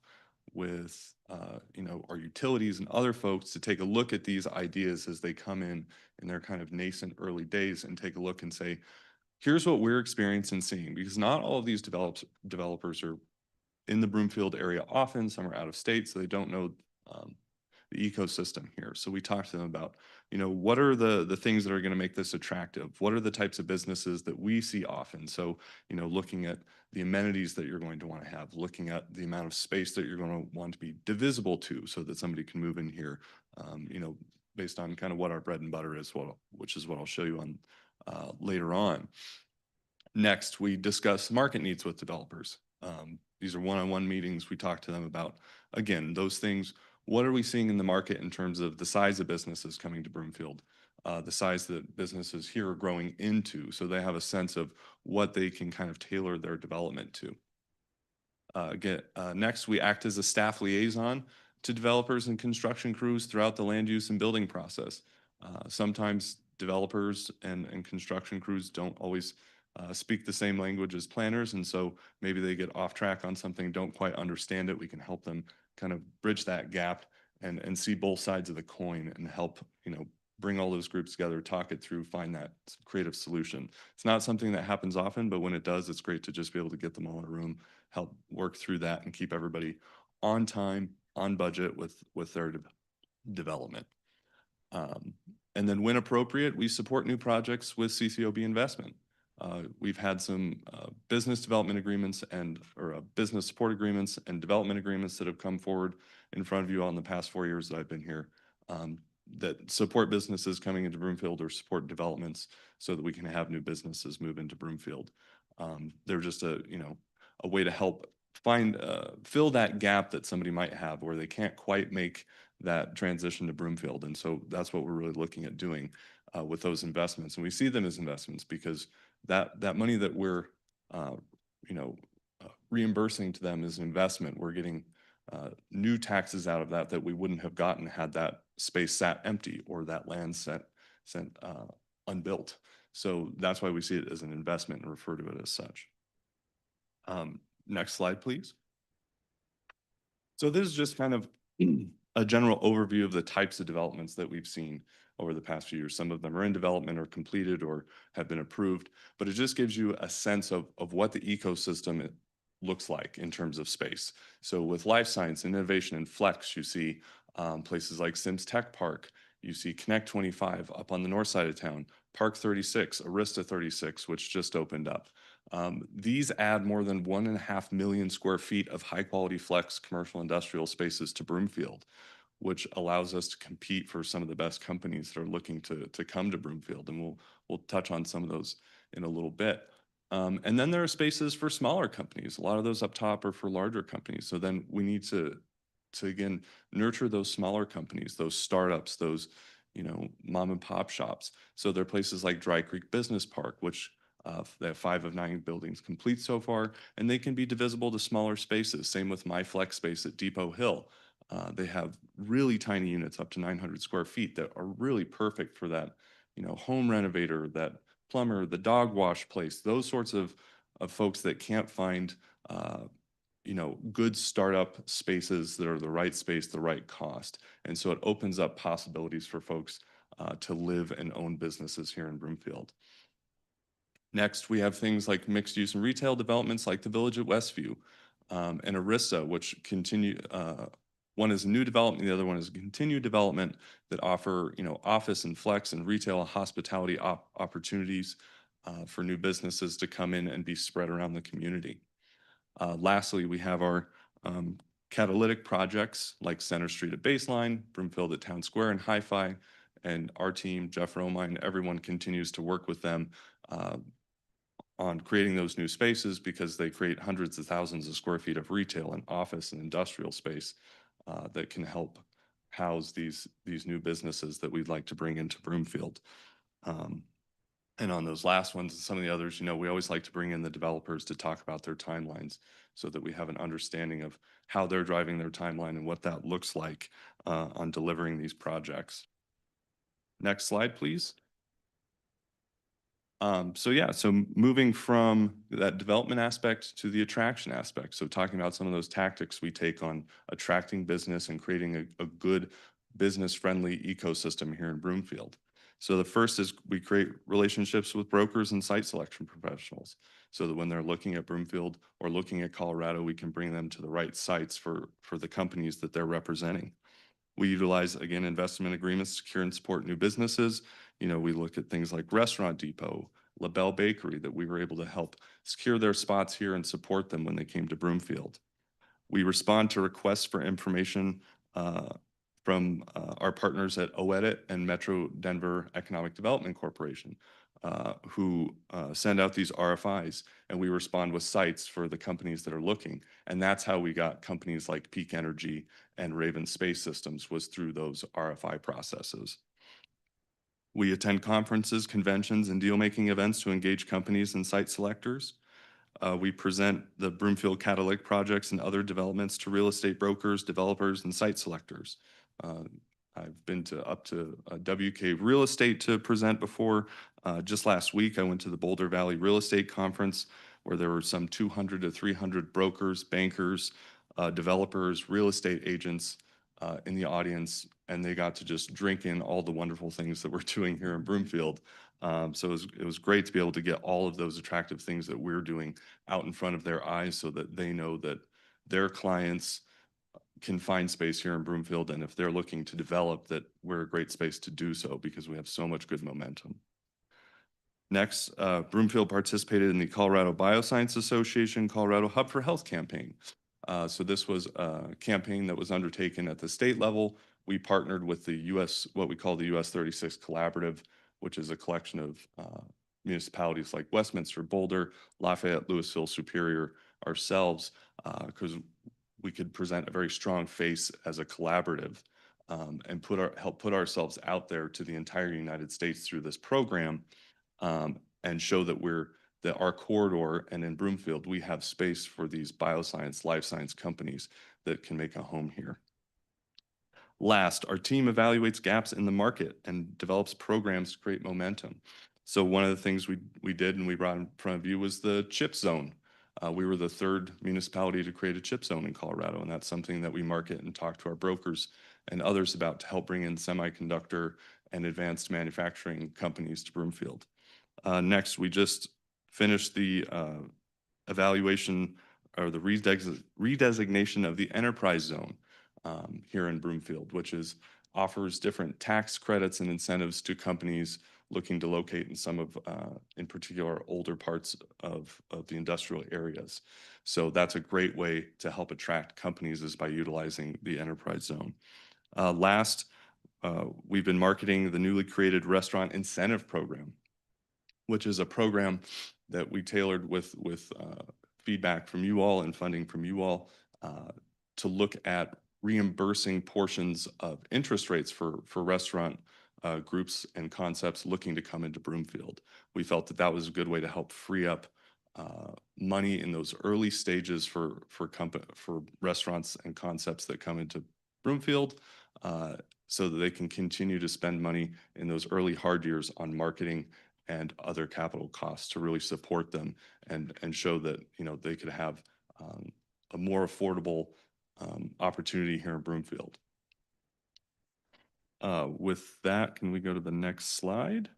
with our utilities and other folks to take a look at these ideas as they come in their kind of nascent early days and take a look and say, here's what we're experiencing and seeing, because not all of these developers are in the Broomfield area often. Some are out of state, so they don't know the ecosystem here. So we talk to them about, what are the things that are going to make this attractive? What are the types of businesses that we see often? So, looking at the amenities that you're going to want to have, looking at the amount of space that you're going to want to be divisible to so that somebody can move in here, based on kind of what our bread and butter is, which is what I'll show you on later on. Next, we discuss market needs with developers. These are one-on-one meetings. We talk to them about, again, those things. What are we seeing in the market in terms of the size of businesses coming to Broomfield, the size that businesses here are growing into, so they have a sense of what they can kind of tailor their development to. Next, we act as a staff liaison to developers and construction crews throughout the land use and building process. Sometimes developers and construction crews don't always speak the same language as planners. And so maybe they get off track on something, don't quite understand it. We can help them kind of bridge that gap and see both sides of the coin and help, bring all those groups together, talk it through, find that creative solution. It's not something that happens often, but when it does, it's great to just be able to get them all in a room, help work through that and keep everybody on time, on budget with their development. And then when appropriate, we support new projects with CCOB investment. We've had some business development agreements or business support agreements and development agreements that have come forward in front of you all in the past 4 years that I've been here, that support businesses coming into Broomfield or support developments so that we can have new businesses move into Broomfield. They're just a way to help fill that gap that somebody might have where they can't quite make that transition to Broomfield. And so that's what we're really looking at doing with those investments. And we see them as investments because that money that we're, reimbursing to them is an investment. We're getting new taxes out of that we wouldn't have gotten had that space sat empty or that land sent unbuilt. So that's why we see it as an investment and refer to it as such. Next slide, please. So this is just kind of a general overview of the types of developments that we've seen over the past few years. Some of them are in development or completed or have been approved, but it just gives you a sense of what the ecosystem looks like in terms of space. So with life science and innovation and flex, you see places like Sims Tech Park, you see Connect 25 up on the north side of town, Park 36, Arista 36, which just opened up. These add more than 1.5 million square feet of high quality flex commercial industrial spaces to Broomfield, which allows us to compete for some of the best companies that are looking to come to Broomfield. And we'll touch on some of those in a little bit. And then there are spaces for smaller companies. A lot of those up top are for larger companies. So then we need to again, nurture those smaller companies, those startups, those, mom and pop shops. So there are places like Dry Creek Business Park, which they have 5 of 9 buildings complete so far, and they can be divisible to smaller spaces. Same with My Flex Space at Depot Hill. They have really tiny units up to 900 square feet that are really perfect for that, home renovator, that plumber, the dog wash place, those sorts of folks that can't find, good startup spaces that are the right space, the right cost. And so it opens up possibilities for folks to live and own businesses here in Broomfield. Next, we have things like mixed use and retail developments like the Village at Westview and Arista, which continue, one is a new development, the other one is a continued development that offer, office and flex and retail and hospitality opportunities for new businesses to come in and be spread around the community. Lastly, we have our catalytic projects like Center Street at Baseline, Broomfield at Town Square and Hi-Fi, and our team, Jeff Romine, everyone continues to work with them on creating those new spaces because they create hundreds of thousands of square feet of retail and office and industrial space that can help house these new businesses that we'd like to bring into Broomfield. And on those last ones and some of the others, we always like to bring in the developers to talk about their timelines so that we have an understanding of how they're driving their timeline and what that looks like on delivering these projects. Next slide, please. So moving from that development aspect to the attraction aspect. So talking about some of those tactics we take on attracting business and creating a good business-friendly ecosystem here in Broomfield. So the first is we create relationships with brokers and site selection professionals so that when they're looking at Broomfield or looking at Colorado, we can bring them to the right sites for the companies that they're representing. We utilize, again, investment agreements to secure and support new businesses. We look at things like Restaurant Depot, LaBelle Bakery, that we were able to help secure their spots here and support them when they came to Broomfield. We respond to requests for information from our partners at OEDIT and Metro Denver Economic Development Corporation, who send out these RFIs, and we respond with sites for the companies that are looking. And that's how we got companies like Peak Energy and Raven Space Systems, was through those RFI processes. We attend conferences, conventions, and deal-making events to engage companies and site selectors. We present the Broomfield catalytic projects and other developments to real estate brokers, developers, and site selectors. I've been to up to WK Real Estate to present before. Just last week, I went to the Boulder Valley Real Estate Conference where there were some 200 to 300 brokers, bankers, developers, real estate agents in the audience, and they got to just drink in all the wonderful things that we're doing here in Broomfield. So it was great to be able to get all of those attractive things that we're doing out in front of their eyes so that they know that their clients can find space here in Broomfield, and if they're looking to develop, that we're a great space to do so because we have so much good momentum. Next, Broomfield participated in the Colorado Bioscience Association Colorado Hub for Health campaign. So this was a campaign that was undertaken at the state level. We partnered with the US, what we call the US 36 Collaborative, which is a collection of municipalities like Westminster, Boulder, Lafayette, Louisville, Superior, ourselves, because we could present a very strong face as a collaborative and help put ourselves out there to the entire United States through this program and show that our corridor and in Broomfield, we have space for these bioscience, life science companies that can make a home here. Last, our team evaluates gaps in the market and develops programs to create momentum. So one of the things we did and we brought in front of you was the chip zone. We were the third municipality to create a chip zone in Colorado, and that's something that we market and talk to our brokers and others about to help bring in semiconductor and advanced manufacturing companies to Broomfield. Next, we just finished the evaluation or the redesignation of the enterprise zone here in Broomfield, which offers different tax credits and incentives to companies looking to locate in some of, in particular, older parts of the industrial areas. So that's a great way to help attract companies is by utilizing the enterprise zone. Last, we've been marketing the newly created Restaurant Incentive Program, which is a program that we tailored with feedback from you all and funding from you all to look at reimbursing portions of interest rates for restaurant groups and concepts looking to come into Broomfield. We felt that that was a good way to help free up money in those early stages for restaurants and concepts that come into Broomfield so that they can continue to spend money in those early hard years on marketing and other capital costs to really support them and show that, you know, they could have a more affordable opportunity here in Broomfield. With that, can we go to the next slide?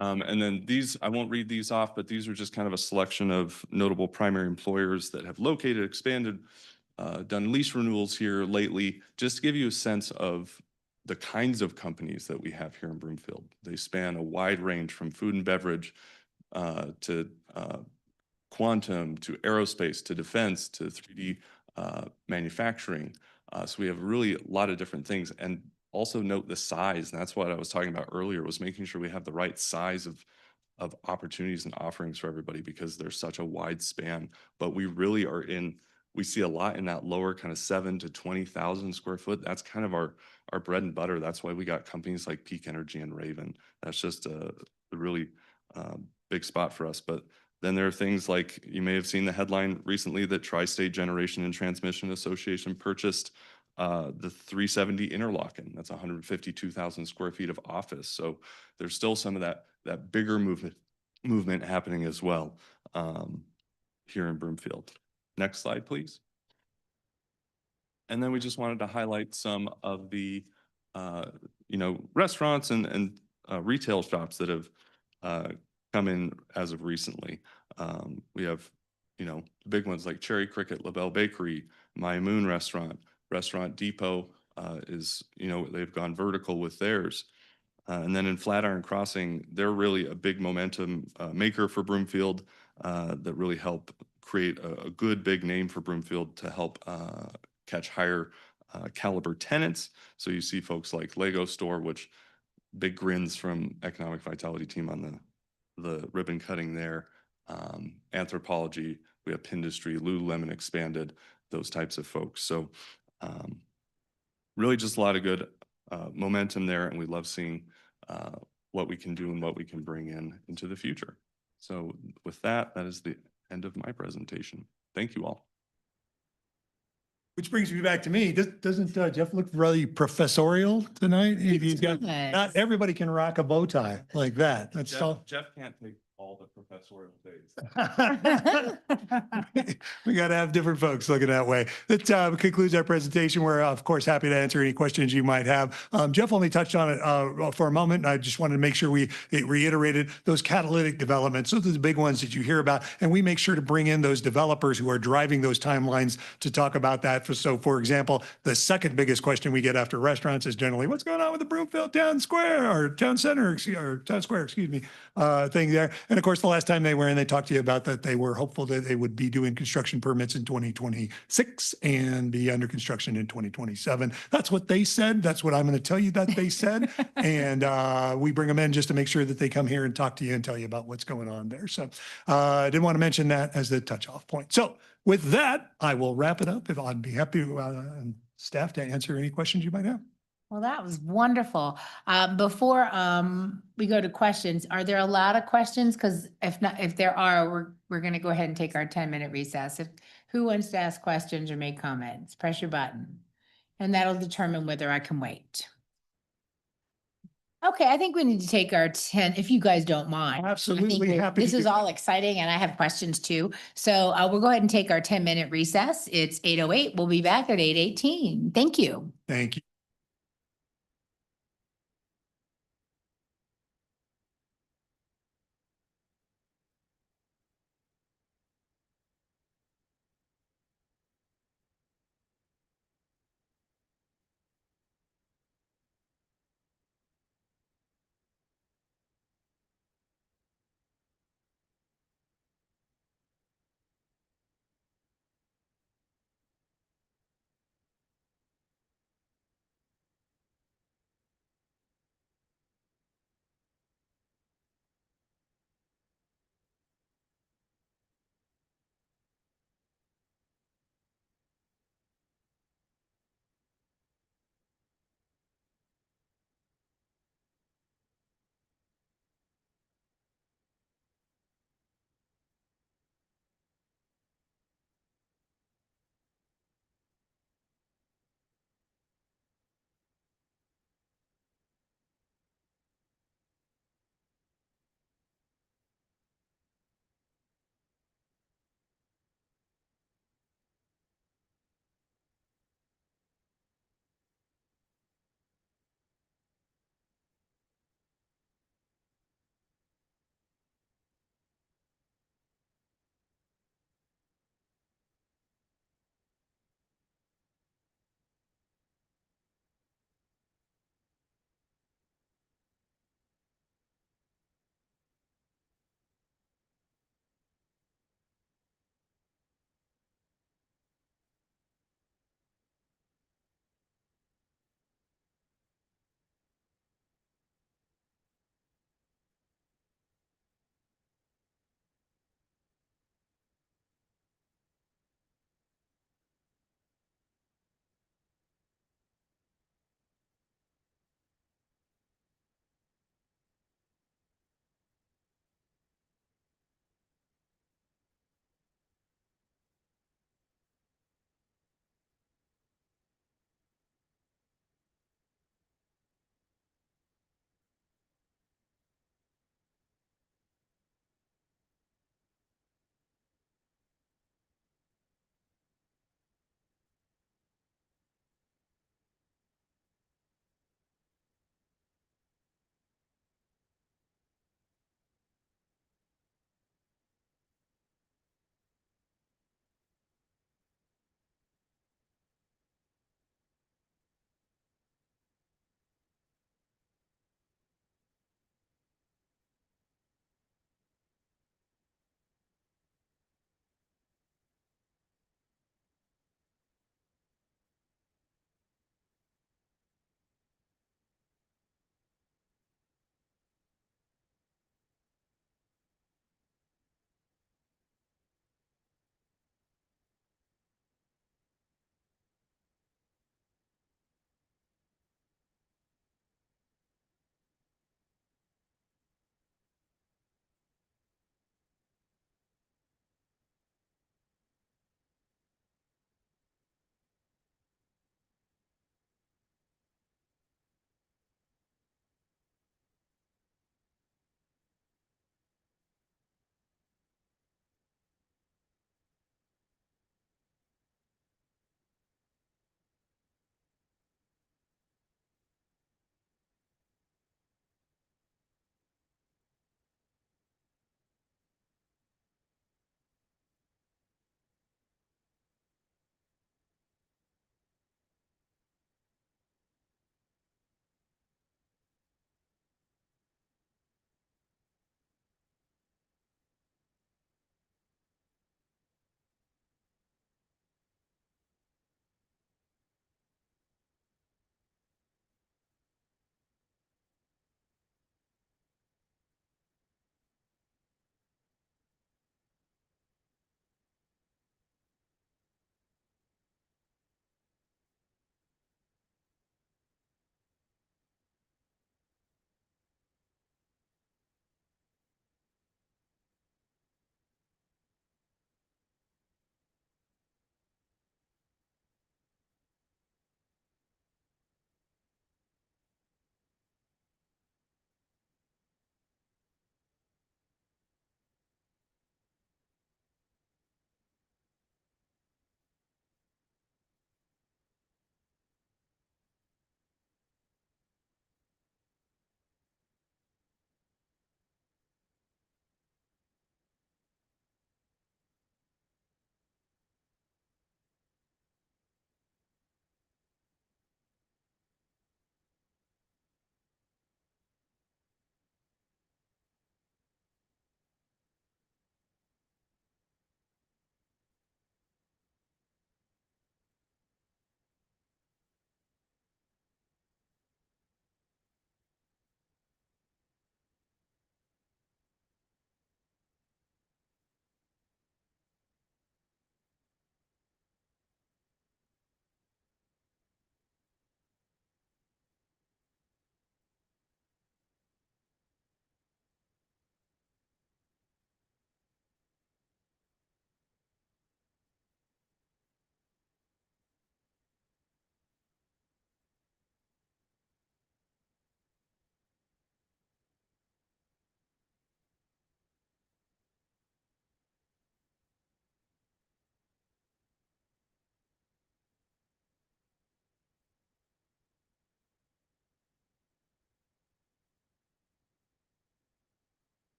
And then these, I won't read these off, but these are just kind of a selection of notable primary employers that have located, expanded, done lease renewals here lately, just to give you a sense of the kinds of companies that we have here in Broomfield. They span a wide range from food and beverage to quantum, to aerospace, to defense, to 3D manufacturing. So we have really a lot of different things. And also note the size, and that's what I was talking about earlier, was making sure we have the right size of opportunities and offerings for everybody because there's such a wide span. But we really are we see a lot in that lower kind of 7 to 20,000 square foot. That's kind of our bread and butter. That's why we got companies like Peak Energy and Raven. That's just a really big spot for us. But then there are things like, you may have seen the headline recently that Tri-State Generation and Transmission Association purchased the 370 Interlochen. That's 152,000 square feet of office. So there's still some of that bigger movement happening as well here in Broomfield. Next slide, please. And then we just wanted to highlight some of the restaurants and retail shops that have come in as of recently. We have, big ones like Cherry Cricket, LaBelle Bakery, My Moon Restaurant, Restaurant Depot they've gone vertical with theirs. And then in Flatiron Crossing, they're really a big momentum maker for Broomfield that really help create a good big name for Broomfield to help catch higher caliber tenants. So you see folks like Lego Store, which big grins from Economic Vitality team on the ribbon cutting there. Anthropology, we have Pindustry, Lululemon expanded, those types of folks. So really just a lot of good momentum there, and we love seeing what we can do and what we can bring into the future. So with that, that is the end of my presentation. Thank you all. Which brings me back to me. Doesn't Jeff look really professorial tonight? He's got, does. not everybody can rock a bow tie like that. That's all. Jeff can't take all the professorial days. We got to have different folks looking that way. That concludes our presentation. We're of course happy to answer any questions you might have. Jeff only touched on it for a moment. I just wanted to make sure we reiterated those catalytic developments. Those are the big ones that you hear about. And we make sure to bring in those developers who are driving those timelines to talk about that. So for example, the second biggest question we get after restaurants is generally, what's going on with the Broomfield Town Square or Town Center or Town Square, excuse me, thing there. And of course, the last time they were in, they talked to you about that they were hopeful that they would be doing construction permits in 2026 and be under construction in 2027. That's what they said. That's what I'm going to tell you that they said. And we bring them in just to make sure that they come here and talk to you and tell you about what's going on there. So I did want to mention that as the touch-off point. So with that, I will wrap it up. If I'd be happy and staff to answer any questions you might have. Well, that was wonderful. Before we go to questions, are there a lot of questions? Because if not, if there are, we're going to go ahead and take our 10-minute recess. If who wants to ask questions or make comments, press your button, and that'll determine whether I can wait. Okay, I think we need to take our 10, if you guys don't mind. Absolutely happy to This is do all exciting, and I have questions too. So we'll go ahead and take our 10-minute recess. It's 8:08. We'll be back at 8:18. Thank you. Thank you.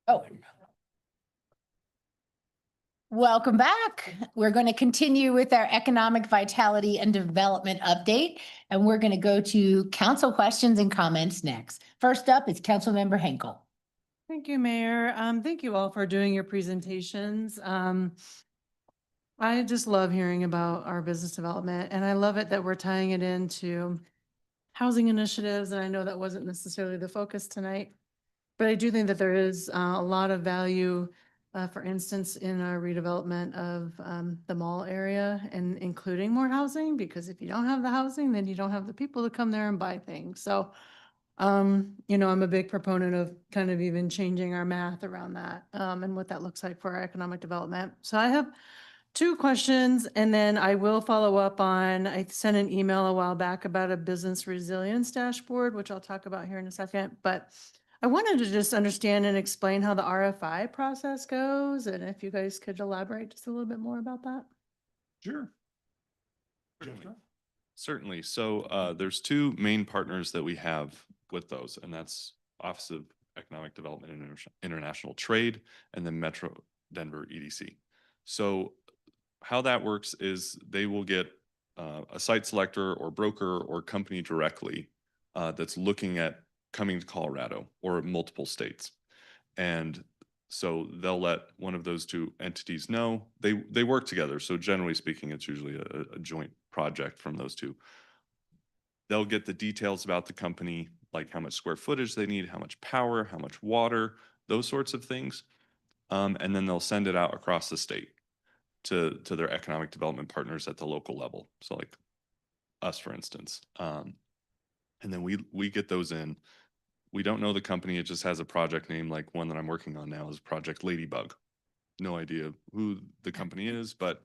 Oh. Welcome back. We're going to continue with our economic vitality and development update, and we're going to go to council questions and comments next. First up is Councilmember Henkel. Thank you, Mayor. Thank you all for doing your presentations. I just love hearing about our business development, and I love it that we're tying it into housing initiatives. And I know that wasn't necessarily the focus tonight, but I do think that there is a lot of value, for instance, in our redevelopment of the mall area and including more housing, because if you don't have the housing, then you don't have the people to come there and buy things. So, you know, I'm a big proponent of kind of even changing our math around that, and what that looks like for our economic development. So I have two questions, and then I will follow up on, I sent an email a while back about a business resilience dashboard, which I'll talk about here in a second, but I wanted to just understand and explain how the RFI process goes, and if you guys could elaborate just a little bit more about that. Sure. Certainly. So there's two main partners that we have with those, and that's Office of Economic Development and International Trade, and then Metro Denver EDC. So how that works is they will get a site selector or broker or company directly that's looking at coming to Colorado or multiple states. And so they'll let one of those two entities know. They work together. So generally speaking, it's usually a joint project from those two. They'll get the details about the company, like how much square footage they need, how much power, how much water, those sorts of things. And then they'll send it out across the state to their economic development partners at the local level. So like us, for instance. And then we get those in. We don't know the company. It just has a project name, like one that I'm working on now is Project Ladybug. No idea who the company is, but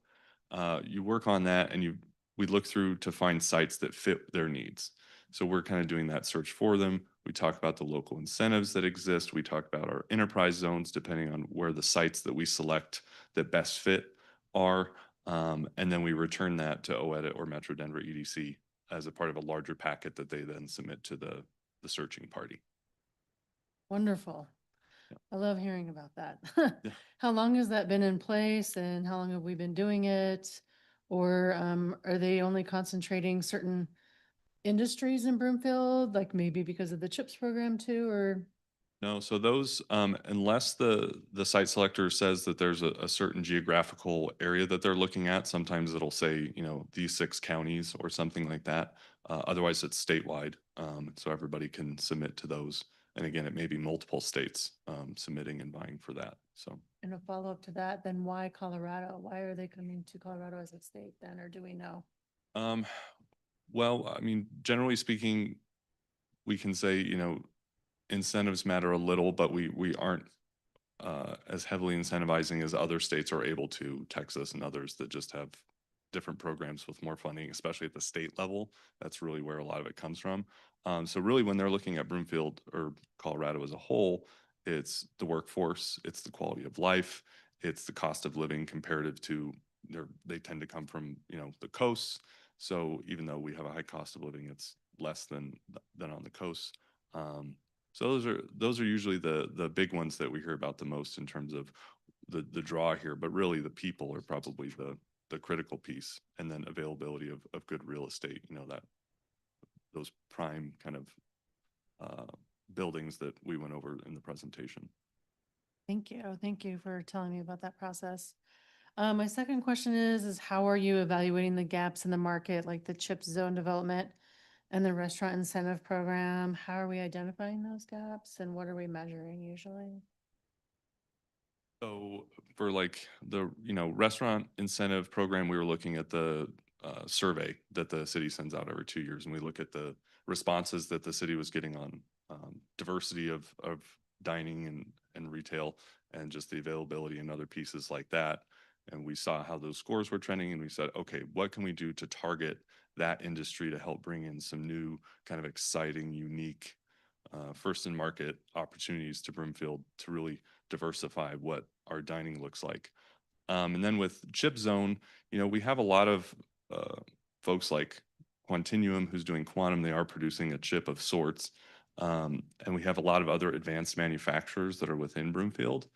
you work on that and we look through to find sites that fit their needs. So we're kind of doing that search for them. We talk about the local incentives that exist. We talk about our enterprise zones, depending on where the sites that we select that best fit are. And then we return that to OEDIT or Metro Denver EDC as a part of a larger packet that they then submit to the searching party. Wonderful. I love hearing about that. Yeah. How long has that been in place and how long have we been doing it? Or are they only concentrating certain industries in Broomfield, like maybe because of the CHIPS program too, or? No, so those, unless the site selector says that there's a certain geographical area that they're looking at, sometimes it'll say, you know, these 6 counties or something like that. Otherwise, it's statewide, so everybody can submit to those. And again, it may be multiple states submitting and buying for that. So. And a follow-up to that, then why Colorado? Why are they coming to Colorado as a state then, or do we know? Well, I mean, generally speaking, we can say, you know, incentives matter a little, but we aren't as heavily incentivizing as other states are able to, Texas and others that just have different programs with more funding, especially at the state level. That's really where a lot of it comes from. So really when they're looking at Broomfield or Colorado as a whole, it's the workforce, it's the quality of life, it's the cost of living comparative to they tend to come from, you know, the coasts. So even though we have a high cost of living, it's less than on the coast. So those are usually the big ones that we hear about the most in terms of the draw here, but really the people are probably the critical piece, and then availability of good real estate, you know, that those prime kind of buildings that we went over in the presentation. Thank you. Thank you for telling me about that process. My second question is how are you evaluating the gaps in the market, like the CHIPS zone development and the restaurant incentive program? How are we identifying those gaps and what are we measuring usually? So for like the, you know, restaurant incentive program, we were looking at the survey that the city sends out every 2 years, and we look at the responses that the city was getting on diversity of dining and retail, and just the availability and other pieces like that. And we saw how those scores were trending, and we said, okay, what can we do to target that industry to help bring in some new kind of exciting, unique first in market opportunities to Broomfield to really diversify what our dining looks like. And then with Chip Zone, you know, we have a lot of folks like Quantinuum who's doing quantum. They are producing a chip of sorts. And we have a lot of other advanced manufacturers that are within Broomfield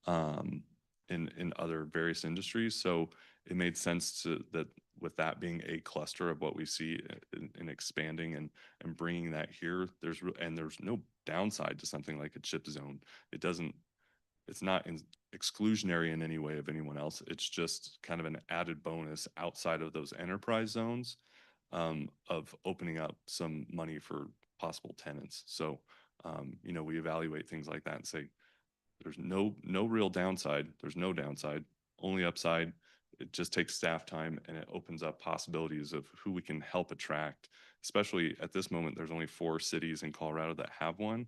in other various industries. So it made sense that with that being a cluster of what we see in expanding and bringing that here, there's no downside to something like a chip zone. It's not exclusionary in any way of anyone else. It's just kind of an added bonus outside of those enterprise zones of opening up some money for possible tenants. So, we evaluate things like that and say, there's no real downside. There's no downside, only upside. It just takes staff time and it opens up possibilities of who we can help attract. Especially at this moment, there's only 4 cities in Colorado that have one.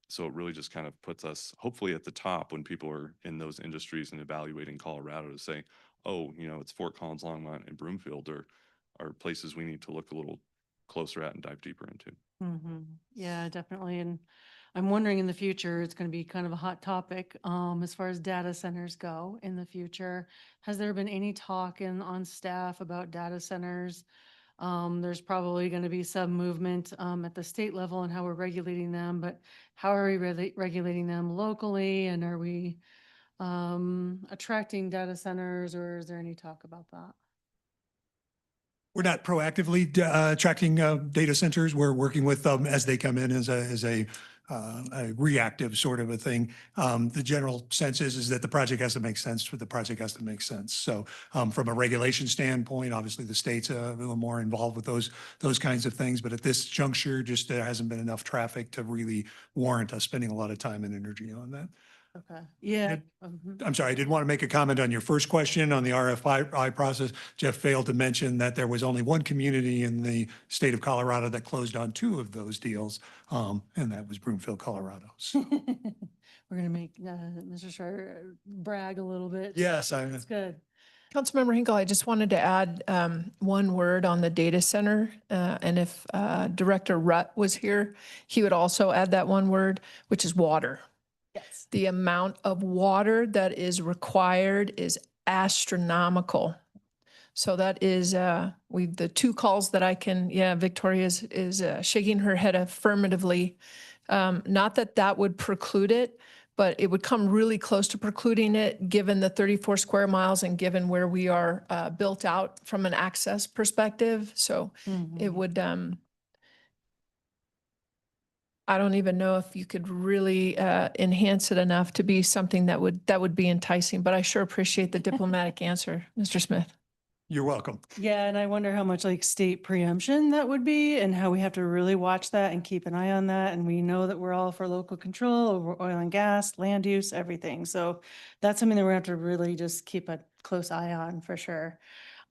So it really just kind of puts us hopefully at the top when people are in those industries and evaluating Colorado to say, oh, it's Fort Collins, Longmont, and Broomfield are places we need to look a little closer at and dive deeper into. Yeah, definitely. And I'm wondering in the future, it's going to be kind of a hot topic as far as data centers go in the future. Has there been any talk on staff about data centers? There's probably going to be some movement at the state level and how we're regulating them, but how are we regulating them locally? And are we attracting data centers, or is there any talk about that? We're not proactively attracting data centers. We're working with them as they come in as a reactive sort of a thing. The general sense is that the project has to make sense for the project has to make sense. So from a regulation standpoint, obviously the state's a little more involved with those kinds of things. But at this juncture, just there hasn't been enough traffic to really warrant us spending a lot of time and energy on that. Okay. Yeah. I'm sorry, I did want to make a comment on your first question on the RFI process. Jeff failed to mention that there was only one community in the state of Colorado that closed on 2 of those deals, and that was Broomfield, Colorado. So, We're going to make Mr. Schreier brag a little bit. yes, That's good. Councilmember Hinkle, I just wanted to add one word on the data center. And if Director Rutt was here, he would also add that one word, which is water. Yes. The amount of water that is required is astronomical. So that is the 2 calls that I can, Victoria is shaking her head affirmatively. Not that would preclude it, but it would come really close to precluding it given the 34 square miles and given where we are built out from an access perspective. So it would, I don't even know if you could really enhance it enough to be something that would be enticing, but I sure appreciate the diplomatic answer, Mr. Smith. You're welcome. Yeah, and I wonder how much like state preemption that would be and how we have to really watch that and keep an eye on that. And we know that we're all for local control over oil and gas, land use, everything. So that's something that we have to really just keep a close eye on for sure.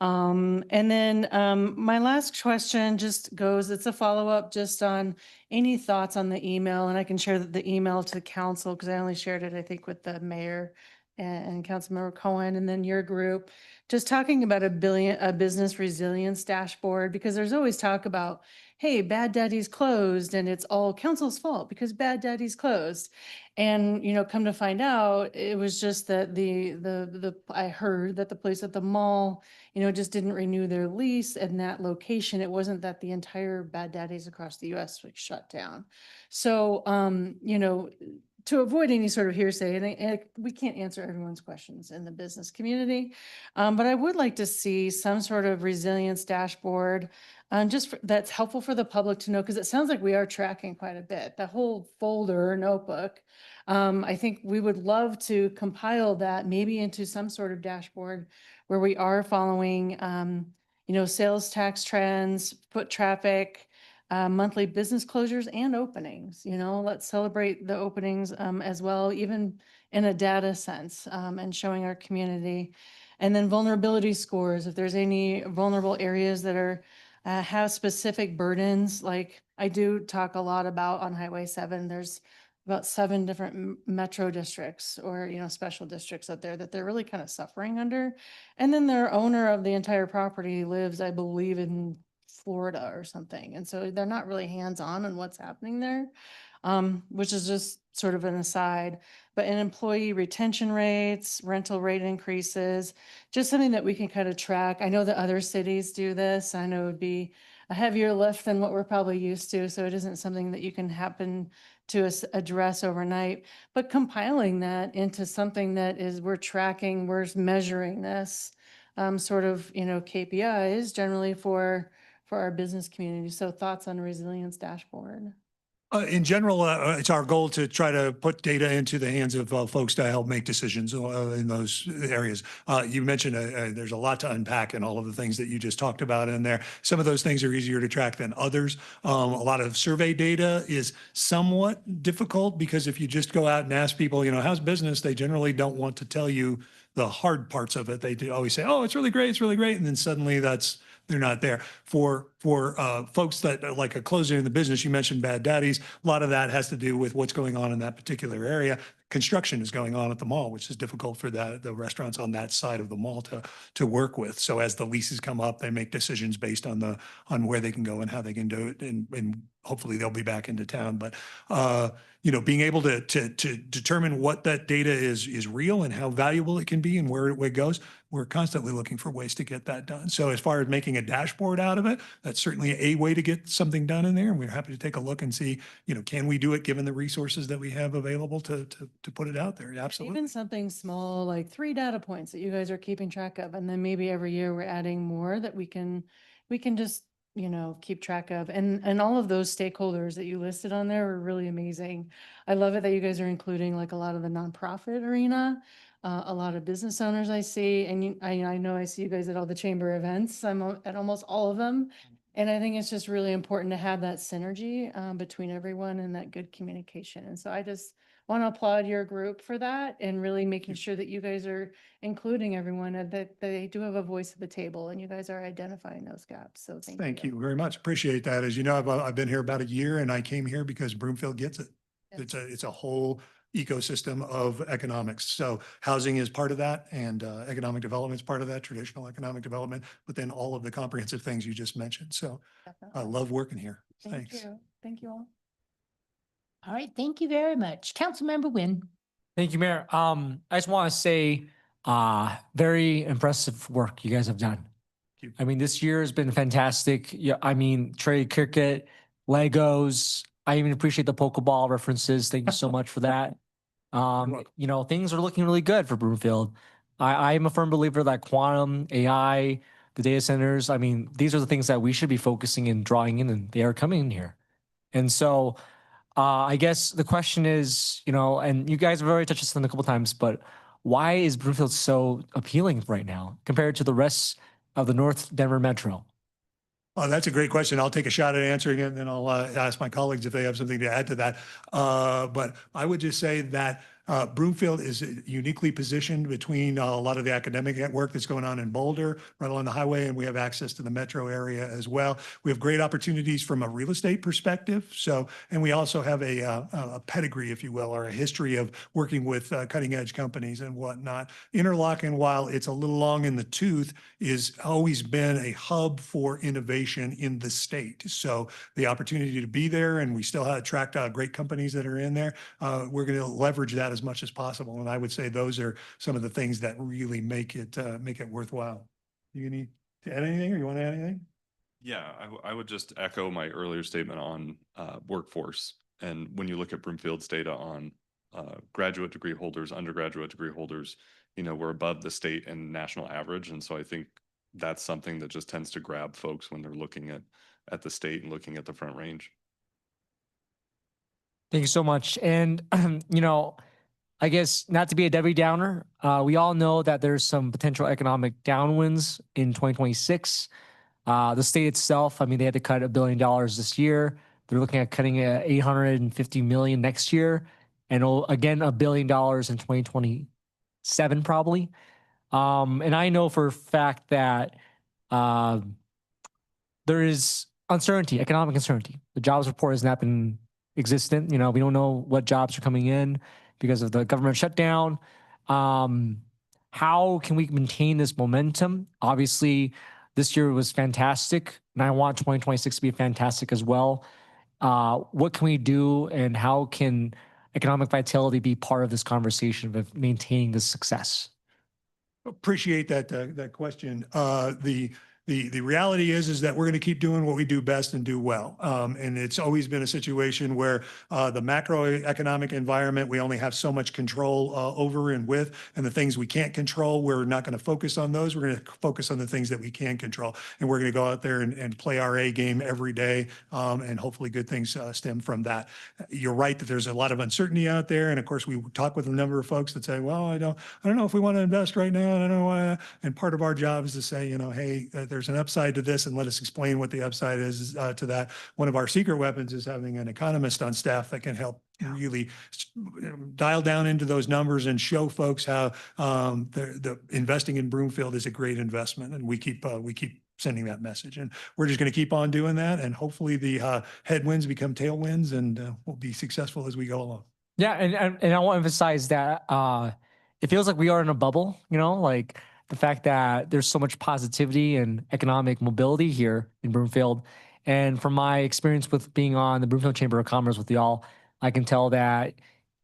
And then my last question just goes, it's a follow-up just on any thoughts on the email, and I can share the email to council because I only shared it, I think, with the mayor and Councilmember Cohen and then your group, just talking about a business resilience dashboard, because there's always talk about, hey, Bad Daddy's closed and it's all council's fault because Bad Daddy's closed. And, come to find out, it was just that I heard that the place at the mall, just didn't renew their lease in that location. It wasn't that the entire Bad Daddy's across the US like shut down. So, to avoid any sort of hearsay, and we can't answer everyone's questions in the business community, but I would like to see some sort of resilience dashboard that's helpful for the public to know, because it sounds like we are tracking quite a bit. That whole folder or notebook, I think we would love to compile that maybe into some sort of dashboard where we are following, sales tax trends, foot traffic, monthly business closures and openings. Let's celebrate the openings as well, even in a data sense, and showing our community. And then vulnerability scores, if there's any vulnerable areas that are have specific burdens, like I do talk a lot about on Highway 7, there's about 7 different metro districts or, special districts out there that they're really kind of suffering under. And then their owner of the entire property lives, I believe, in Florida or something. And so they're not really hands-on on what's happening there, which is just sort of an aside. But in employee retention rates, rental rate increases, just something that we can kind of track. I know that other cities do this. I know it would be a heavier lift than what we're probably used to. So it isn't something that you can happen to address overnight, but compiling that into something that is, we're tracking, we're measuring this sort of, KPIs generally for our business community. So thoughts on a resilience dashboard? In general, it's our goal to try to put data into the hands of folks to help make decisions in those areas. You mentioned there's a lot to unpack in all of the things that you just talked about in there. Some of those things are easier to track than others. A lot of survey data is somewhat difficult because if you just go out and ask people, how's business, they generally don't want to tell you the hard parts of it. They do always say, oh, it's really great, it's really great. And then suddenly they're not there. For folks that like a closer in the business, you mentioned Bad Daddy's. A lot of that has to do with what's going on in that particular area. Construction is going on at the mall, which is difficult for the restaurants on that side of the mall to work with. So as the leases come up, they make decisions based on where they can go and how they can do it, and hopefully they'll be back into town. But being able to determine what that data is real and how valuable it can be and where it goes, we're constantly looking for ways to get that done. So as far as making a dashboard out of it, that's certainly a way to get something done in there. And we're happy to take a look and see, can we do it given the resources that we have available to put it out there? Absolutely. Even something small, like 3 data points that you guys are keeping track of, and then maybe every year we're adding more that we can just, keep track of. And all of those stakeholders that you listed on there are really amazing. I love it that you guys are including like a lot of the nonprofit arena, a lot of business owners I see, and I know I see you guys at all the chamber events. I'm at almost all of them. And I think it's just really important to have that synergy between everyone and that good communication. And so I just want to applaud your group for that and really making sure that you guys are including everyone and that they do have a voice at the table and you guys are identifying those gaps. So Thank you very much. Appreciate that. As you know, I've been here about a year and I came here because Broomfield gets it. It's a whole ecosystem of economics. So housing is part of that, and economic development is part of that, traditional economic development, but then all of the comprehensive things you just mentioned. So I love working here. Thank Thanks. you. Thank you all. All right, thank you very much. Councilmember Wynn. Thank you, Mayor. I just want to say, very impressive work you guys have done. you. I mean, this year has been fantastic. Yeah, I mean, Trey Cricket, Legos. I even appreciate the Pokeball references. Thank you so much for that. Things are looking really good for Broomfield. I'm a firm believer that quantum, AI, the data centers, I mean, these are the things that we should be focusing and drawing in, and they are coming in here. And so I guess the question is, and you guys have already touched this on a couple times, but why is Broomfield so appealing right now compared to the rest of the North Denver Metro? Oh, that's a great question. I'll take a shot at answering it, and then I'll ask my colleagues if they have something to add to that. But I would just say that Broomfield is uniquely positioned between a lot of the academic work that's going on in Boulder, right along the highway, and we have access to the metro area as well. We have great opportunities from a real estate perspective. And we also have a pedigree, if you will, or a history of working with cutting edge companies and whatnot. Interlochen, while it's a little long in the tooth, is always been a hub for innovation in the state. So the opportunity to be there, and we still attract great companies that are in there. We're going to leverage that as much as possible. And I would say those are some of the things that really make it worthwhile. You need to add anything, or you want to add anything? Yeah, I would just echo my earlier statement on workforce. And when you look at Broomfield's data on graduate degree holders, undergraduate degree holders, we're above the state and national average. And so I think that's something that just tends to grab folks when they're looking at the state and looking at the Front Range. Thank you so much. And, I guess not to be a Debbie Downer, we all know that there's some potential economic downwinds in 2026. The state itself, I mean, they had to cut $1 billion this year. They're looking at cutting $850 million next year, and again $1 billion in 2027 probably. And I know for a fact that there is uncertainty, economic uncertainty. The jobs report has not been existent. We don't know what jobs are coming in because of the government shutdown. How can we maintain this momentum? Obviously, this year was fantastic, and I want 2026 to be fantastic as well. What can we do, and how can economic vitality be part of this conversation of maintaining this success? Appreciate that question. The The reality is that we're going to keep doing what we do best and do well. And it's always been a situation where the macroeconomic environment, we only have so much control over and with, and the things we can't control, we're not going to focus on those. We're going to focus on the things that we can control. And we're going to go out there and play our A game every day. And hopefully good things stem from that. You're right that there's a lot of uncertainty out there. And of course, we talk with a number of folks that say, well, I don't know if we want to invest right now. I don't know why. And part of our job is to say, hey, there's an upside to this, and let us explain what the upside is to that. One of our secret weapons is having an economist on staff that can help really dial down into those numbers and show folks how the investing in Broomfield is a great investment. And we keep sending that message, and we're just going to keep on doing that. And hopefully the headwinds become tailwinds, and we'll be successful as we go along. Yeah, and I want to emphasize that it feels like we are in a bubble, like the fact that there's so much positivity and economic mobility here in Broomfield. And from my experience with being on the Broomfield Chamber of Commerce with y'all, I can tell that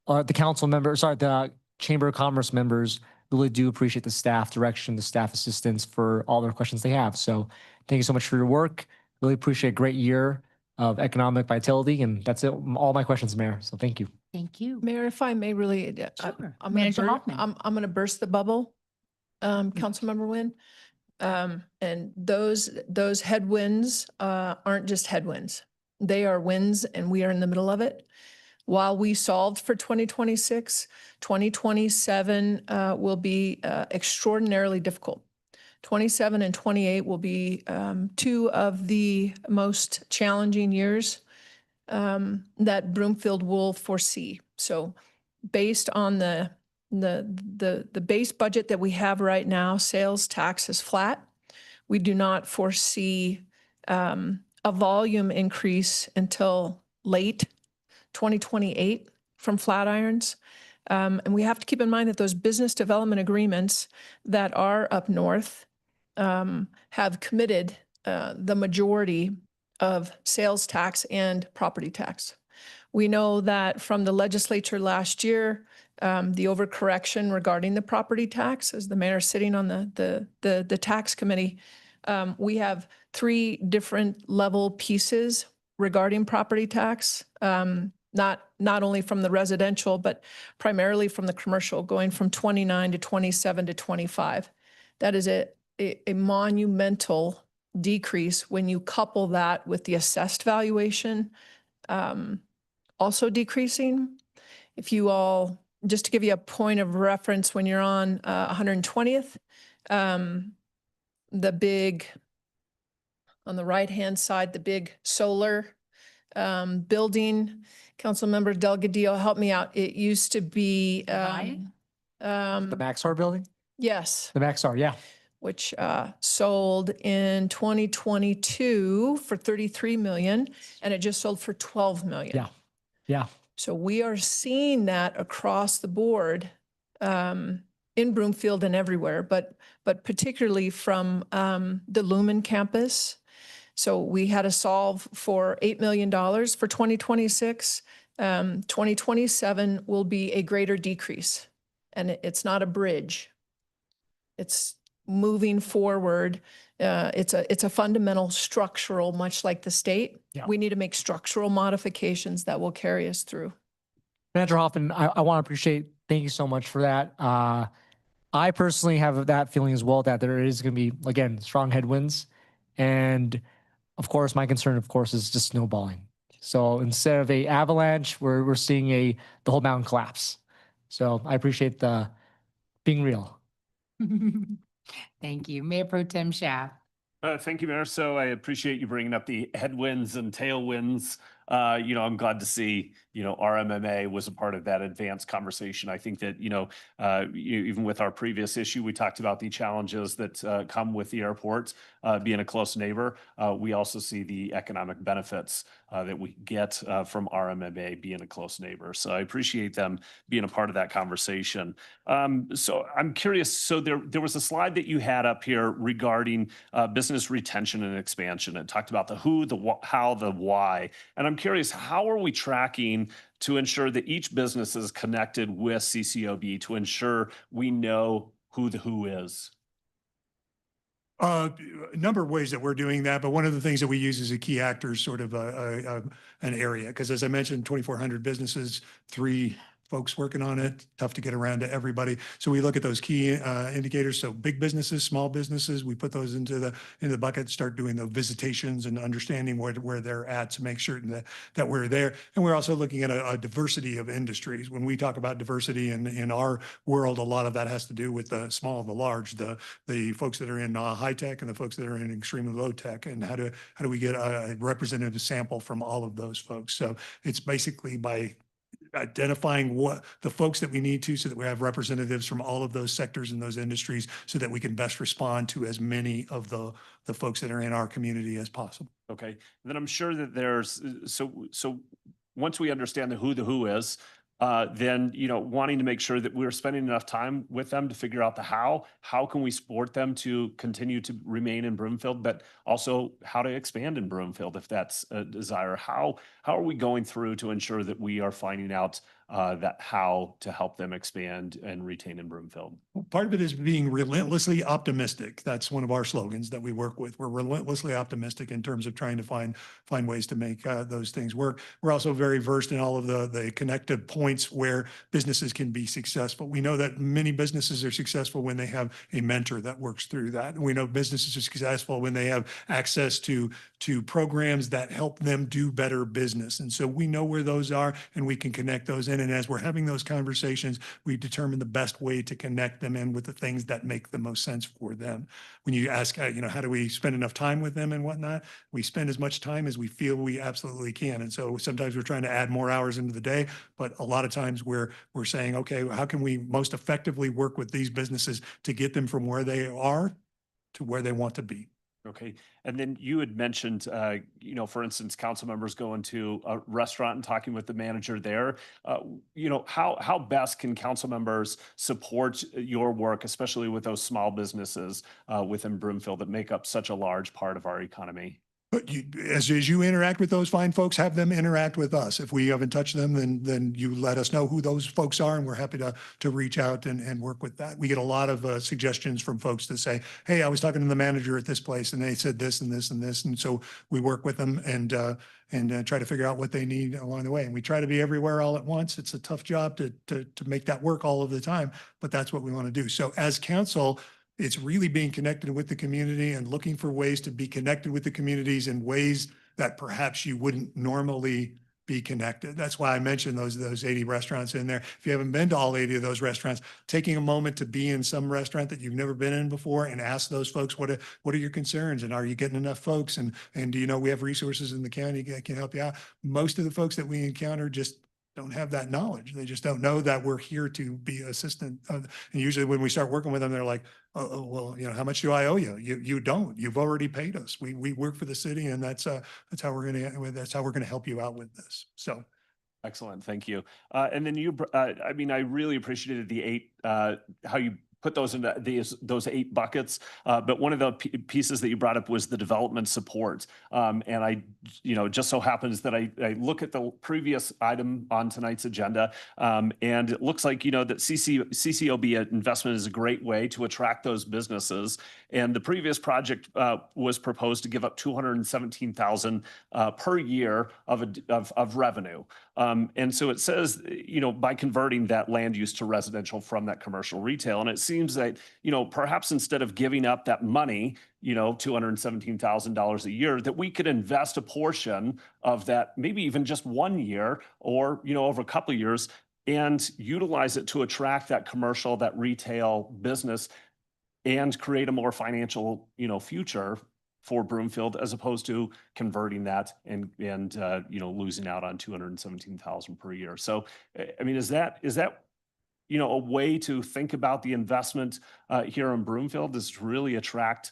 the Chamber of Commerce members really do appreciate the staff direction, the staff assistance for all their questions they have. So thank you so much for your work. Really appreciate a great year of economic vitality. And that's it. All my questions, Mayor. So thank you. Thank you. Mayor, if I may really, Sure. I'm Manager Hoffman. going to burst the bubble, Councilmember Nguyen. And those headwinds aren't just headwinds. They are wins, and we are in the middle of it. While we solved for 2026, 2027 will be extraordinarily difficult. 27 and 28 will be two of the most challenging years that Broomfield will foresee. So based on the base budget that we have right now, sales tax is flat. We do not foresee a volume increase until late 2028 from Flatirons. And we have to keep in mind that those business development agreements that are up north have committed the majority of sales tax and property tax. We know that from the legislature last year, the overcorrection regarding the property tax, as the mayor sitting on the tax committee, we have 3 different level pieces regarding property tax, not only from the residential, but primarily from the commercial, going from 29 to 27 to 25. That is a monumental decrease when you couple that with the assessed valuation also decreasing. If you all, just to give you a point of reference, when you're on 120th, the big, on the right-hand side, the big solar building, Councilmember Delgadillo, help me out. It used to be The Maxar building? yes, The Maxar, yeah. which sold in 2022 for 33 million, and it just sold for 12 million. Yeah. Yeah. So we are seeing that across the board in Broomfield and everywhere, but particularly from the Lumen campus. So we had to solve for $8 million for 2026. 2027 will be a greater decrease, and it's not a bridge. It's moving forward. It's a fundamental structural, much like the state. Yeah. We need to make structural modifications that will carry us through. Manager Hoffman, I want to thank you so much for that. I personally have that feeling as well, that there is going to be, again, strong headwinds. And of course, my concern, of course, is just snowballing. So instead of a avalanche, we're seeing the whole mountain collapse. So I appreciate the being real. Thank you. Mayor Pro Tem Schaaf. Thank you, Mayor. So I appreciate you bringing up the headwinds and tailwinds. I'm glad to see, RMMA was a part of that advanced conversation. I think that, even with our previous issue, we talked about the challenges that come with the airport being a close neighbor. We also see the economic benefits that we get from RMMA being a close neighbor. So I appreciate them being a part of that conversation. So I'm curious, so there was a slide that you had up here regarding business retention and expansion. It talked about the who, the how, the why. And I'm curious, how are we tracking to ensure that each business is connected with CCOB to ensure we know who the who is? A number of ways that we're doing that, but one of the things that we use as a key actor is sort of an area. Because as I mentioned, 2,400 businesses, 3 folks working on it, tough to get around to everybody. So we look at those key indicators. So big businesses, small businesses, we put those into the bucket, start doing the visitations and understanding where they're at to make certain that we're there. And we're also looking at a diversity of industries. When we talk about diversity in our world, a lot of that has to do with the small and the large, the folks that are in high tech and the folks that are in extremely low tech, and how do we get a representative sample from all of those folks. So it's basically by identifying what the folks that we need to, so that we have representatives from all of those sectors and those industries, so that we can best respond to as many of the folks that are in our community as possible. Okay, and then I'm sure that there's, so once we understand the who is, then, wanting to make sure that we're spending enough time with them to figure out the how can we support them to continue to remain in Broomfield, but also how to expand in Broomfield if that's a desire. How are we going through to ensure that we are finding out that how to help them expand and retain in Broomfield? Part of it is being relentlessly optimistic. That's one of our slogans that we work with. We're relentlessly optimistic in terms of trying to find ways to make those things work. We're also very versed in all of the connective points where businesses can be successful. We know that many businesses are successful when they have a mentor that works through that. We know businesses are successful when they have access to programs that help them do better business. And so we know where those are, and we can connect those in. And as we're having those conversations, we determine the best way to connect them in with the things that make the most sense for them. When you ask, how do we spend enough time with them and whatnot, we spend as much time as we feel we absolutely can. And so sometimes we're trying to add more hours into the day, but a lot of times we're saying, okay, how can we most effectively work with these businesses to get them from where they are to where they want to be? Okay. And then you had mentioned, for instance, council members going to a restaurant and talking with the manager there. How best can council members support your work, especially with those small businesses within Broomfield that make up such a large part of our economy? But as you interact with those fine folks, have them interact with us. If we haven't touched them, then you let us know who those folks are, and we're happy to reach out and work with that. We get a lot of suggestions from folks that say, hey, I was talking to the manager at this place and they said this and this and this. And so we work with them and try to figure out what they need along the way. And we try to be everywhere all at once. It's a tough job to make that work all of the time, but that's what we want to do. So as council, it's really being connected with the community and looking for ways to be connected with the communities in ways that perhaps you wouldn't normally be connected. That's why I mentioned those 80 restaurants in there. If you haven't been to all 80 of those restaurants, taking a moment to be in some restaurant that you've never been in before and ask those folks, what are your concerns? And are you getting enough folks? And do you know we have resources in the county that can help you out? Most of the folks that we encounter just don't have that knowledge. They just don't know that we're here to be assistant. And usually when we start working with them, they're like, oh, well, how much do I owe you? You don't. You've already paid us. We work for the city, and that's how we're gonna help you out with this. So. Excellent. Thank you. And then I really appreciated the how you put those into those 8 buckets. But one of the pieces that you brought up was the development support. And just so happens that I look at the previous item on tonight's agenda, and it looks like, that CCOB investment is a great way to attract those businesses. And the previous project was proposed to give up $217,000 per year of revenue. And so it says, by converting that land use to residential from that commercial retail, and it seems that, perhaps instead of giving up that money, $217,000 a year, that we could invest a portion of that, maybe even just 1 year or, over a couple of years, and utilize it to attract that commercial, that retail business, and create a more financial, future for Broomfield, as opposed to converting that and losing out on $217,000 per year. So, is that a way to think about the investment here in Broomfield, is to really attract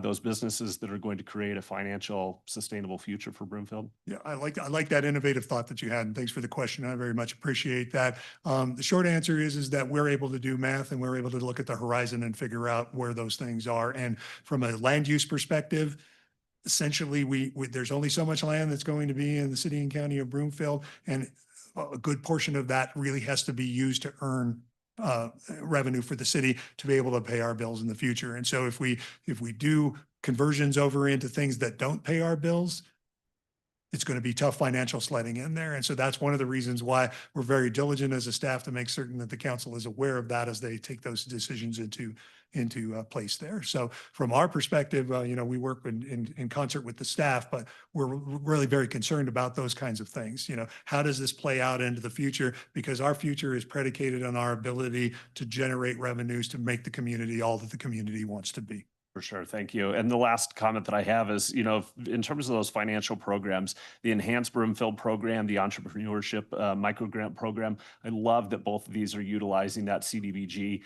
those businesses that are going to create a financial sustainable future for Broomfield? Yeah, I like that innovative thought that you had, and thanks for the question. I very much appreciate that. The short answer is that we're able to do math, and we're able to look at the horizon and figure out where those things are. And from a land use perspective, essentially, there's only so much land that's going to be in the city and county of Broomfield, and a good portion of that really has to be used to earn revenue for the city to be able to pay our bills in the future. And so if we do conversions over into things that don't pay our bills, it's going to be tough financial sledding in there. And so that's one of the reasons why we're very diligent as a staff to make certain that the council is aware of that as they take those decisions into place there. So from our perspective, we work in concert with the staff, but we're really very concerned about those kinds of things. How does this play out into the future? Because our future is predicated on our ability to generate revenues to make the community all that the community wants to be. For sure. Thank you. And the last comment that I have is, in terms of those financial programs, the Enhanced Broomfield program, the entrepreneurship micro grant program, I love that both of these are utilizing that CDBG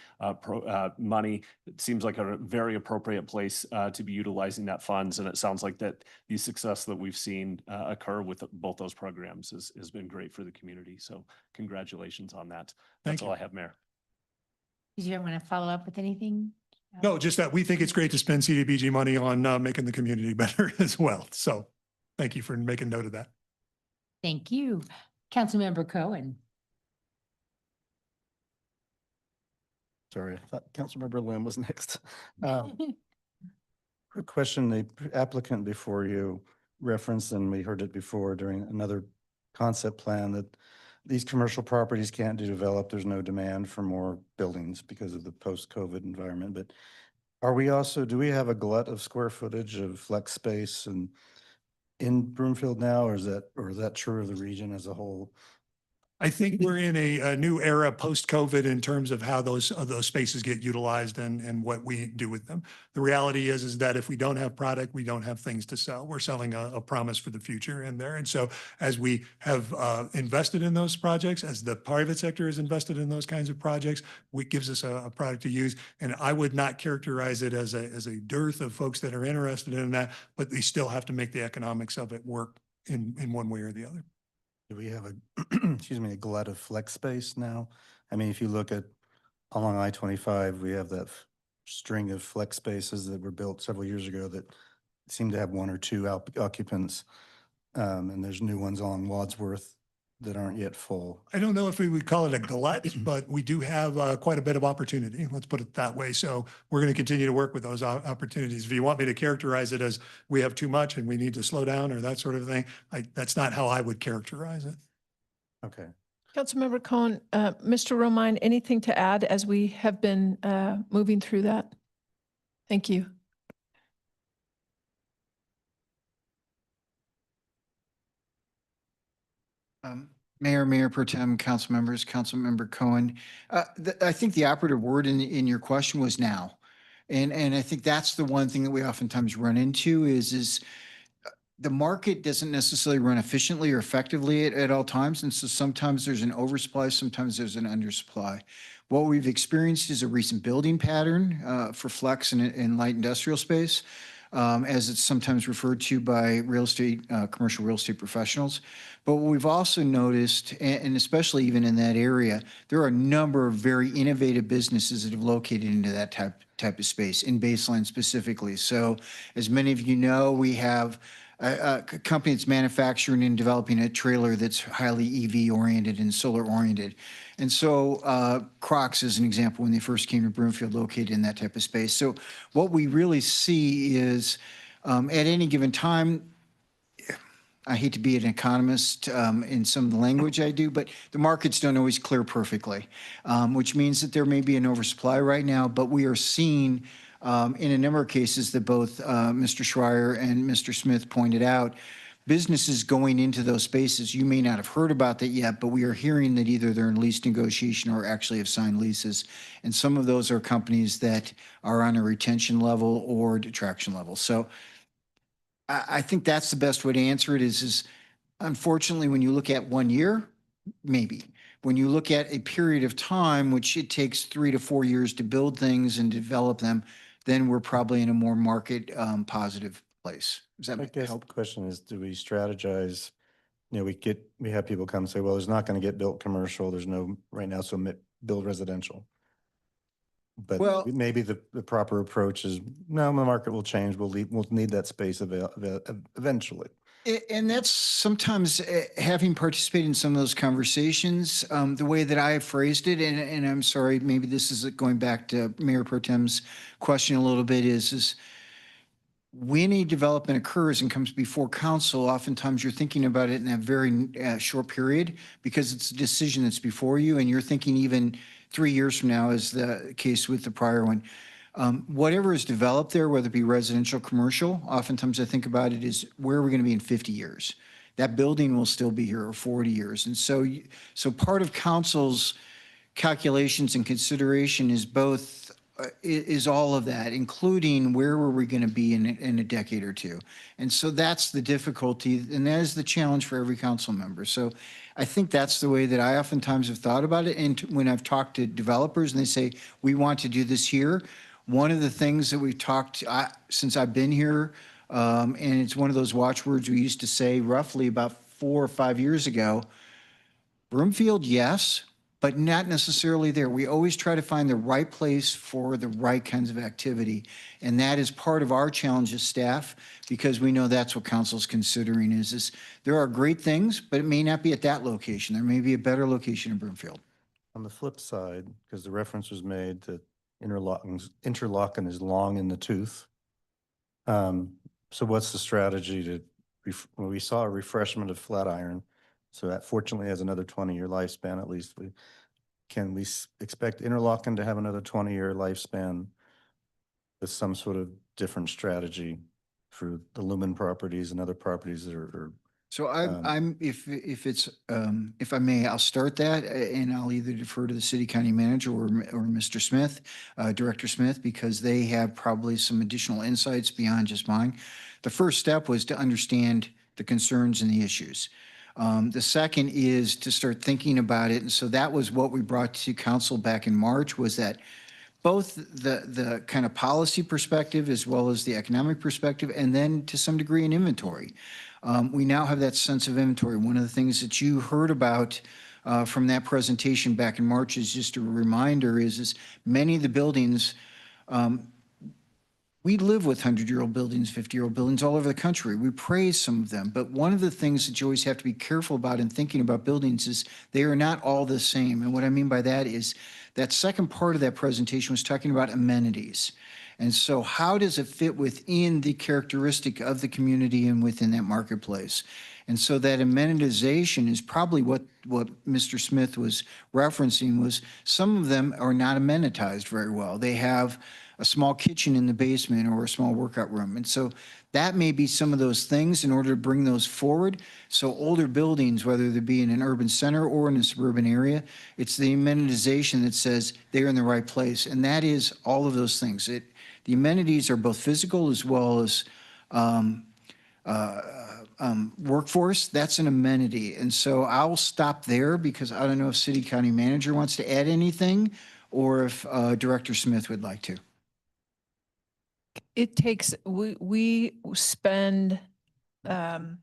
money. It seems like a very appropriate place to be utilizing that funds. And it sounds like that the success that we've seen occur with both those programs has been great for the community. So congratulations on that. That's all I have, Mayor. Did you want to follow up with anything? No, just that we think it's great to spend CDBG money on making the community better as well. So thank you for making note of that. Thank you. Councilmember Cohen. Sorry, I thought Councilmember Lim was next. Quick question, the applicant before you referenced, and we heard it before during another concept plan, that these commercial properties can't be developed. There's no demand for more buildings because of the post-COVID environment. But do we have a glut of square footage of flex space and in Broomfield now, or is that true of the region as a whole? I think we're in a new era post-COVID in terms of how those spaces get utilized and what we do with them. The reality is that if we don't have product, we don't have things to sell. We're selling a promise for the future in there. And so as we have invested in those projects, as the private sector has invested in those kinds of projects, it gives us a product to use. And I would not characterize it as a dearth of folks that are interested in that, but they still have to make the economics of it work in one way or the other. Do we have a glut of flex space now? I mean, if you look at along I-25, we have that string of flex spaces that were built several years ago that seem to have one or two occupants. And there's new ones along Wadsworth that aren't yet full. I don't know if we would call it a glut, but we do have quite a bit of opportunity. Let's put it that way. So we're going to continue to work with those opportunities. If you want me to characterize it as we have too much and we need to slow down or that sort of thing, that's not how I would characterize it. Okay. Councilmember Cohen, Mr. Romine, anything to add as we have been moving through that? Thank you. Mayor Pro Tem, council members, Councilmember Cohen. I think the operative word in your question was now. And I think that's the one thing that we oftentimes run into is the market doesn't necessarily run efficiently or effectively at all times. And so sometimes there's an oversupply, sometimes there's an undersupply. What we've experienced is a recent building pattern for flex and light industrial space, as it's sometimes referred to by commercial real estate professionals. But what we've also noticed, and especially even in that area, there are a number of very innovative businesses that have located into that type of space, in Baseline specifically. So as many of you know, we have a company that's manufacturing and developing a trailer that's highly EV oriented and solar oriented. And so Crocs is an example when they first came to Broomfield, located in that type of space. So what we really see is at any given time, I hate to be an economist in some of the language I do, but the markets don't always clear perfectly, which means that there may be an oversupply right now, but we are seeing in a number of cases that both Mr. Schreier and Mr. Smith pointed out, businesses going into those spaces. You may not have heard about that yet, but we are hearing that either they're in lease negotiation or actually have signed leases. And some of those are companies that are on a retention level or detraction level. So I think that's the best way to answer it is unfortunately, when you look at 1 year, maybe. When you look at a period of time, which it takes 3 to 4 years to build things and develop them, then we're probably in a more market positive place. Does that make help? The question is, do we strategize? We have people come and say, well, there's not going to get built commercial. There's no right now, so build residential. But maybe the proper approach is, no, the market will change. We'll need that space eventually. And that's sometimes having participated in some of those conversations, the way that I have phrased it, and I'm sorry, maybe this is going back to Mayor Pro Tem's question a little bit, is when a development occurs and comes before council, oftentimes you're thinking about it in a very short period because it's a decision that's before you, and you're thinking even 3 years from now, as the case with the prior one. Whatever is developed there, whether it be residential, commercial, oftentimes I think about it is where are we going to be in 50 years? That building will still be here, or 40 years. And so, so part of council's calculations and consideration is both, is all of that, including where were we going to be in a decade or two. And so that's the difficulty, and that is the challenge for every council member. So I think that's the way that I oftentimes have thought about it. And when I've talked to developers and they say, we want to do this here, one of the things that we've talked, since I've been here, and it's one of those watchwords we used to say roughly about 4 or 5 years ago, Broomfield, yes, but not necessarily there. We always try to find the right place for the right kinds of activity. And that is part of our challenge as staff, because we know that's what council's considering is there are great things, but it may not be at that location. There may be a better location in Broomfield. On the flip side, because the reference was made that interlocking is long in the tooth. So what's the strategy to, well, we saw a refreshment of Flatiron, so that fortunately has another 20-year lifespan at least. Can we expect interlocking to have another 20-year lifespan with some sort of different strategy for the Lumen properties and other properties that are So I'm if it's if I may, I'll start that and I'll either defer to the city county manager or Mr. Smith, Director Smith, because they have probably some additional insights beyond just mine. The first step was to understand the concerns and the issues. The second is to start thinking about it. And so that was what we brought to council back in March, was that both the kind of policy perspective as well as the economic perspective, and then to some degree an inventory. We now have that sense of inventory. One of the things that you heard about from that presentation back in March is just a reminder is many of the buildings, we live with 100-year-old buildings, 50-year-old buildings all over the country. We praise some of them, but one of the things that you always have to be careful about in thinking about buildings is they are not all the same. And what I mean by that is that second part of that presentation was talking about amenities. And so how does it fit within the characteristic of the community and within that marketplace? And so that amenitization is probably what Mr. Smith was referencing, was some of them are not amenitized very well. They have a small kitchen in the basement or a small workout room. And so that may be some of those things in order to bring those forward. So older buildings, whether they be in an urban center or in a suburban area, it's the amenitization that says they're in the right place. And that is all of those things. The amenities are both physical as well as workforce. That's an amenity. And so I'll stop there because I don't know if city county manager wants to add anything or if Director Smith would like to. It takes, we spend a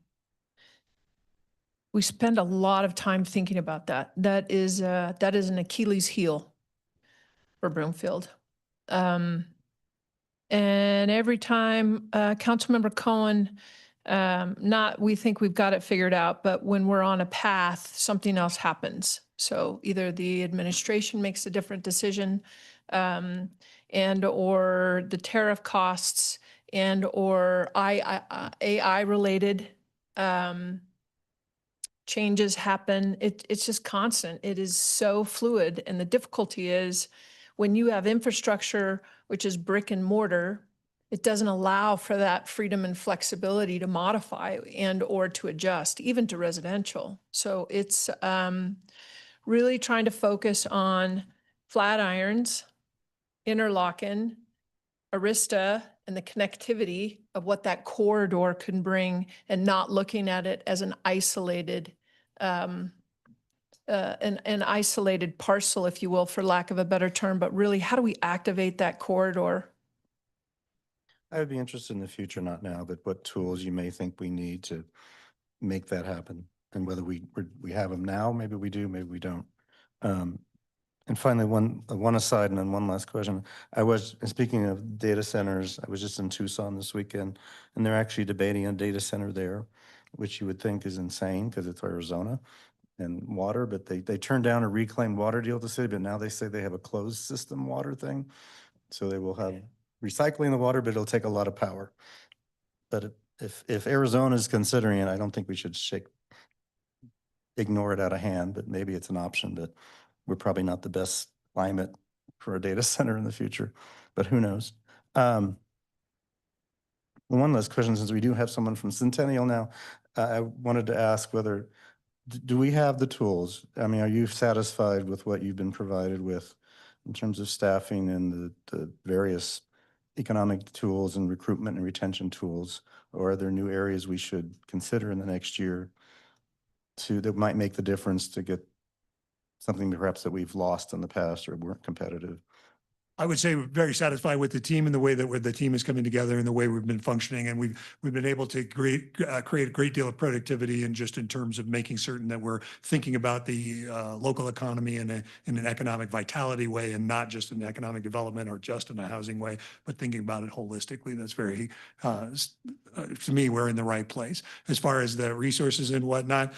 lot of time thinking about that. That is an Achilles heel for Broomfield. And every time Councilmember Cohen, we think we've got it figured out, but when we're on a path, something else happens. So either the administration makes a different decision, and or the tariff costs and or AI related changes happen. It's just constant. It is so fluid. And the difficulty is when you have infrastructure, which is brick and mortar, it doesn't allow for that freedom and flexibility to modify and or to adjust, even to residential. So it's really trying to focus on Flatirons, Interlochen, Arista, and the connectivity of what that corridor can bring, and not looking at it as an isolated isolated parcel, if you will, for lack of a better term, but really how do we activate that corridor? I would be interested in the future, not now, but what tools you may think we need to make that happen, and whether we have them now. Maybe we do, maybe we don't. And finally, one aside and then one last question. Speaking of data centers, I was just in Tucson this weekend, and they're actually debating a data center there. which you would think is insane because it's Arizona and water, but they turned down a reclaimed water deal with the city, but now they say they have a closed system water thing. So they will have recycling the water, but it'll take a lot of power. But if Arizona is considering it, I don't think we should ignore it out of hand, but maybe it's an option, but we're probably not the best climate for a data center in the future, but who knows? One last question, since we do have someone from Centennial now, I wanted to ask whether, do we have the tools? I mean, are you satisfied with what you've been provided with in terms of staffing and the various economic tools and recruitment and retention tools? Or are there new areas we should consider in the next year that might make the difference to get something perhaps that we've lost in the past or weren't competitive? I would say we're very satisfied with the team and the way that the team is coming together and the way we've been functioning. And we've been able to create a great deal of productivity and just in terms of making certain that we're thinking about the local economy in an economic vitality way and not just in economic development or just in a housing way, but thinking about it holistically. That's very, to me, we're in the right place. As far as the resources and whatnot,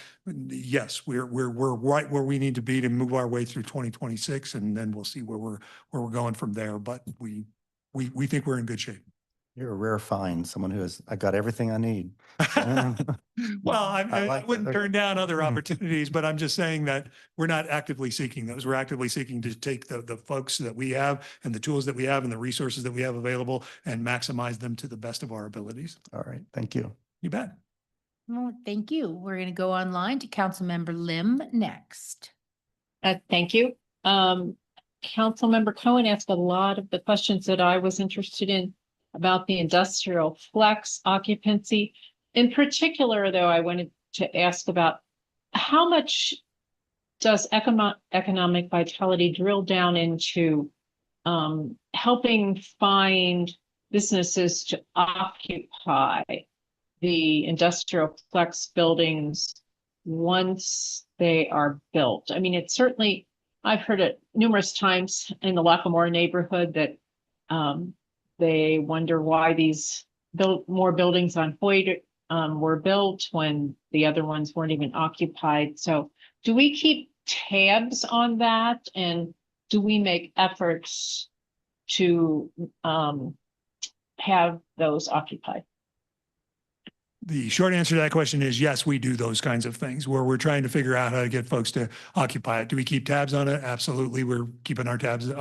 yes, we're right where we need to be to move our way through 2026, and then we'll see where we're going from there. But we think we're in good shape. You're a rare find, someone who has, I got everything I need. Well, I like wouldn't that. turn down other opportunities, but I'm just saying that we're not actively seeking those. We're actively seeking to take the folks that we have and the tools that we have and the resources that we have available and maximize them to the best of our abilities. All right, thank you. You bet. Well, thank you. We're going to go online to Councilmember Lim next. Thank you. Councilmember Cohen asked a lot of the questions that I was interested in about the industrial flex occupancy. In particular, though, I wanted to ask about how much does economic vitality drill down into helping find businesses to occupy the industrial flex buildings once they are built? I mean, it's certainly, I've heard it numerous times in the Lackamore neighborhood that they wonder why these more buildings on Hoyt were built when the other ones weren't even occupied. So do we keep tabs on that? And do we make efforts to have those occupied? The short answer to that question is yes, we do those kinds of things where we're trying to figure out how to get folks to occupy it. Do we keep tabs on it? Absolutely. We're keeping our tabs,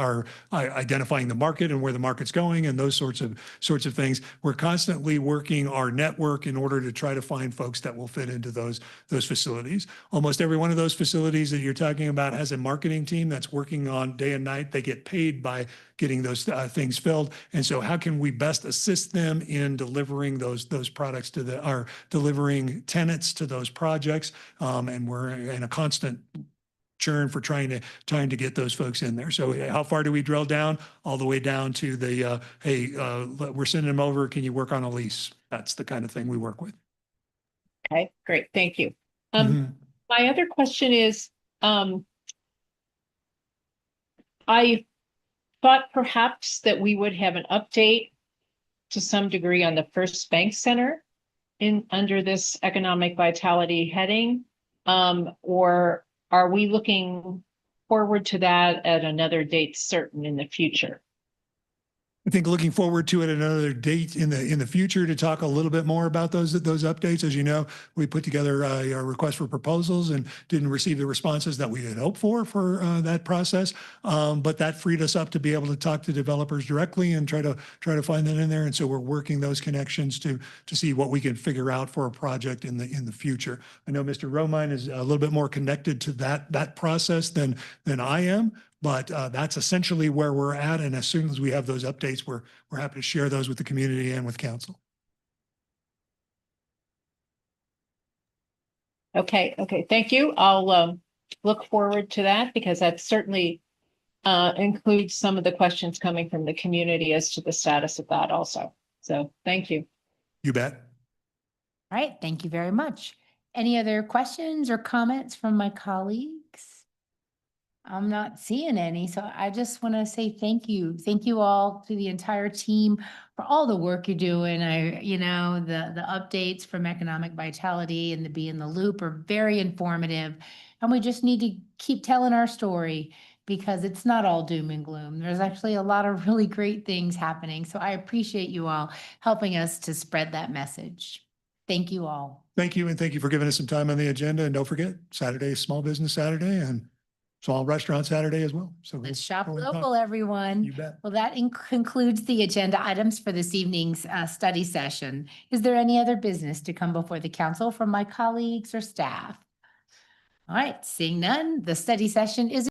identifying the market and where the market's going and those sorts of things. We're constantly working our network in order to try to find folks that will fit into those facilities. Almost every one of those facilities that you're talking about has a marketing team that's working on day and night. They get paid by getting those things filled. And so how can we best assist them in delivering those products to delivering tenants to those projects? And we're in a constant churn for trying to get those folks in there. So how far do we drill down? All the way down to the, hey, we're sending them over. Can you work on a lease? That's the kind of thing we work with. Okay, great. Thank you. My other question is, I thought perhaps that we would have an update to some degree on the First Bank Center under this economic vitality heading, or are we looking forward to that at another date certain in the future? I think looking forward to it at another date in the future to talk a little bit more about those updates. As you know, we put together a request for proposals and didn't receive the responses that we had hoped for that process. But that freed us up to be able to talk to developers directly and try to find that in there. And so we're working those connections to see what we can figure out for a project in the future. I know Mr. Romine is a little bit more connected to that process than I am. But that's essentially where we're at. And as soon as we have those updates, we're happy to share those with the community and with council. Okay. Thank you. I'll look forward to that because that certainly includes some of the questions coming from the community as to the status of that also. So thank you. You bet. All right. Thank you very much. Any other questions or comments from my colleagues? I'm not seeing any, so I just want to say thank you. Thank you all to the entire team for all the work you're doing. The updates from Economic Vitality and the Be in the Loop are very informative. And we just need to keep telling our story because it's not all doom and gloom. There's actually a lot of really great things happening. So I appreciate you all helping us to spread that message. Thank you all. Thank you, and thank you for giving us some time on the agenda. And don't forget, Saturday is Small Business Saturday and Small Restaurant Saturday as well. So Let's shop go and talk. local, everyone. You bet. Well, that concludes the agenda items for this evening's study session. Is there any other business to come before the council from my colleagues or staff? All right, seeing none, the study session is